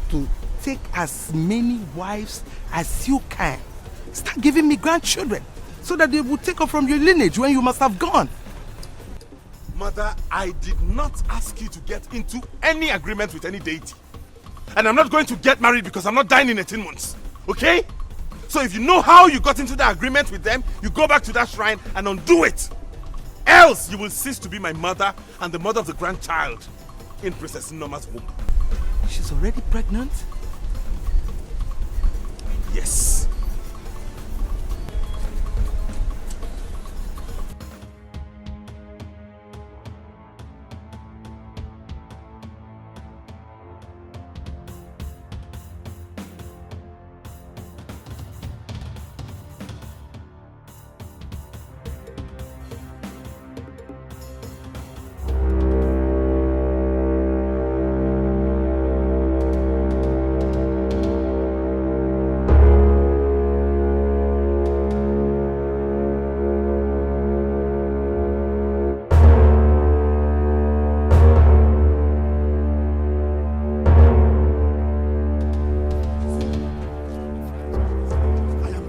to take as many wives as you can. Start giving me grandchildren so that they will take off from your lineage when you must have gone. Mother, I did not ask you to get into any agreement with any deity. And I'm not going to get married because I'm not dying in 18 months. Okay? So if you know how you got into the agreement with them, you go back to that shrine and undo it. Else you will cease to be my mother and the mother of the grandchild in Princess Norma's womb. She's already pregnant? Yes.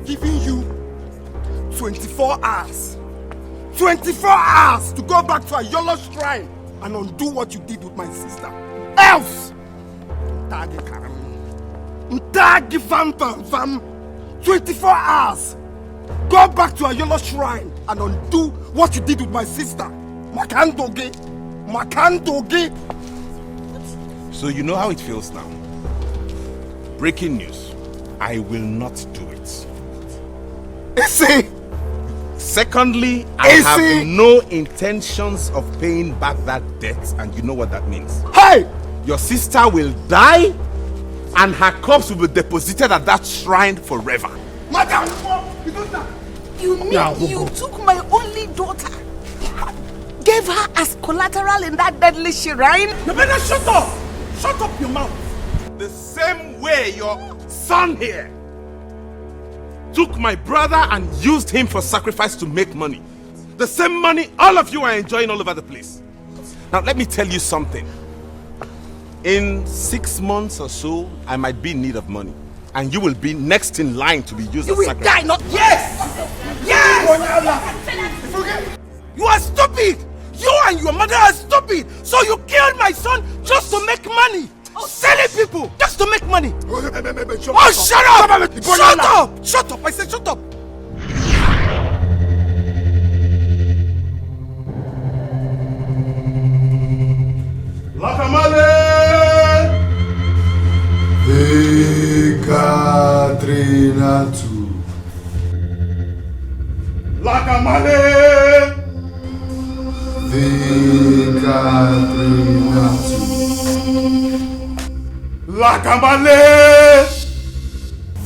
Giving you 24 hours. 24 hours to go back to a Yolo shrine and undo what you did with my sister. Else! 24 hours. Go back to a Yolo shrine and undo what you did with my sister. Makandoge. So you know how it feels now. Breaking news. I will not do it. Issy! Secondly, I have no intentions of paying back that debt, and you know what that means. Hey! Your sister will die, and her corpse will be deposited at that shrine forever. Madam! You mean you took my only daughter, gave her as collateral in that deadly shrine? Neva, shut up! Shut up your mouth! The same way your son here took my brother and used him for sacrifice to make money. The same money all of you are enjoying all over the place. Now let me tell you something. In 6 months or so, I might be in need of money. And you will be next in line to be used as sacrifice. Die, not... Yes! Yes! You are stupid! You and your mother are stupid! So you killed my son just to make money! Selling people just to make money! Oh, shut up! Shut up! Shut up! I said shut up! Lakamale! Ekatrinatu. Lakamale! Ekatrinatu. Lakamale!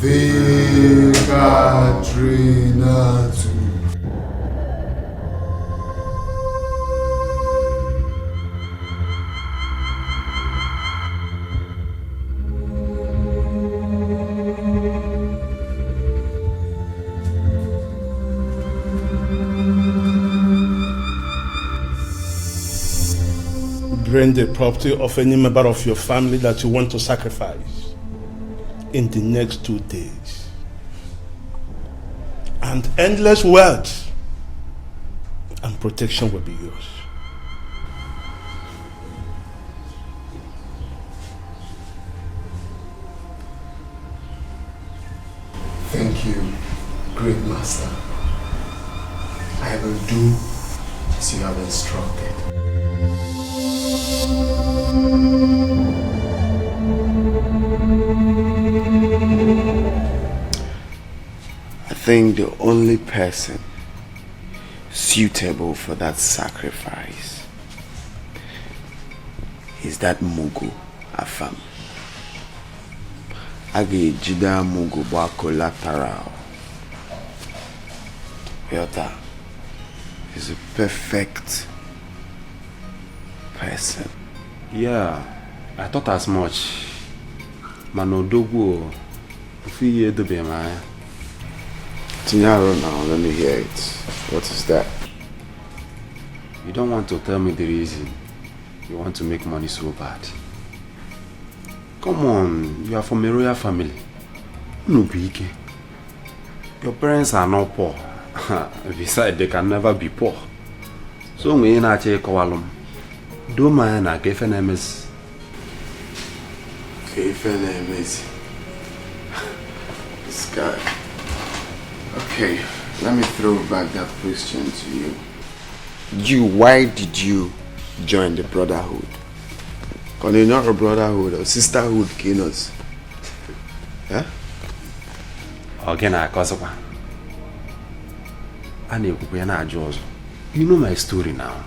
Ekatrinatu. Bring the property of any member of your family that you want to sacrifice in the next 2 days. And endless wealth and protection will be yours. Thank you, great master. I will do as you have instructed. I think the only person suitable for that sacrifice is that Mugu Afam. Agi Jida Mugu Ba collateral. Yota is a perfect person. Yeah, I thought as much. Manodogo, if you hear the Bemaya. Tinyaro now, let me hear it. What is that? You don't want to tell me the reason you want to make money so bad. Come on, you are from a royal family. No big. Your parents are not poor. Besides, they can never be poor. So we ain't actually call do man a KFNMS. KFNMS. This guy. Okay, let me throw back that question to you. Why did you join the brotherhood? Because you're not a brotherhood or sisterhood, Kinos. Huh? Again, I cause of you know my story now.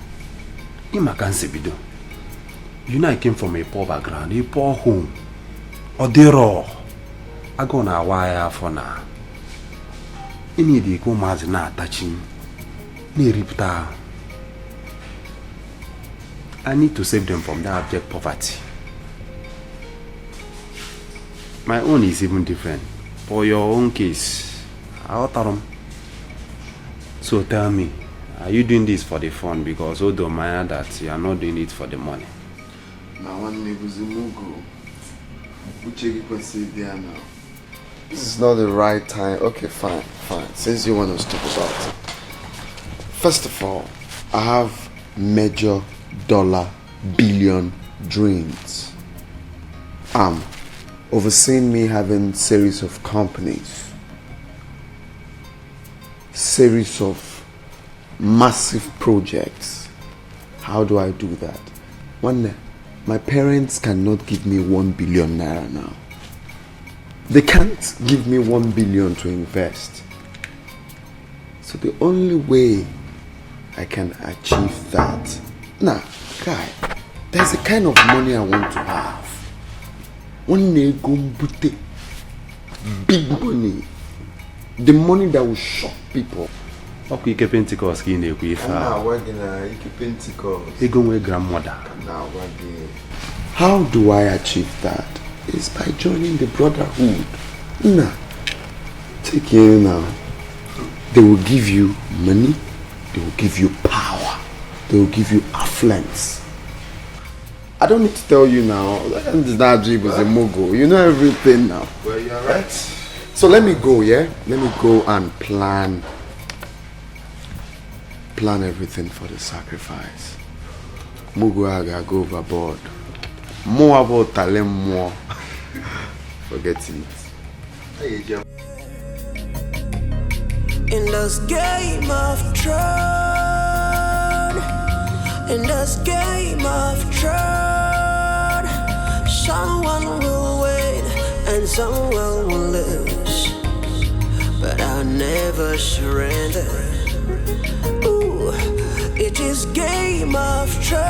You know I came from a poor background, a poor home. Or they raw. I go na wire for now. Any day go mad na touching. Ni ripta. I need to save them from that abject poverty. My own is even different. For your own case, I'll tell them. So tell me, are you doing this for the fun? Because although Maya that you are not doing it for the money. Now one Nebuzimugo. Now. This is not the right time. Okay, fine. Since you want to talk about it. First of all, I have major dollar billion dreams. Overseeing me having series of companies, series of massive projects. How do I do that? One, my parents cannot give me 1 billion naira now. They can't give me 1 billion to invest. So the only way I can achieve that, now, guy, there's a kind of money I want to have. One day go booty, big money, the money that will shock people. Okay, you Pentecost in a way. Grandmother. How do I achieve that? It's by joining the brotherhood. Nah, take it now. They will give you money. They will give you power. They will give you affluence. I don't need to tell you now. Najib is a mogul. You know everything now. Well, you're right. So let me go, yeah? Let me go and plan plan everything for the sacrifice. Muguaga go overboard. More about talem more. Forget it. In this game of Thrones, in this game of Thrones, someone will win and someone will lose, but I'll never surrender. Ooh, it is game of Thrones,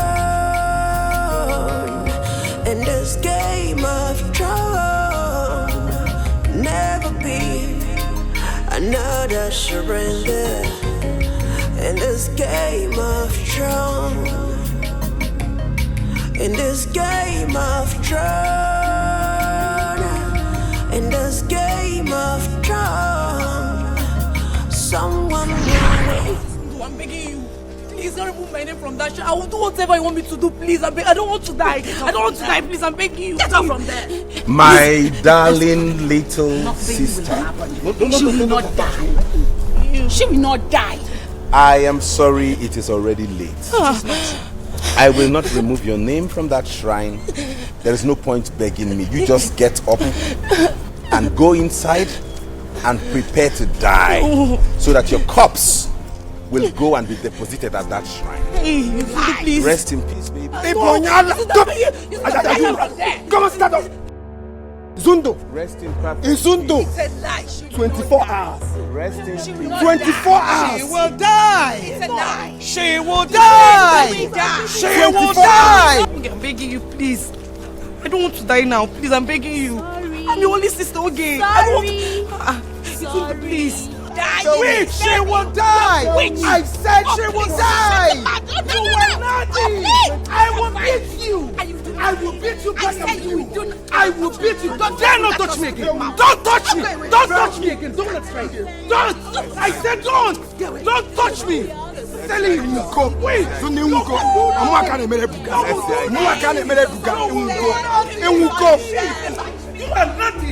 in this game of Thrones, never be another surrender. In this game of Thrones, in this game of Thrones, in this game of Thrones, someone will wait. I'm begging you. Please don't remove my name from that show. I will do whatever you want me to do, please. I don't want to die. I don't want to die, please. I'm begging you. Get out from there. My darling little sister. She will not die. She will not die. I am sorry it is already late. I will not remove your name from that shrine. There is no point begging me. You just get up and go inside and prepare to die so that your corpse will go and be deposited at that shrine. Please. Rest in peace, baby. Come on, stand up. Zundo. Rest in peace. In Zundo. 24 hours. Rest in peace. 24 hours. She will die. She will die. She will die. I'm begging you, please. I don't want to die now. Please, I'm begging you. I'm your only sister, okay? I don't want to. Please. Wait, she will die. I said she will die. You will not die. I will beat you. I will beat you back at you. I will beat you. Don't dare not touch me again. Don't touch me. Don't touch me again. Don't let me. Don't. I said don't. Don't touch me. Telling you, go. Wait. Sunni Unko. Amakane merebuga. Amakane merebuga. Unko. You are nothing.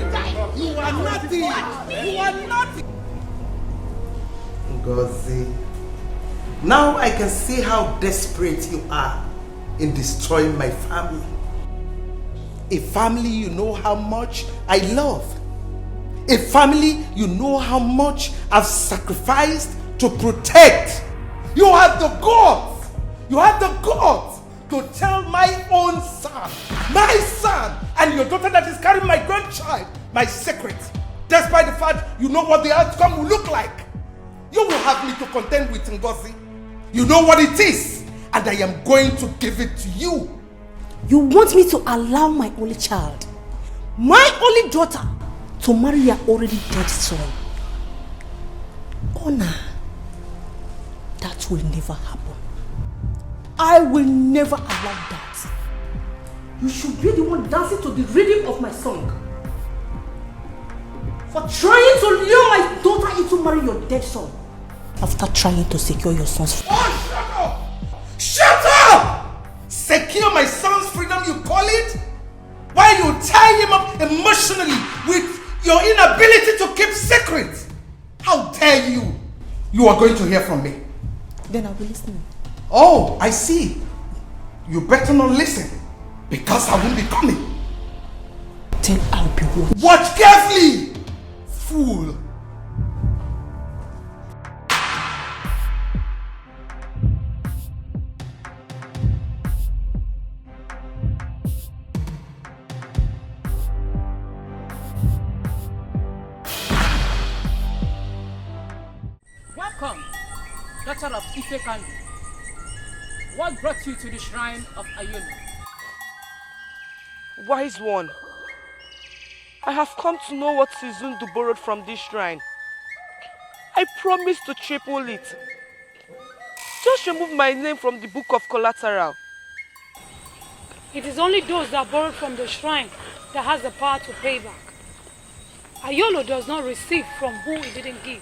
You are nothing. You are nothing. Ngozi, now I can see how desperate you are in destroying my family. A family you know how much I love. A family you know how much I've sacrificed to protect. You have the guts. You have the guts to tell my own son, and your daughter that is carrying my grandchild, my secret, despite the fact you know what the outcome will look like. You will have me to contend with Ngozi. You know what it is, and I am going to give it to you. You want me to allow my only child, my only daughter, to marry your already dead son? Honor, that will never happen. I will never allow that. You should be the one dancing to the rhythm of my song. For trying to lure my daughter into marrying your dead son, after trying to secure your son's freedom. Oh, shut up! Shut up! Secure my son's freedom, you call it? While you tie him up emotionally with your inability to keep secrets. How dare you? You are going to hear from me. Then I'll be listening. Oh, I see. You better not listen, because I won't be coming. Then I'll be watching. Watch carefully, fool. Welcome, daughter of Ife Kandu. What brought you to the shrine of Ayolo? Wise one, I have come to know what Sizundu borrowed from this shrine. I promise to triple it. Just remove my name from the book of collateral. It is only those that borrowed from the shrine that has the power to pay back. Ayolo does not receive from who he didn't give.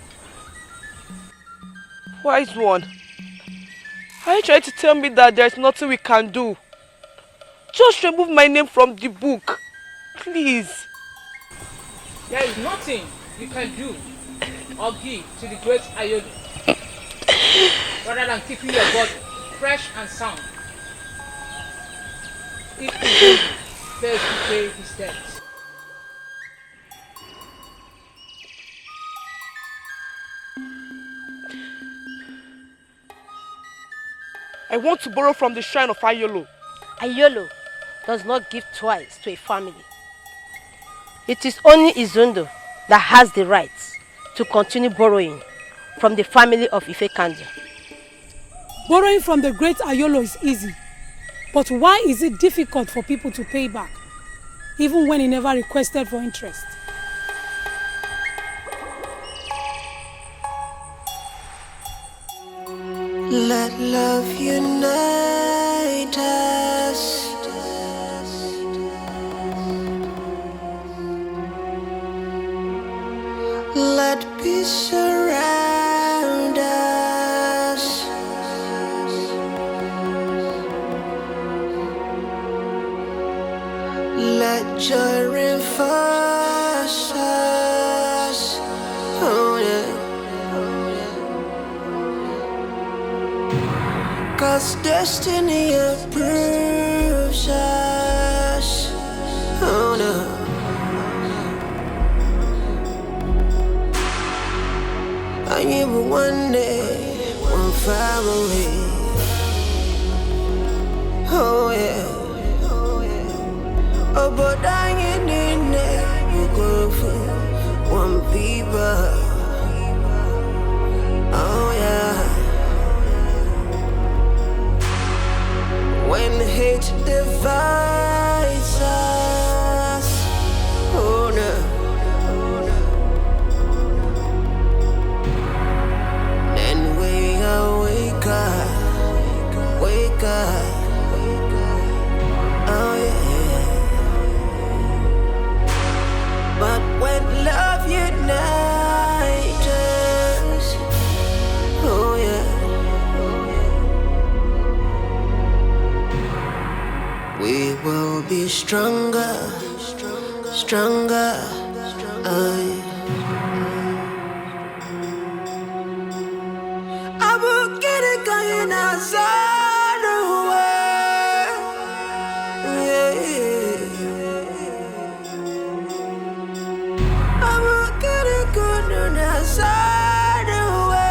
Wise one, are you trying to tell me that there is nothing we can do? Just remove my name from the book, please. There is nothing you can do or give to the great Ayolo. rather than keeping your body fresh and sound. If he fails to pay his debts. I want to borrow from the shrine of Ayolo. Ayolo does not give twice to a family. It is only Izundo that has the right to continue borrowing from the family of Ifekandia. Borrowing from the great Ayolo is easy. But why is it difficult for people to pay back, even when he never requested for interest? Let love unite us. Let peace surround us. Let joy reinforce us. Oh, yeah. 'Cause destiny approves us. Oh no. I knew one day, one family. Oh yeah. Oh, but I ain't in there. You go for one people. Oh yeah. When hate divides us, oh no. Then we wake up, wake up. Oh yeah. But when love unites us, oh yeah. We will be stronger, stronger. I will get it going outside the world. I will get it going outside the world.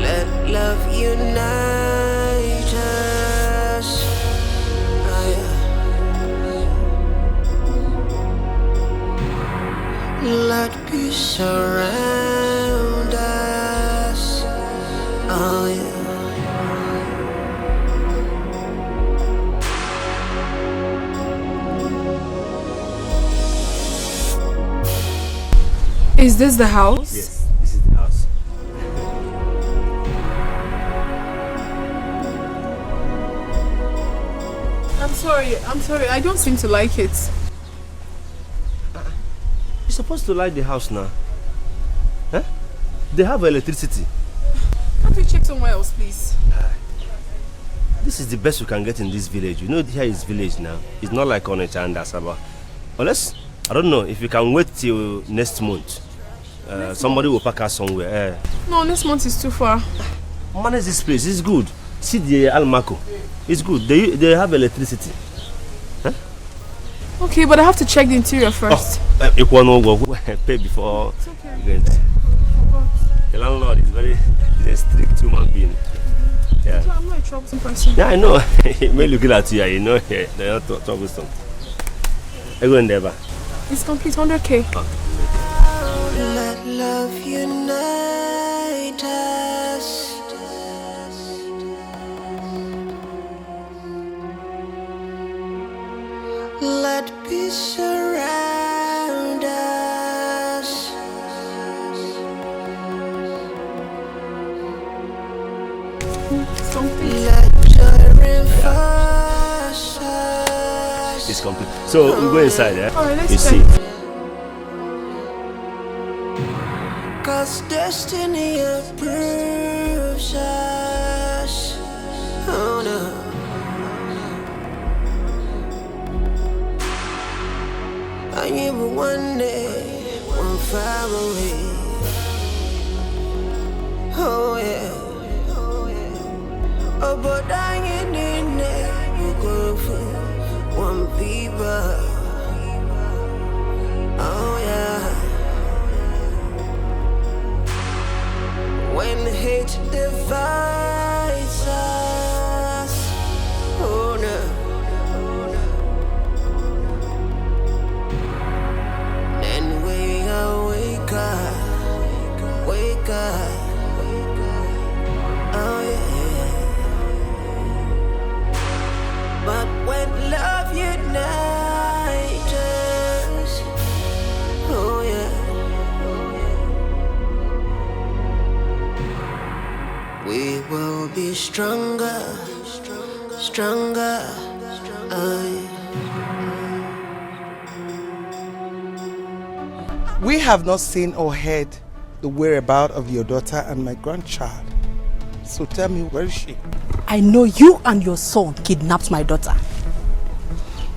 Let love unite us. Let peace surround us. Oh yeah. Is this the house? Yes, this is the house. I'm sorry, I don't seem to like it. You're supposed to like the house now. Huh? They have electricity. Can't we check somewhere else, please? This is the best we can get in this village. You know, here is village now. It's not like Onitsha and Asaba. Unless, I don't know, if you can wait till next month. Somebody will pack us somewhere. No, next month is too far. Manage this place, it's good. See the Almaco. It's good. They have electricity. Huh? Okay, but I have to check the interior first. You pay before you go in there. The landlord is he's a strict human being. Yeah. So I'm not a troublesome person. Yeah, I know. He may look at you, you know, they're not troublesome. I go in there, It's complete 100K. Let love unite us. Let peace surround us. Let joy reinforce us. It's complete. So we go inside, yeah? Alright, let's you check. see. 'Cause destiny approves us. Oh no. I knew one day, family. Oh yeah. Oh, but I ain't in there. You go for one people. Oh yeah. When hate divides us, oh no. Then we wake up, oh yeah. But when love unites us, oh yeah. We will be stronger, stronger, We have not seen or heard the whereabouts of your daughter and my grandchild. So tell me, where is she? I know you and your son kidnapped my daughter.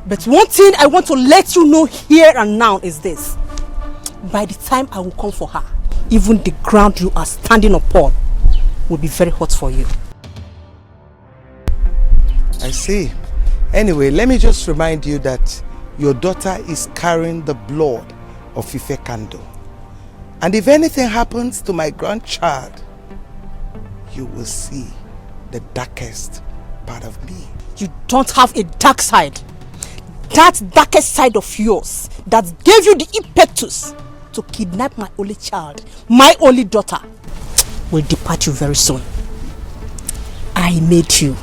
But one thing I want to let you know here and now is this. By the time I will come for her, even the ground you are standing upon will be very hot for you. I see. Anyway, let me just remind you that your daughter is carrying the blood of Ife Kando. And if anything happens to my grandchild, you will see the darkest part of me. You don't have a dark side. That darkest side of yours that gave you the impetus to kidnap my only child, my only daughter, will depart you very soon. I made you,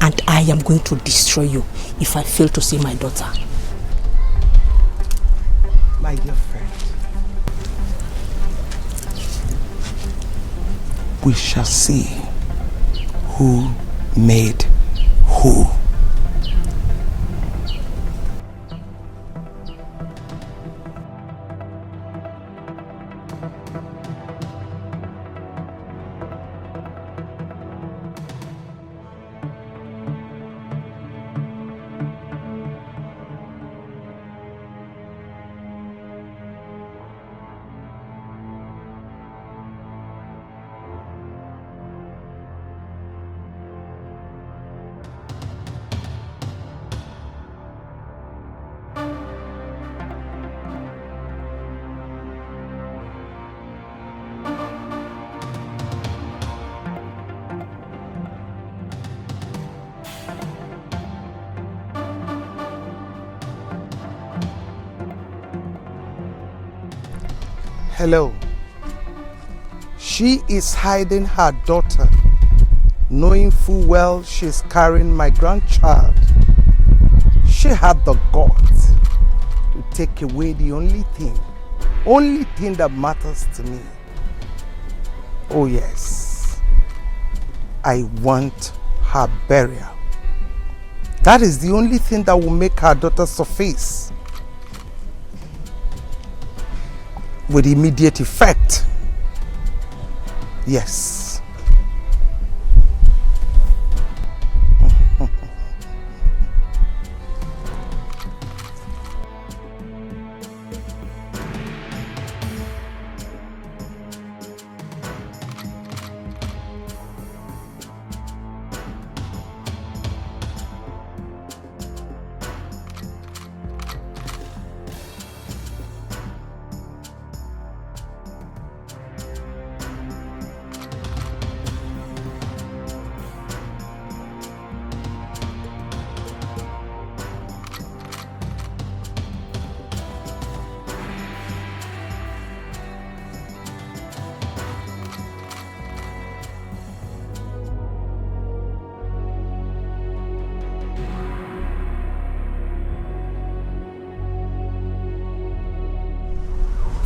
and I am going to destroy you if I fail to see my daughter. My dear friend, we shall see who made who. Hello. She is hiding her daughter, knowing full well she's carrying my grandchild. She had the guts to take away the only thing that matters to me. Oh yes, I want her burial. That is the only thing that will make her daughter surface with immediate effect. Yes.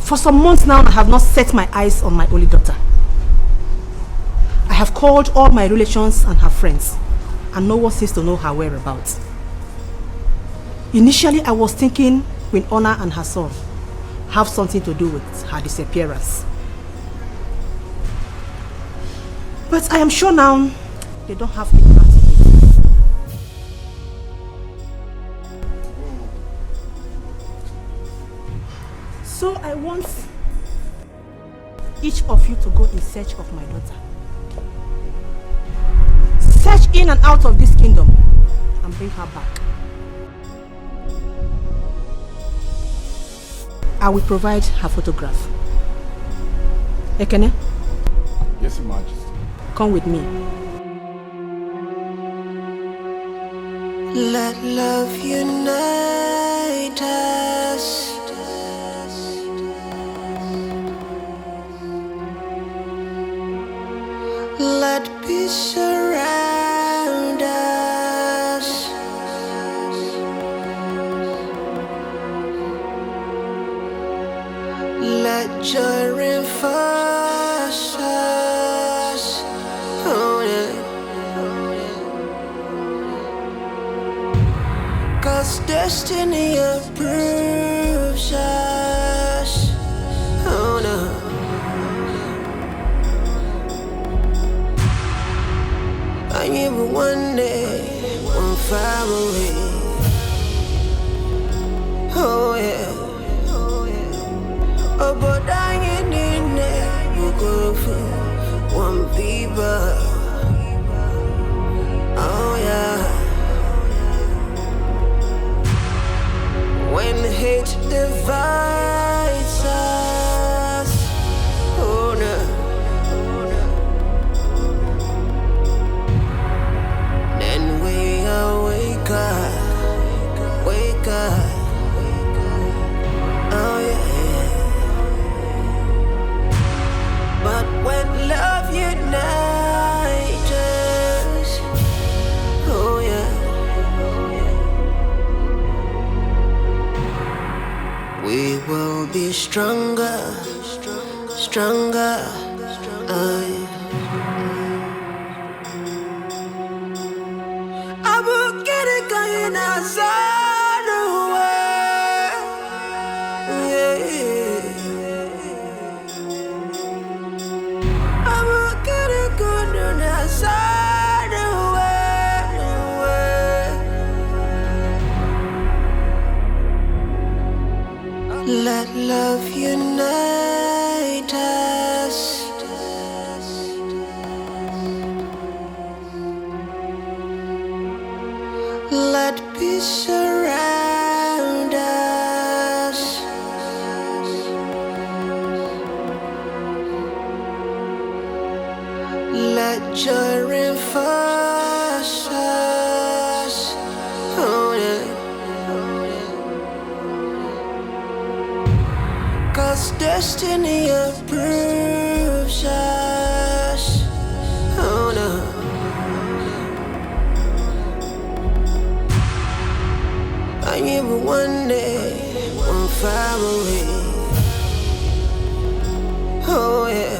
For some months now, I have not set my eyes on my only daughter. I have called all my relations and her friends, and no one seems to know her whereabouts. Initially, I was thinking Queen Honor and her son have something to do with her disappearance. But I am sure now they don't have any part in it. So I want each of you to go in search of my daughter. Search in and out of this kingdom and bring her back. I will provide her photograph. Ekene? Yes, Your Majesty. Come with me. Let love unite us. Let peace surround us. Let joy reinforce us. Oh, yeah. 'Cause destiny approves us. Oh no. I knew one day, one family. Oh yeah. Oh, but I ain't in there. You go for one people. Oh yeah. When hate divides us, oh no. Then we wake up, oh yeah. But when love unites us, oh yeah. We will be stronger, stronger. I will get it going outside the way. I will get it going outside the way. Let love unite us. Let peace surround us. Let joy reinforce us. Oh yeah. 'Cause destiny approves us. Oh no. I knew one day, one family. Oh yeah.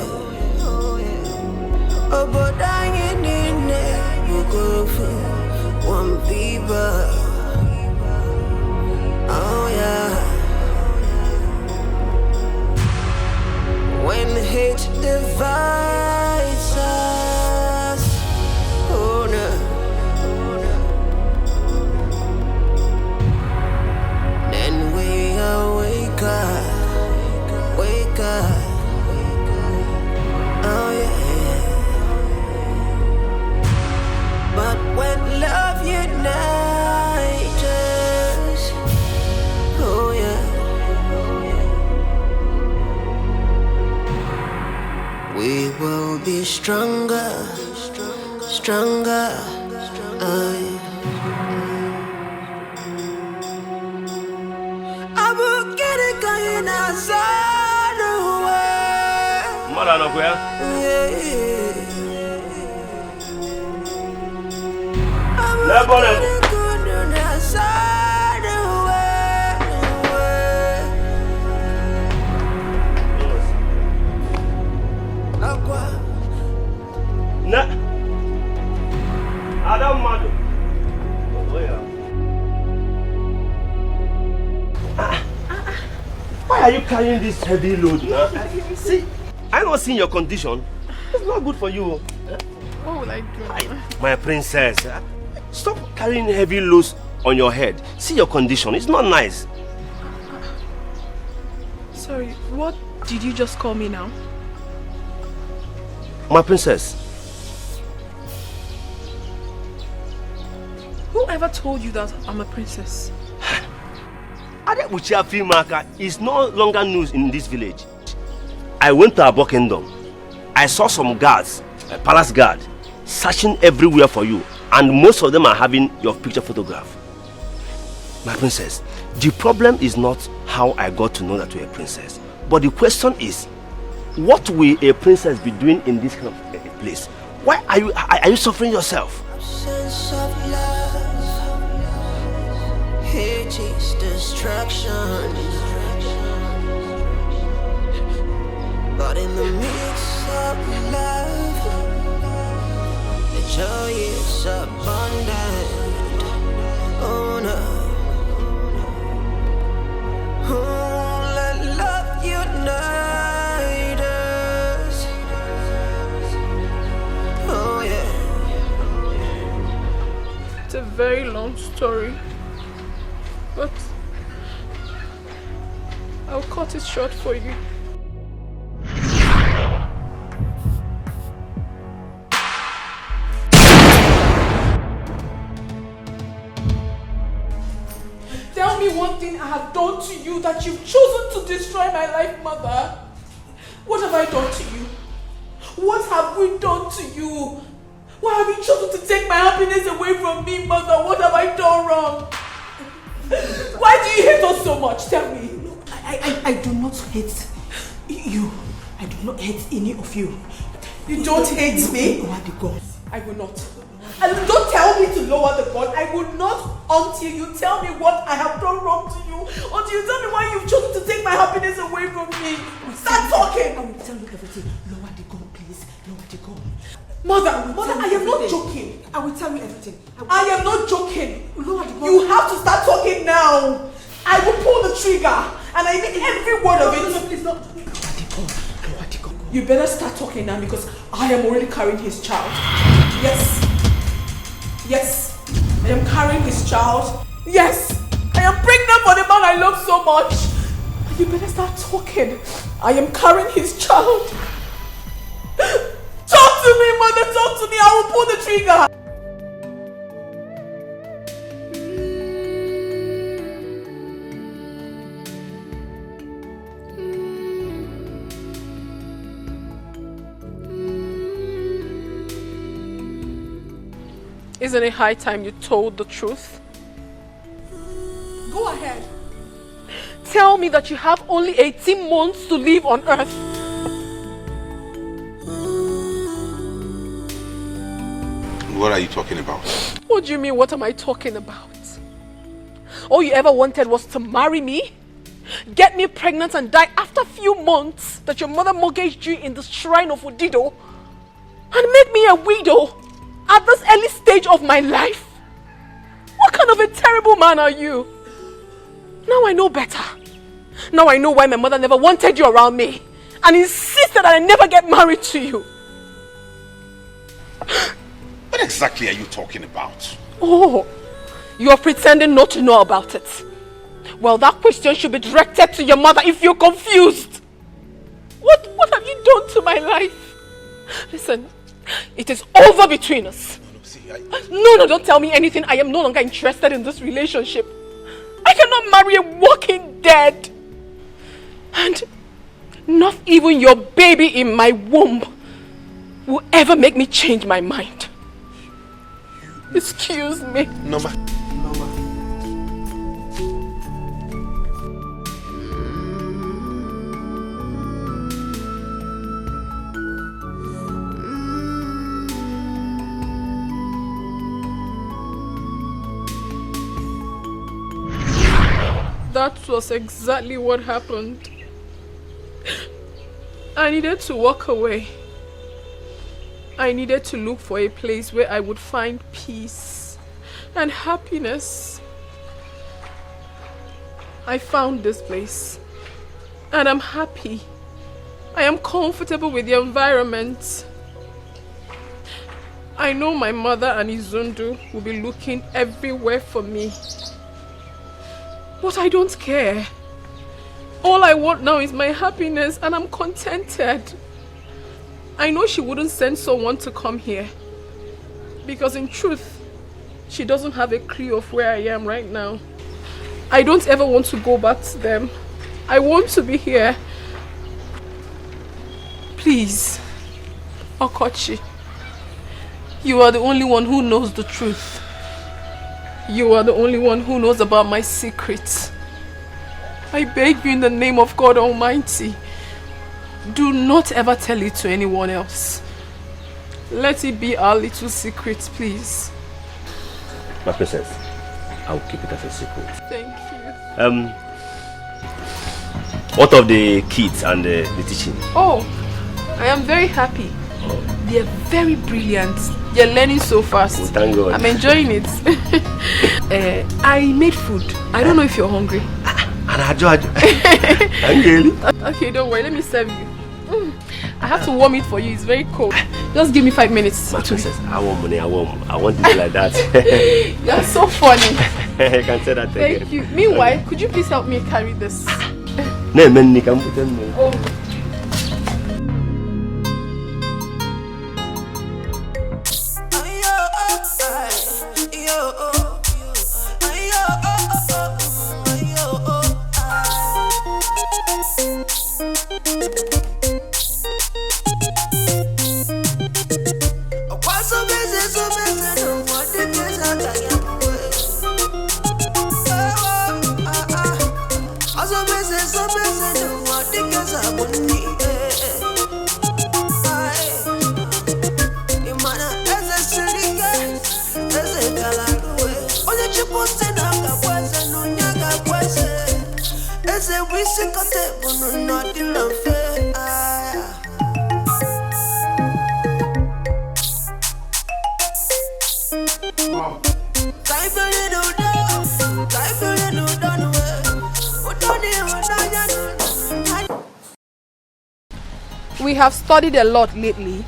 Oh, but I ain't in there. You go for one people. Oh yeah. When hate divides us, oh no. Then we wake up, oh yeah. But when love unites us, oh yeah. We will be stronger, stronger. I will get it going outside the way. Mother, no where? Never, never. Outside the way. Nah. I don't mind. Why are you carrying this heavy load now? See, I don't see your condition. It's not good for you. What will I do? My princess, stop carrying heavy loads on your head. See your condition. It's not nice. So Sorry, what did you just call me now? My princess. Whoever told you that I'm a princess? Adebuchi Afimaka is no longer news in this village. I went to Abo Kingdom. I saw some guards, a palace guard, searching everywhere for you, and most of them are having your picture photograph. My princess, the problem is not how I got to know that you're a princess, but the question is, what will a princess be doing in this kind of place? Why are you suffering yourself? Sense of love, hate is destruction. But in the midst of love, the joy is abundant. Oh no. Oh, let love unite us. Oh yeah. It's a very long story, but I'll cut it short for you. Tell me one thing I have done to you that you've chosen to destroy my life, Mother. What have I done to you? What have we done to you? Why have you chosen to take my happiness away from me, Mother? What have I done wrong? Why do you hate us so much? Tell me. I do not hate you. I do not hate any of you. You don't hate me? Lower the gun. I will not. And don't tell me to lower the gun. I will not until you tell me what I have done wrong to you. Until you tell me why you've chosen to take my happiness away from me. Start talking. I will tell you everything. Lower the gun, please. Lower the gun. Mother, I am not joking. I will tell you everything. I am not joking. Lower the gun. You have to start talking now. I will pull the trigger. And I mean every word of it. No, please, no. Lower the gun. Lower the gun. You better start talking now because I am already carrying his child. Yes. Yes. I am carrying his child. Yes. I am pregnant for the man I love so much. You better start talking. I am carrying his child. Talk to me, Mother. Talk to me. I will pull the trigger. Isn't it high time you told the truth? Go ahead. Tell me that you have only 18 months to live on earth. What are you talking about? What do you mean, what am I talking about? All you ever wanted was to marry me, get me pregnant and die after a few months that your mother mortgaged you in the shrine of Udido, and make me a widow at this early stage of my life? What kind of a terrible man are you? Now I know better. Now I know why my mother never wanted you around me and insisted that I never get married to you. What exactly are you talking about? Oh, you're pretending not to know about it. Well, that question should be directed to your mother if you're confused. What have you done to my life? Listen, it is over between us. No, don't tell me anything. I am no longer interested in this relationship. I cannot marry a walking dead. And not even your baby in my womb will ever make me change my mind. Excuse me. Nova. That was exactly what happened. I needed to walk away. I needed to look for a place where I would find peace and happiness. I found this place and I'm happy. I am comfortable with the environment. I know my mother and Izundu will be looking everywhere for me. But I don't care. All I want now is my happiness, and I'm contented. I know she wouldn't send someone to come here, because in truth, she doesn't have a clue of where I am right now. I don't ever want to go back to them. I want to be here. Please, Okochi, you are the only one who knows the truth. You are the only one who knows about my secrets. I beg you in the name of God Almighty, do not ever tell it to anyone else. Let it be our little secret, please. My princess, I will keep it as a secret. Thank you. What of the kids and the teaching? Oh, I am very happy. They are very brilliant. They are learning so fast. Oh, thank God. I'm enjoying it. I made food. I don't know if you're hungry. Okay, don't worry. Let me serve you. I have to warm it for you. It's very cold. Just give me 5 minutes. My princess, I want money. I want it like that. You're so funny. I can say that again. Thank you. Meanwhile, could you please help me carry this? No, man, you can put them. Oh. We have studied a lot lately,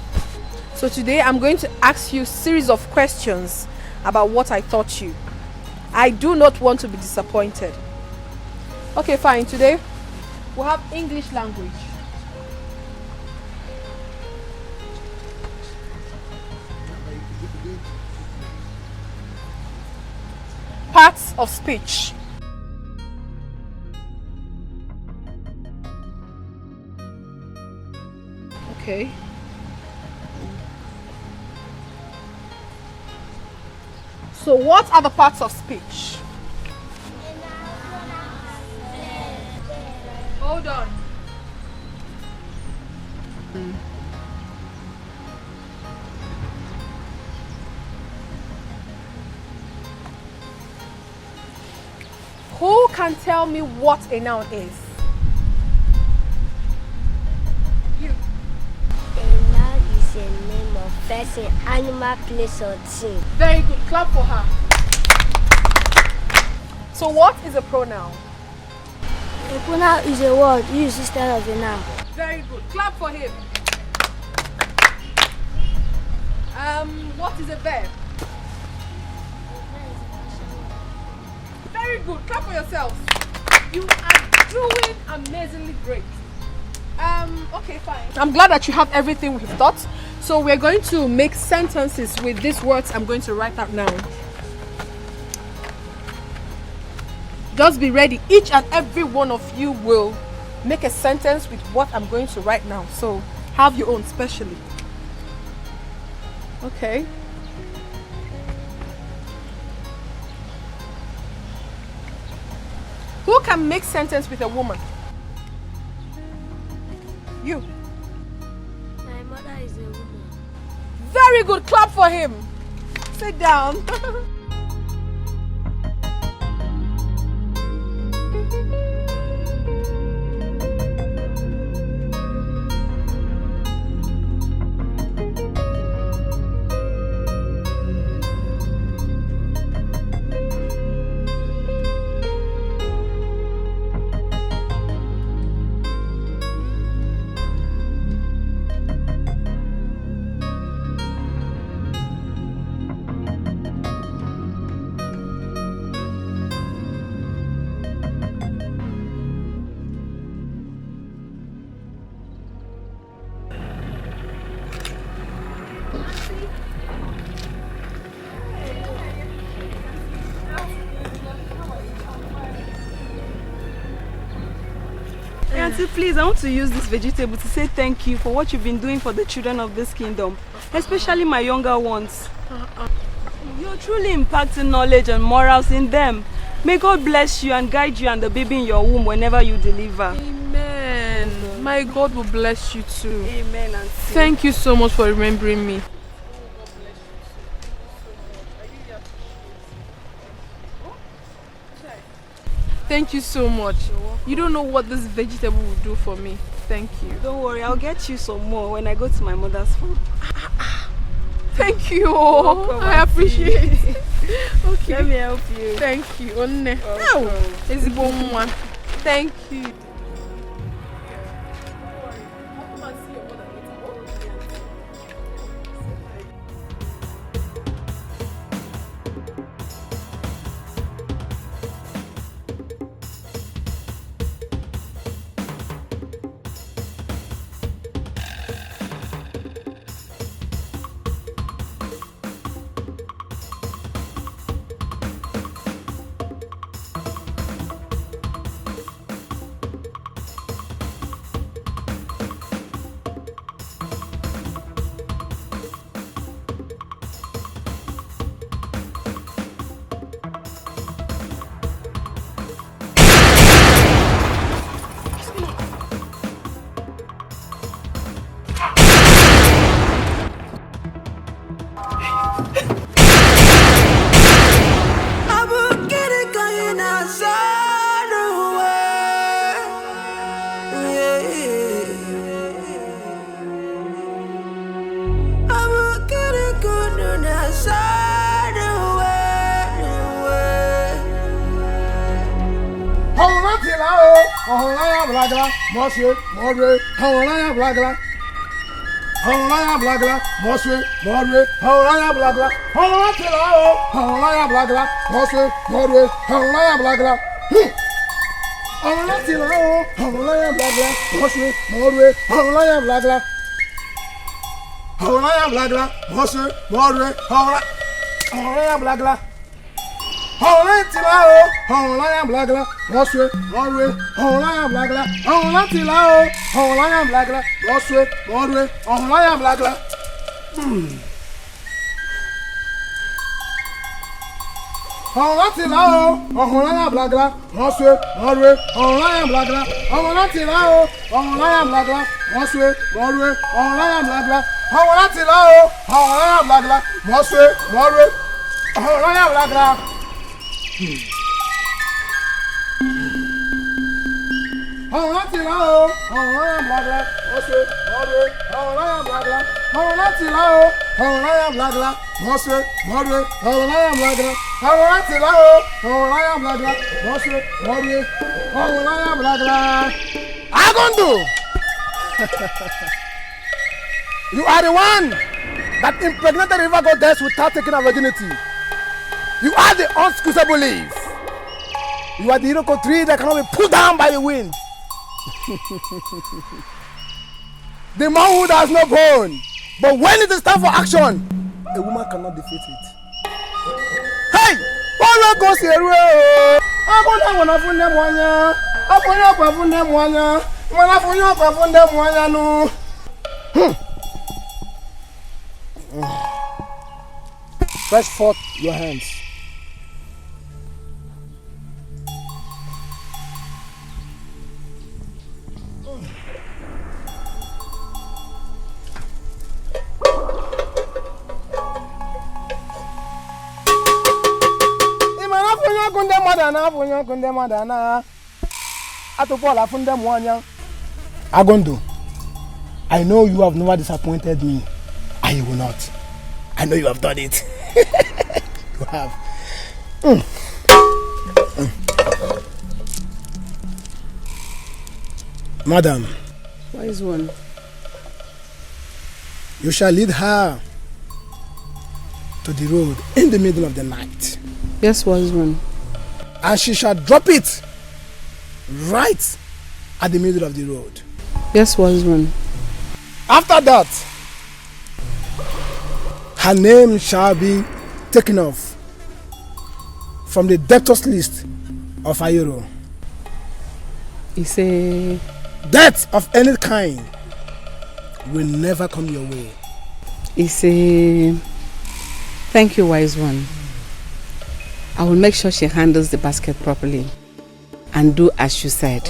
so today I'm going to ask you a series of questions about what I taught you. I do not want to be disappointed. Okay, fine. Today we'll have English language. Parts of speech. Okay. So what are the parts of speech? Hold on. Who can tell me what a noun is? A name of person, animal, place, or thing. Very good. Clap for her. So what is a pronoun? A pronoun is a word used instead of a noun. Very good. Clap for him. What is a verb? Very good. Clap for yourselves. You are doing amazingly great. Okay, fine. I'm glad that you have everything we've taught. So we're going to make sentences with these words I'm going to write out now. Just be ready. Each and every one of you will make a sentence with what I'm going to write now. So have your own specially. Okay. Who can make sentence with a woman? You. My mother is a woman. Very good. Clap for him. Sit down. Auntie, please, I want to use this vegetable to say thank you for what you've been doing for the children of this kingdom, especially my younger ones. You're truly impacting knowledge and morals in them. May God bless you and guide you and the baby in your womb whenever you deliver. Amen. My God will bless you too. Amen, Auntie. Thank you so much for remembering me. Thank you so much. You don't know what this vegetable will do for me. Thank you. Don't worry, I'll get you some more when I go to my mother's farm. Thank you. Welcome, I appreciate it. Okay. Let me help you. Thank you. It's a bon one. Thank you. Monsieur, Mordre, Hawana Blagla. Hawana Blagla, Monsieur, Mordre, Hawana Blagla. Hawana Tilao, Hawana Blagla, Monsieur, Mordre, Hawana Blagla. Hawana Tilao, Hawana Blagla, Monsieur, Mordre, Hawana Blagla. Hawana Blagla, Monsieur, Mordre, Hawana Blagla. Hawana Tilao, Hawana Blagla, Monsieur, Mordre, Hawana Blagla. Hawana Tilao, Hawana Blagla, Monsieur, Mordre, Hawana Blagla. Hawana Tilao, Hawana Blagla, Monsieur, Mordre, Hawana Blagla. Hawana Tilao, Hawana Blagla, Monsieur, Mordre, Hawana Blagla. Hawana Tilao, Hawana Blagla, Monsieur, Mordre, Hawana Blagla. Hawana Tilao, Hawana Blagla, Monsieur, Mordre, Hawana Blagla. Hawana Tilao, Hawana Blagla, Monsieur, Mordre, Hawana Blagla. Hawana Tilao, Hawana Blagla, Monsieur, Mordre, Hawana Blagla. Agondo! You are the one that impregnated river goddess without taking her virginity. You are the unsqueezable leaf. You are the iroko tree that cannot be pulled down by the wind. The manhood has no bone, but when it is time for action, a woman cannot defeat it. Hey! Polo goes here. Stretch forth your hands. Agondo, I know you have never disappointed me, and you will not. I know you have done it. You have. Madam. Wise one. You shall lead her to the road in the middle of the night. Yes, wise one. And she shall drop it right at the middle of the road. Yes, wise one. After that, her name shall be taken off from the debtors list of Ayoro. He say, death of any kind will never come your way. Thank you, wise one. I will make sure she handles the basket properly and do as you said.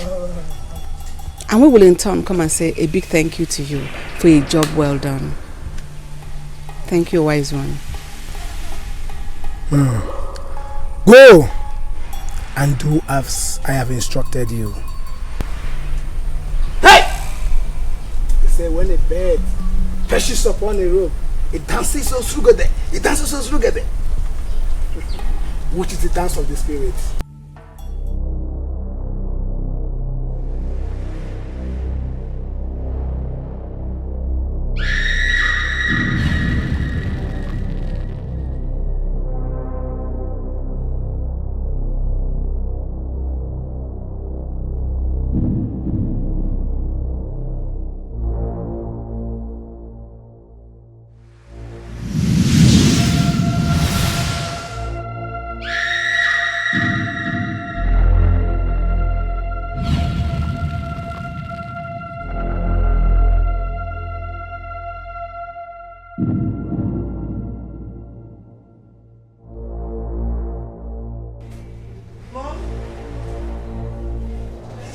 And we will in turn come and say a big thank you to you for a job well done. Thank you, wise one. Go and do as I have instructed you. Hey! They say when a bird perches upon a rope, it dances so together. It dances so together. Which is the dance of the spirit.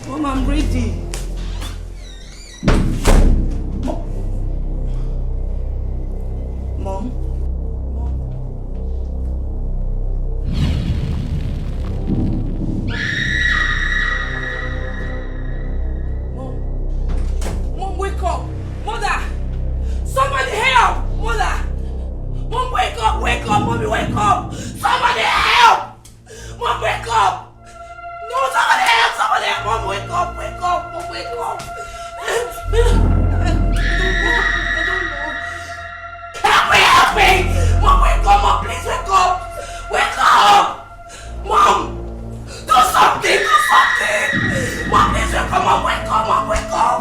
Mom, I'm ready. Mom? Mom, wake up! Mother! Somebody help! Mother! Mom, wake up! Wake up! Mommy, wake up! Somebody help! Mom, wake up! No, somebody help! Somebody help! Mom, wake up! Wake up! Mom, wake up! Help me! Mom, wake up! Mom, please wake up! Wake up! Mom! Do something! Do something! Mom, please wake up! Mom, wake up! Mom, wake up!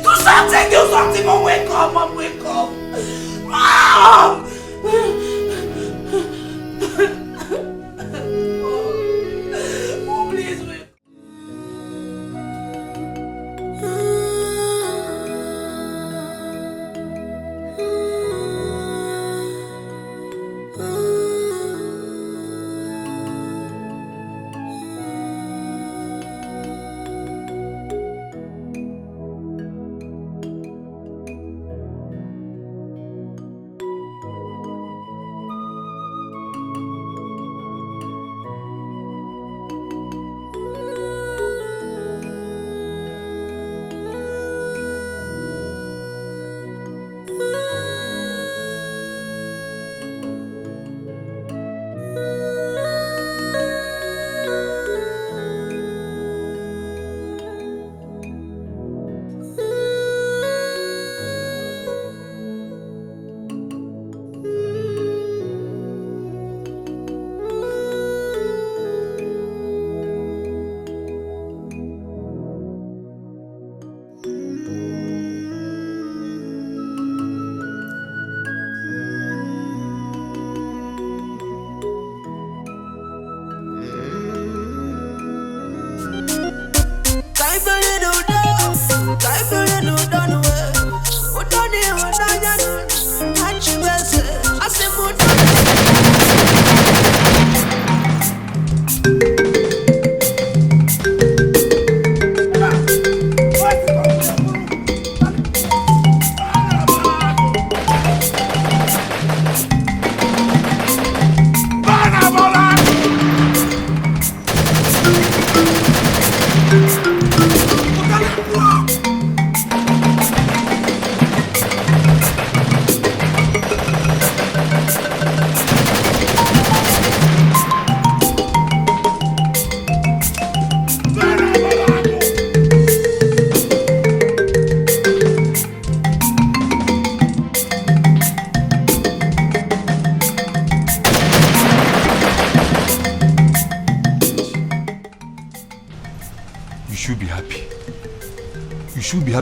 Do something! Do something! Mom, wake up! Mom, wake up! Mom! Mom, please wake up!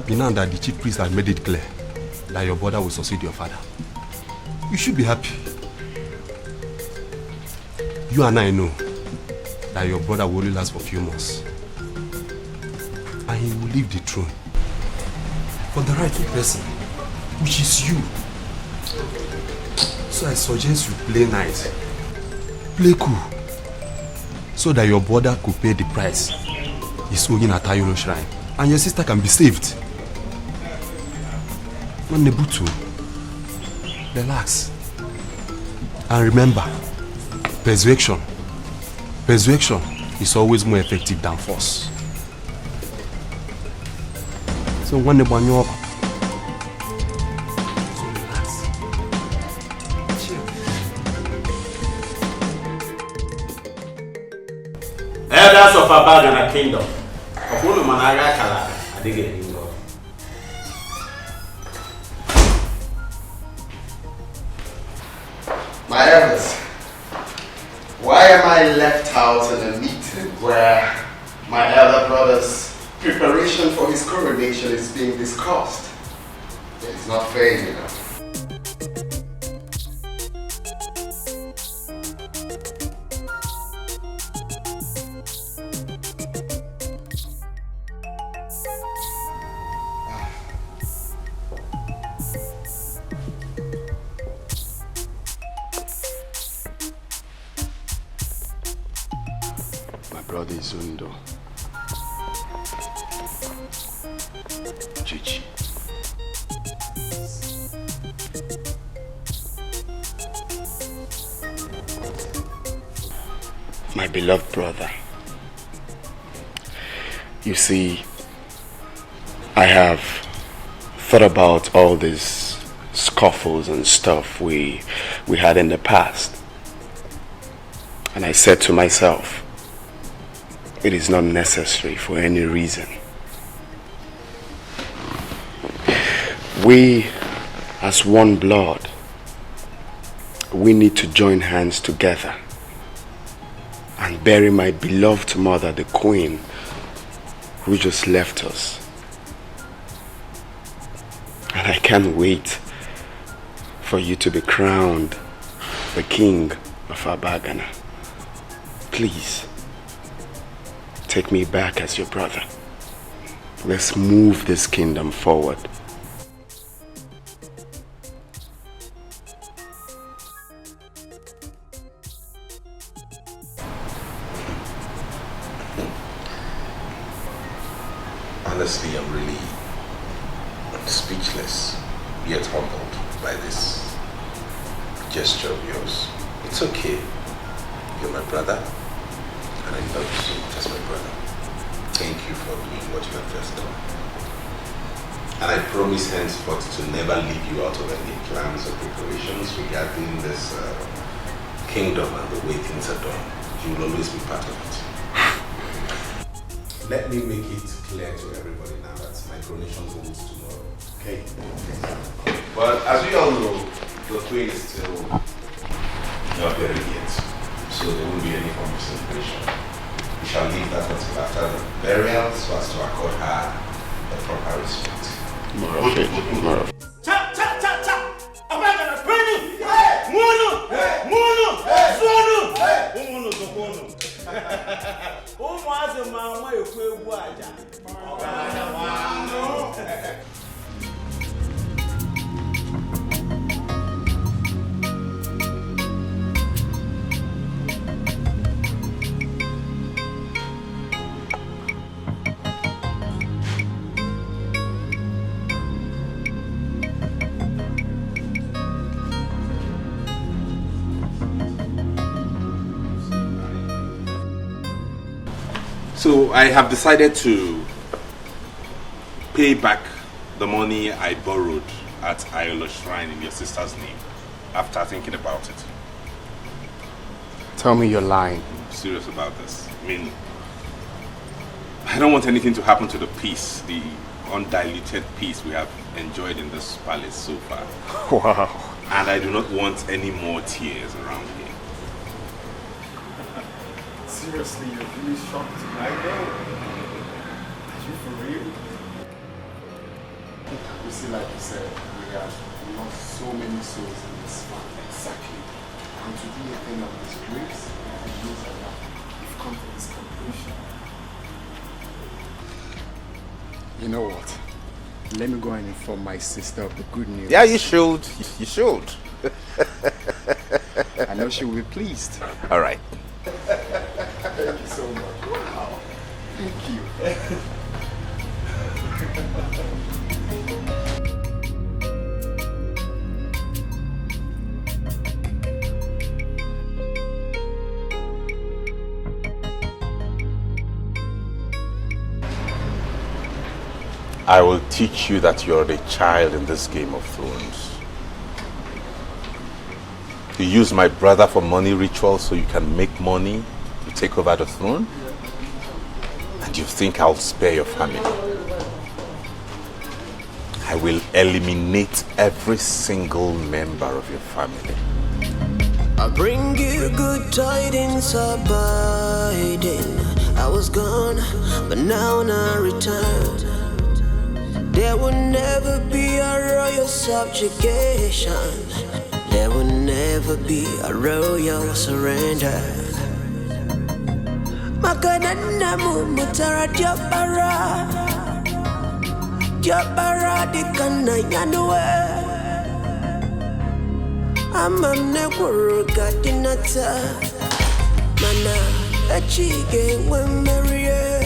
Now that the chief priest has made it clear that your brother will succeed your father, you should be happy. You and I know that your brother will only last for a few months. and he will leave the throne for the rightful person, which is you. So I suggest you play nice, play cool, so that your brother could pay the price he's owing at Ayolo Shrine, and your sister can be saved. Nebutu, relax. And remember, persuasion is always more effective than force. So when the banyo up, so relax. Elders of Abagana Kingdom. My elders, why am I left out in a meeting where my elder brother's preparation for his coronation is being discussed? It's not fair, you know. Brother Zundo. Chichi. My beloved brother. You see, I have thought about all these scuffles and stuff we had in the past. And I said to myself, it is not necessary for any reason. We, as one blood, we need to join hands together and bury my beloved mother, the queen, who just left us. And I can't wait for you to be crowned the king of Abagana. Please, take me back as your brother. Let's move this kingdom forward. Honestly, I'm really speechless, yet humbled by this gesture of yours. It's okay. You're my brother, and I love you as my brother. Thank you for doing what you have just done. And I promise henceforth to never leave you out of any plans or preparations regarding this kingdom and the way things are done. You will always be part of it. Let me make it clear to everybody now that my coronation goes tomorrow. Okay? But as we all know, the queen is still not buried yet, so there won't be any form of celebration. We shall leave that until after the burial so as to accord her the proper respect. More of it. More of it. Cha cha cha cha! Abagana Penu! Munu! Munu! Zonu! Munu Zokono! Umuaze mama yokwe egwu aja. Ogana wano. So I have decided to pay back the money I borrowed at Ayolo Shrine in your sister's name after thinking about it. Tell me you're lying. I'm serious about this. I mean, I don't want anything to happen to the peace, the undiluted peace we have enjoyed in this palace so far. Wow. And I do not want any more tears around here. Seriously, you're really shocked. I know. Are you for real? You see, like you said, we have lost so many souls in this family. Exactly. And to do a thing of this grace, we use a lot. We've come for this completion. You know what? Let me go and inform my sister of the good news. Yeah, you should. You should. I know she will be pleased. All right. Thank you so much. Wow. Thank you. I will teach you that you're a child in this Game of Thrones. You use my brother for money rituals so you can make money to take over the throne? And you think I'll spare your family? I will eliminate every single member of your family. I bring you good tidings abiding. I was gone, but now I return. There will never be a royal subjugation. There will never be a royal surrender. Makanana mutara diapara. Diapara dikana yanwe. Amamne kuruka dinata. Mana achige wemarie.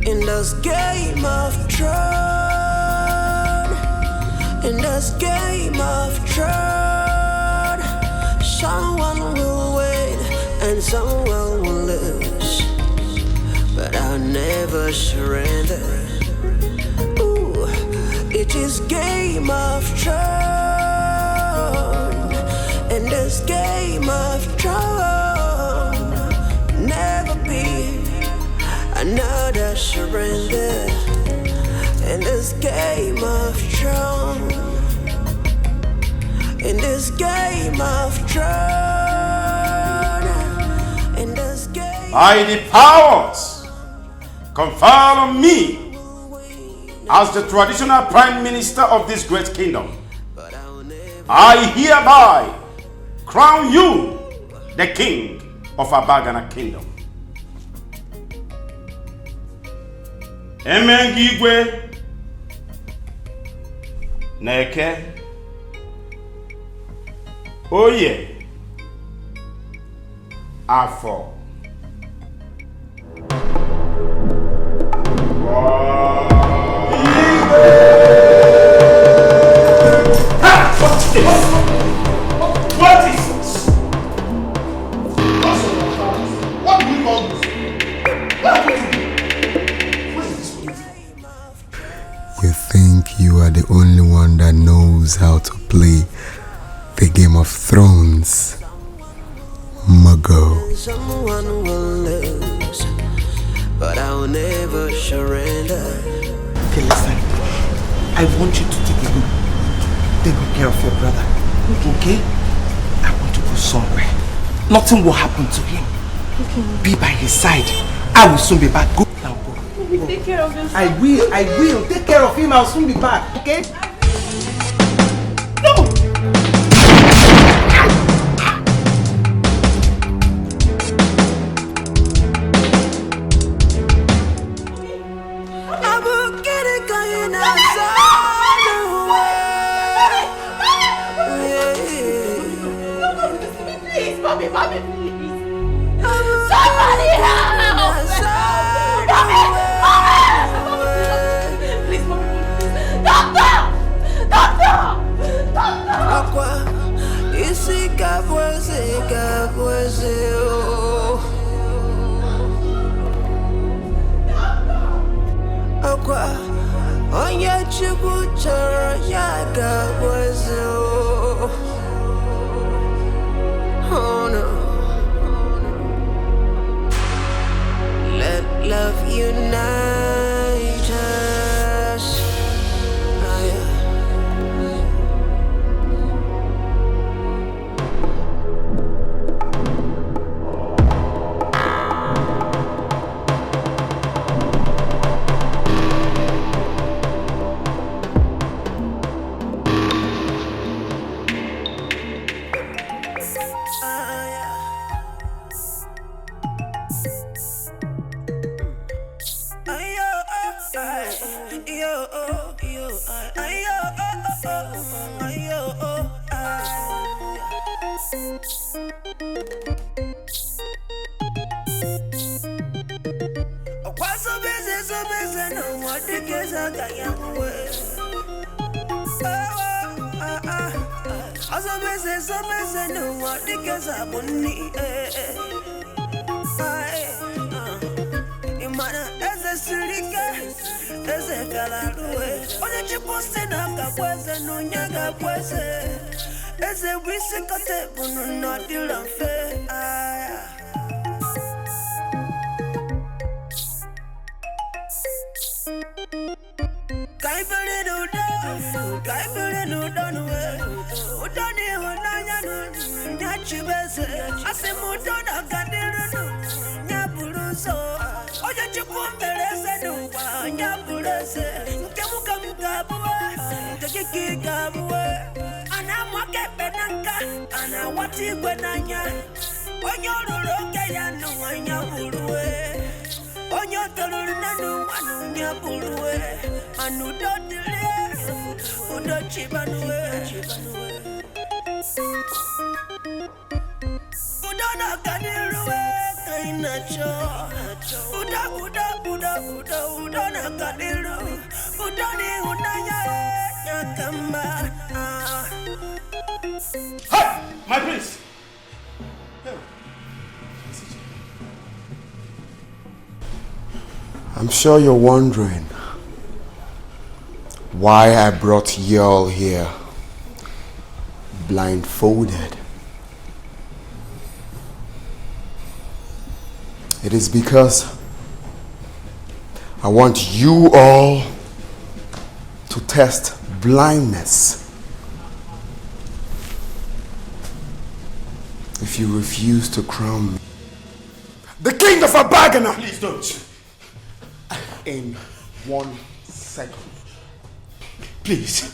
In this game of throne, in this game of throne, someone will win and someone will lose, but I'll never surrender. Ooh, it is game of throne, in this game of throne, never be another surrender in this game of throne. In this game of throne. In this game. By the powers conferred on me as the traditional prime minister of this great kingdom, I hereby crown you the king of Abagana kingdom. Emengigwe Neke Oye Afo What's this? What is this? What do we call this? You think you are the only one that knows how to play the Game of Thrones, Muggle. Someone will lose, but I'll never surrender. Okay, listen. I want you to take good care of your brother. Okay? I want to go somewhere. Nothing will happen to him. Okay. Be by his side. I will soon be back. Go now, go. Take care of yourself. I will. Take care of him. I'll soon be back. Okay? No! Mommy, please. Somebody help! Please, mommy. Doctor! Aqua, isi kabweze, Aqua, onye chukwu chọrọ ya kabweze. Oh no. Let love unite us. My prince! I'm sure you're wondering why I brought you all here blindfolded. It is because I want you all to test blindness. If you refuse to crown me the king of Abagana, please don't. In 1 second. Please.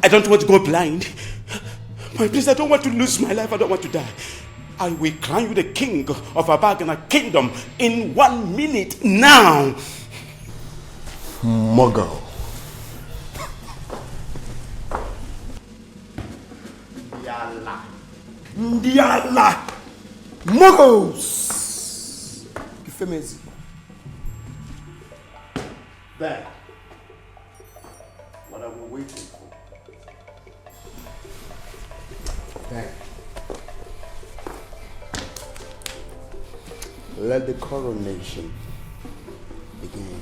I don't want to go blind. My prince, I don't want to lose my life. I don't want to die. I will crown you the king of Abagana kingdom in 1 minute now. Muggle. Ndiala. Muggles. Ifemezi. There. What are we waiting for? There. Let the coronation begin.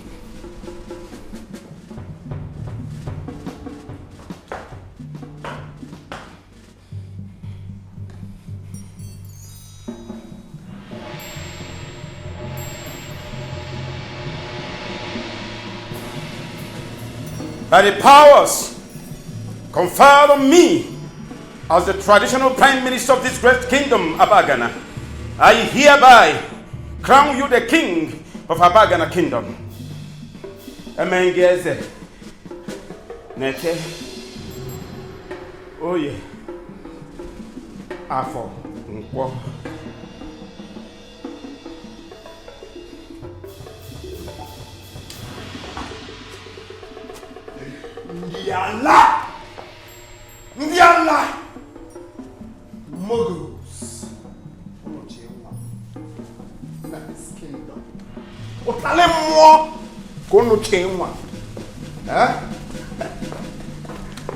By the powers conferred on me as the traditional prime minister of this great kingdom, Abagana, I hereby crown you the king of Abagana kingdom. Emengeze, Nete, Oye, Afo, Nkwo. Ndiala! Ndiala! Muggles. That is kingdom. Otale mo kono chenwa.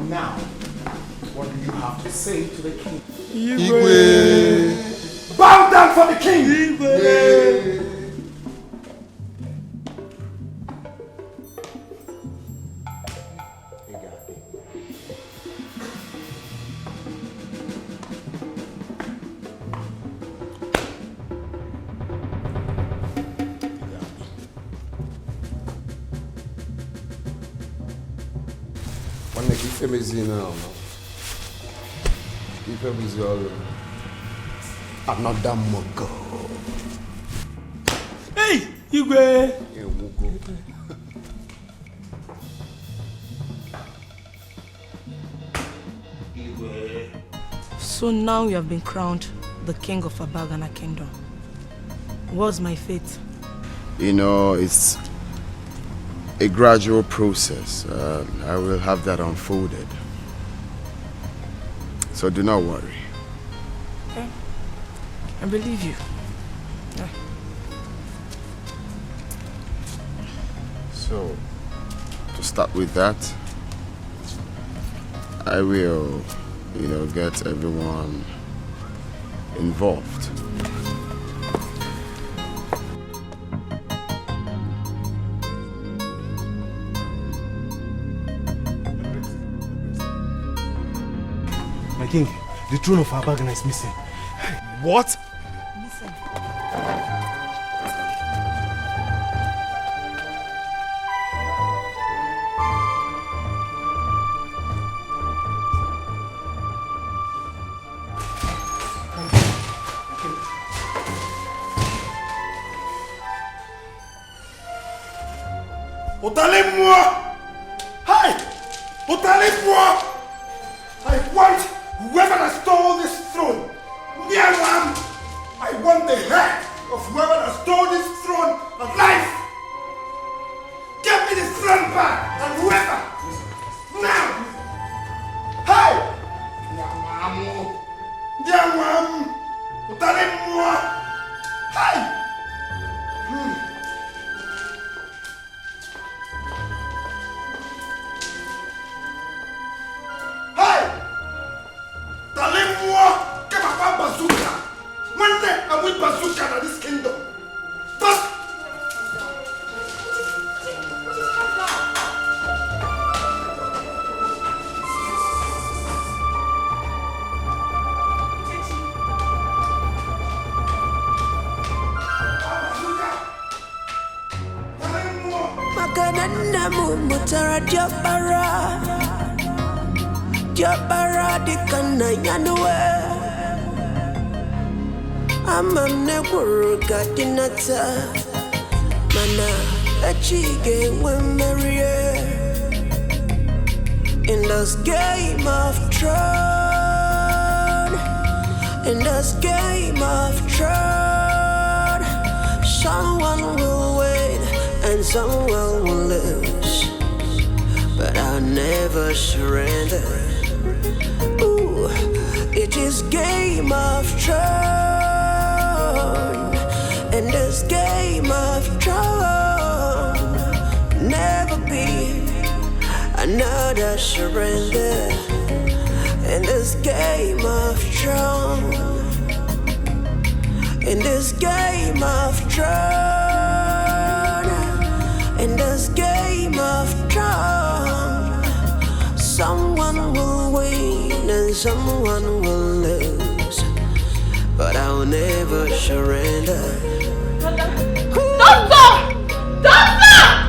Now, what do you have to say to the king? Igwe. Bow down for the king. Igwe. Another Muggle. Hey, Igwe! So now you have been crowned the king of Abagana kingdom. What's my fate? You know, it's a gradual process. I will have that unfolded. So do not worry. Okay. I believe you. Yeah. So, to start with that, I will, get everyone involved. My king, the throne of Abagan is missing. What? Listen. Otalez-moi! Hey! Otalez-moi! I want whoever has stole this throne. I want the head of whoever has stole this throne alive. Give me the throne back and whoever. Now! Hey! Diamam! Otalez-moi! Hey! Talez-moi que papa bazooka. One day I will bazooka in this kingdom. But Makanana mumutara Jabara di kana yanwe Amamne kuruga dinata Mana achige wemarie In this game of throne In this game of throne Someone will win and someone will lose But I'll never surrender It is game of throne, and this game of throne never be another surrender. In this game of throne, in this game of throne, in this game of throne, someone will win and someone will lose, but I'll never surrender. Doctor! Doctor! Doctor!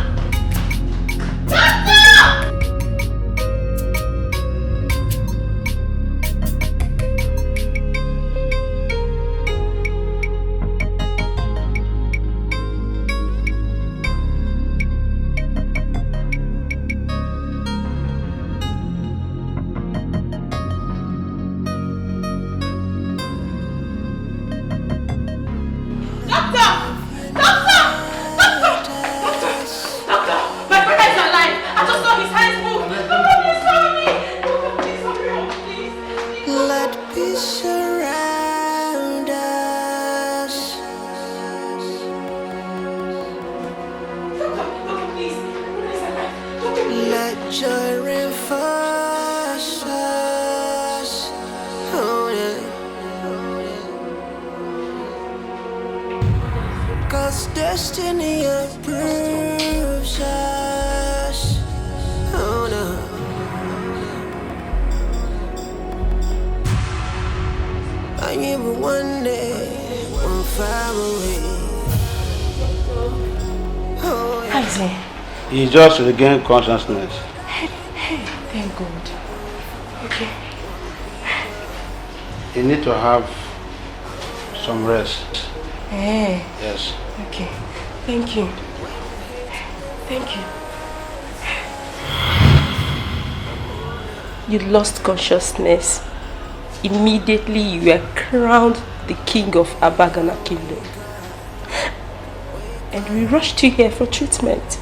Destiny approves us. Oh no. I am one day, one family. Oh yeah. He just regained consciousness. Hey, thank God. Okay. You need to have some rest. Hey. Yes. Okay. Thank you. Thank you. You lost consciousness. Immediately you were crowned the king of Abagana Kingdom. And we rushed you here for treatment.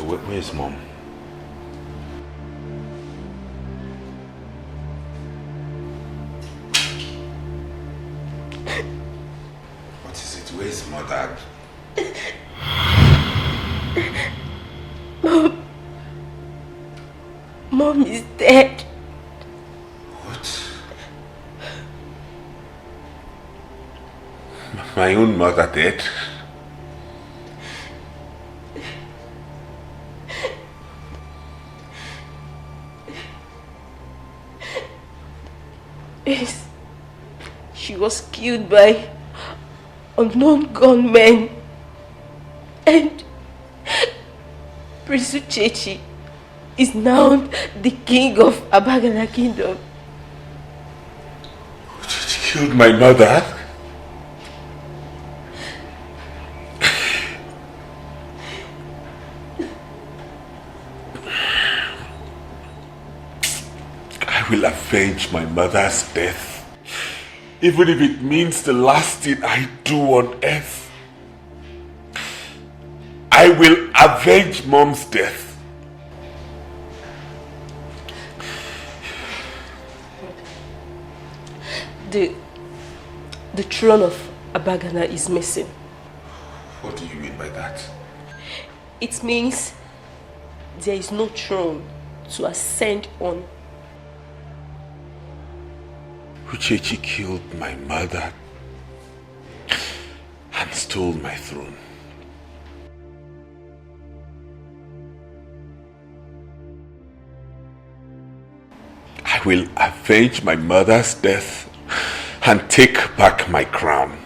where's Mom? What is it? Where's Mother? Mom is dead. What? My own mother dead? Yes. She was killed by unknown gunmen. And Prince Uchechi is now the king of Abagana Kingdom. Uchechi killed my mother? I will avenge my mother's death, even if it means the last thing I do on earth. I will avenge Mom's death. The throne of Abagana is missing. What do you mean by that? It means there is no throne to ascend on. Uchechi killed my mother and stole my throne. I will avenge my mother's death and take back my crown,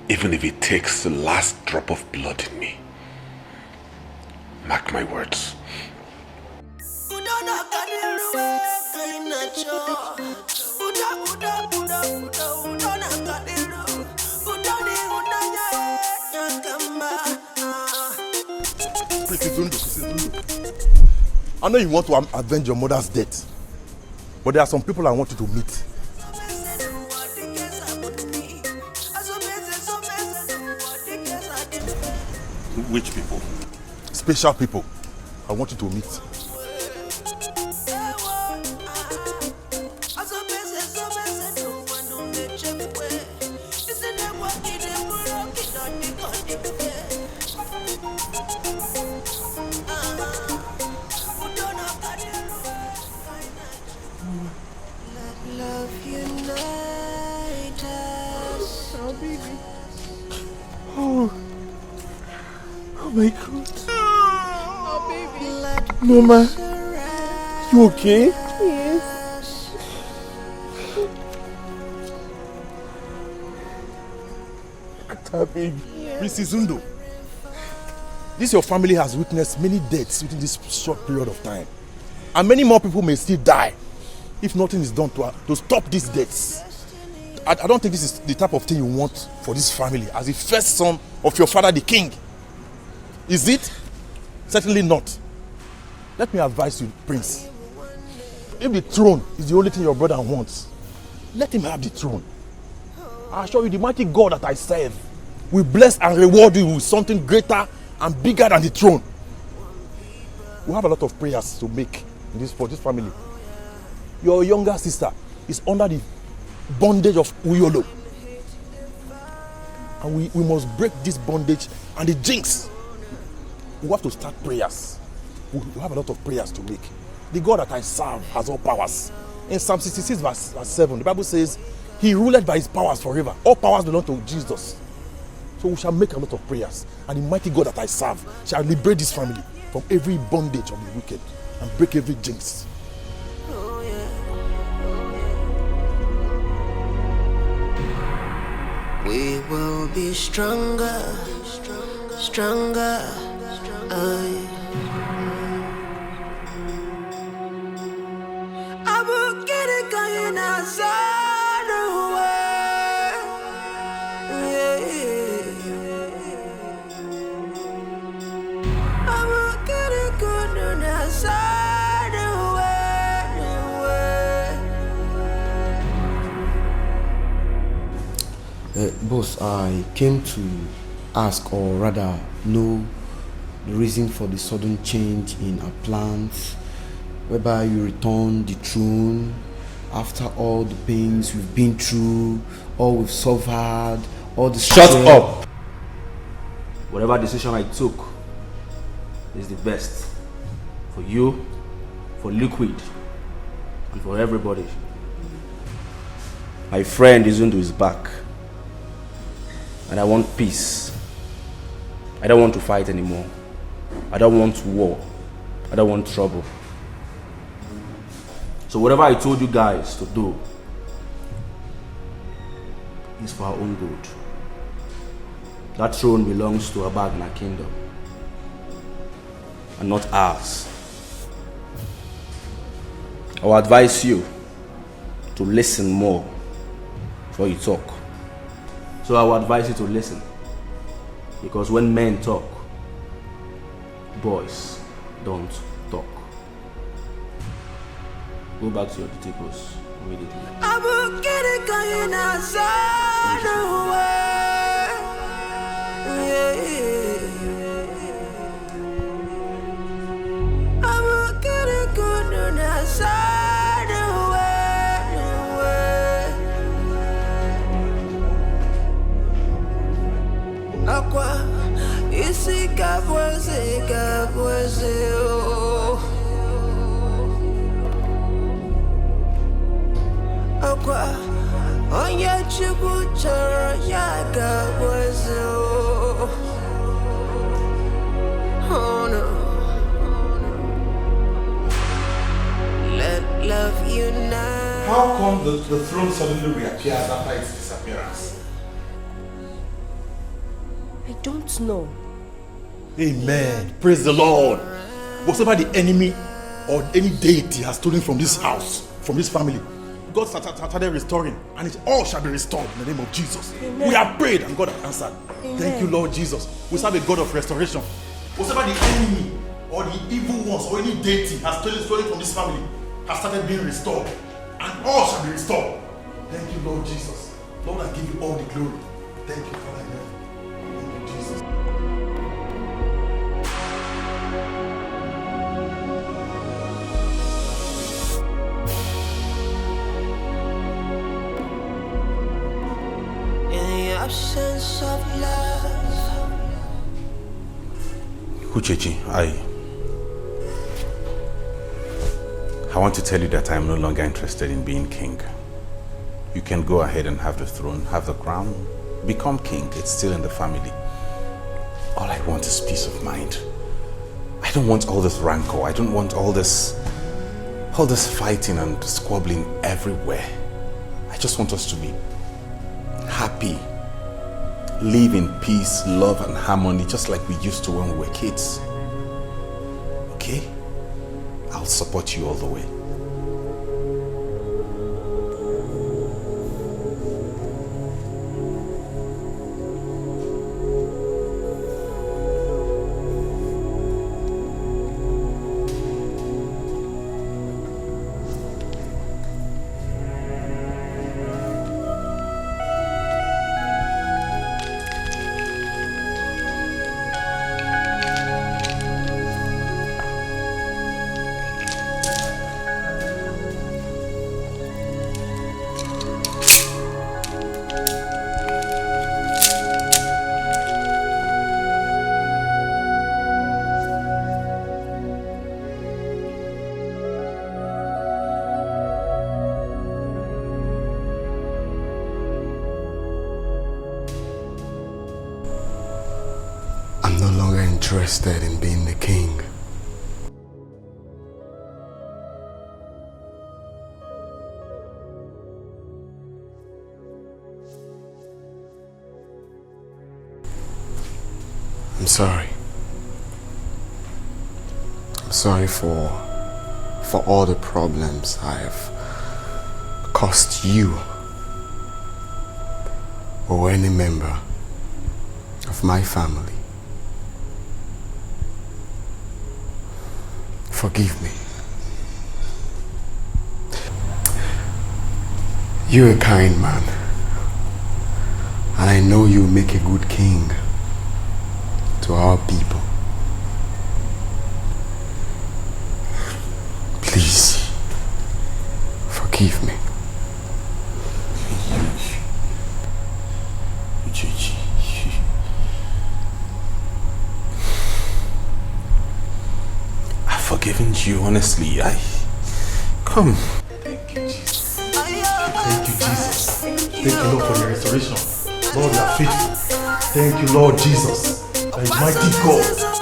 even if it takes the last drop of blood in me. Mark my words. I know you want to avenge your mother's death, but there are some people I want you to meet. Which people? Special people I want you to meet. Oh my God. Oh, baby. Mama, you okay? Yes. Baby. Mrs. Zundo, this your family has witnessed many deaths within this short period of time. And many more people may still die if nothing is done to stop these deaths. I don't think this is the type of thing you want for this family as the first son of your father, the king. Is it? Certainly not. Let me advise you, Prince. If the throne is the only thing your brother wants, let him have the throne. I assure you, the mighty God that I serve will bless and reward you with something greater and bigger than the throne. We have a lot of prayers to make for this family. Your younger sister is under the bondage of Uyolo. And we must break this bondage and the jinx. We have to start prayers. We have a lot of prayers to make. The God that I serve has all powers. In Psalm 66 verse 7, the Bible says, He ruled by His powers forever. All powers belong to Jesus. So we shall make a lot of prayers. And the mighty God that I serve shall liberate this family from every bondage of the wicked and break every jinx. We will be stronger, stronger. I will get it going outside the way. I will get it going outside the way. Boss, I came to ask, or rather know, the reason for the sudden change in our plans, whereby you return the throne after all the pains we've been through, all we've suffered, all the... Shut up! Whatever decision I took is the best for you, for Liquid, and for everybody. My friend Izundu is back, and I want peace. I don't want to fight anymore. I don't want war. I don't want trouble. So whatever I told you guys to do is for our own good. That throne belongs to Abagna Kingdom and not ours. I will advise you to listen more before you talk. So I will advise you to listen, because when men talk, boys don't talk. Go back to your tables immediately. I will get it going outside the way. I will get it going outside the way. Aqua, isi kabweze, oh. Aqua, onye chukwu chọrọ ya kabweze, oh. Oh no. Let love unite. How come the throne suddenly reappears after its disappearance? I don't know. Amen. Praise the Lord. Whatever the enemy or any deity has stolen from this house, from this family, God started restoring, and it all shall be restored in the name of Jesus. Amen. We have prayed and God has answered. Amen. Thank you, Lord Jesus. We serve a God of restoration. Whatever the enemy or the evil ones or any deity has stolen from this family has started being restored, and all shall be restored. Thank you, Lord Jesus. Lord, I give you all the glory. Thank you, Father. Thank you, Jesus. Absence of love. Uchechi, I want to tell you that I am no longer interested in being king. You can go ahead and have the throne, have the crown, become king. It's still in the family. All I want is peace of mind. I don't want all this rancor. I don't want all this fighting and squabbling everywhere. I just want us to be happy. Live in peace, love and harmony, just like we used to when we were kids. Okay? I'll support you all the way. Interested in being the king. I'm sorry. I'm sorry for all the problems I have caused you or any member of my family. Forgive me. You're a kind man, and I know you'll make a good king to our people. Please, forgive me. I've forgiven you, honestly. Come. Thank you, Jesus. Thank you, Jesus. Thank you, Lord, for the restoration. Lord, you are faithful. Thank you, Lord Jesus. And mighty God.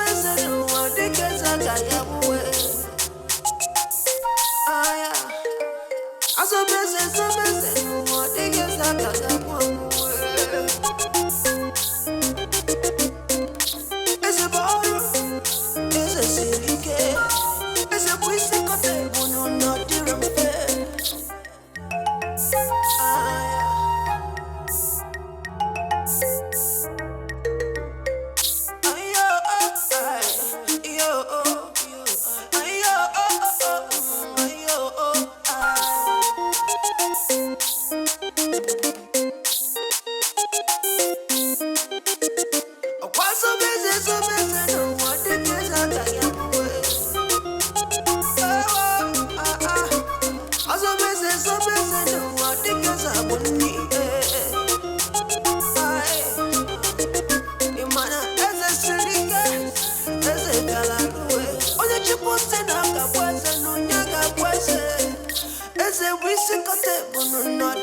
Ese Wazico,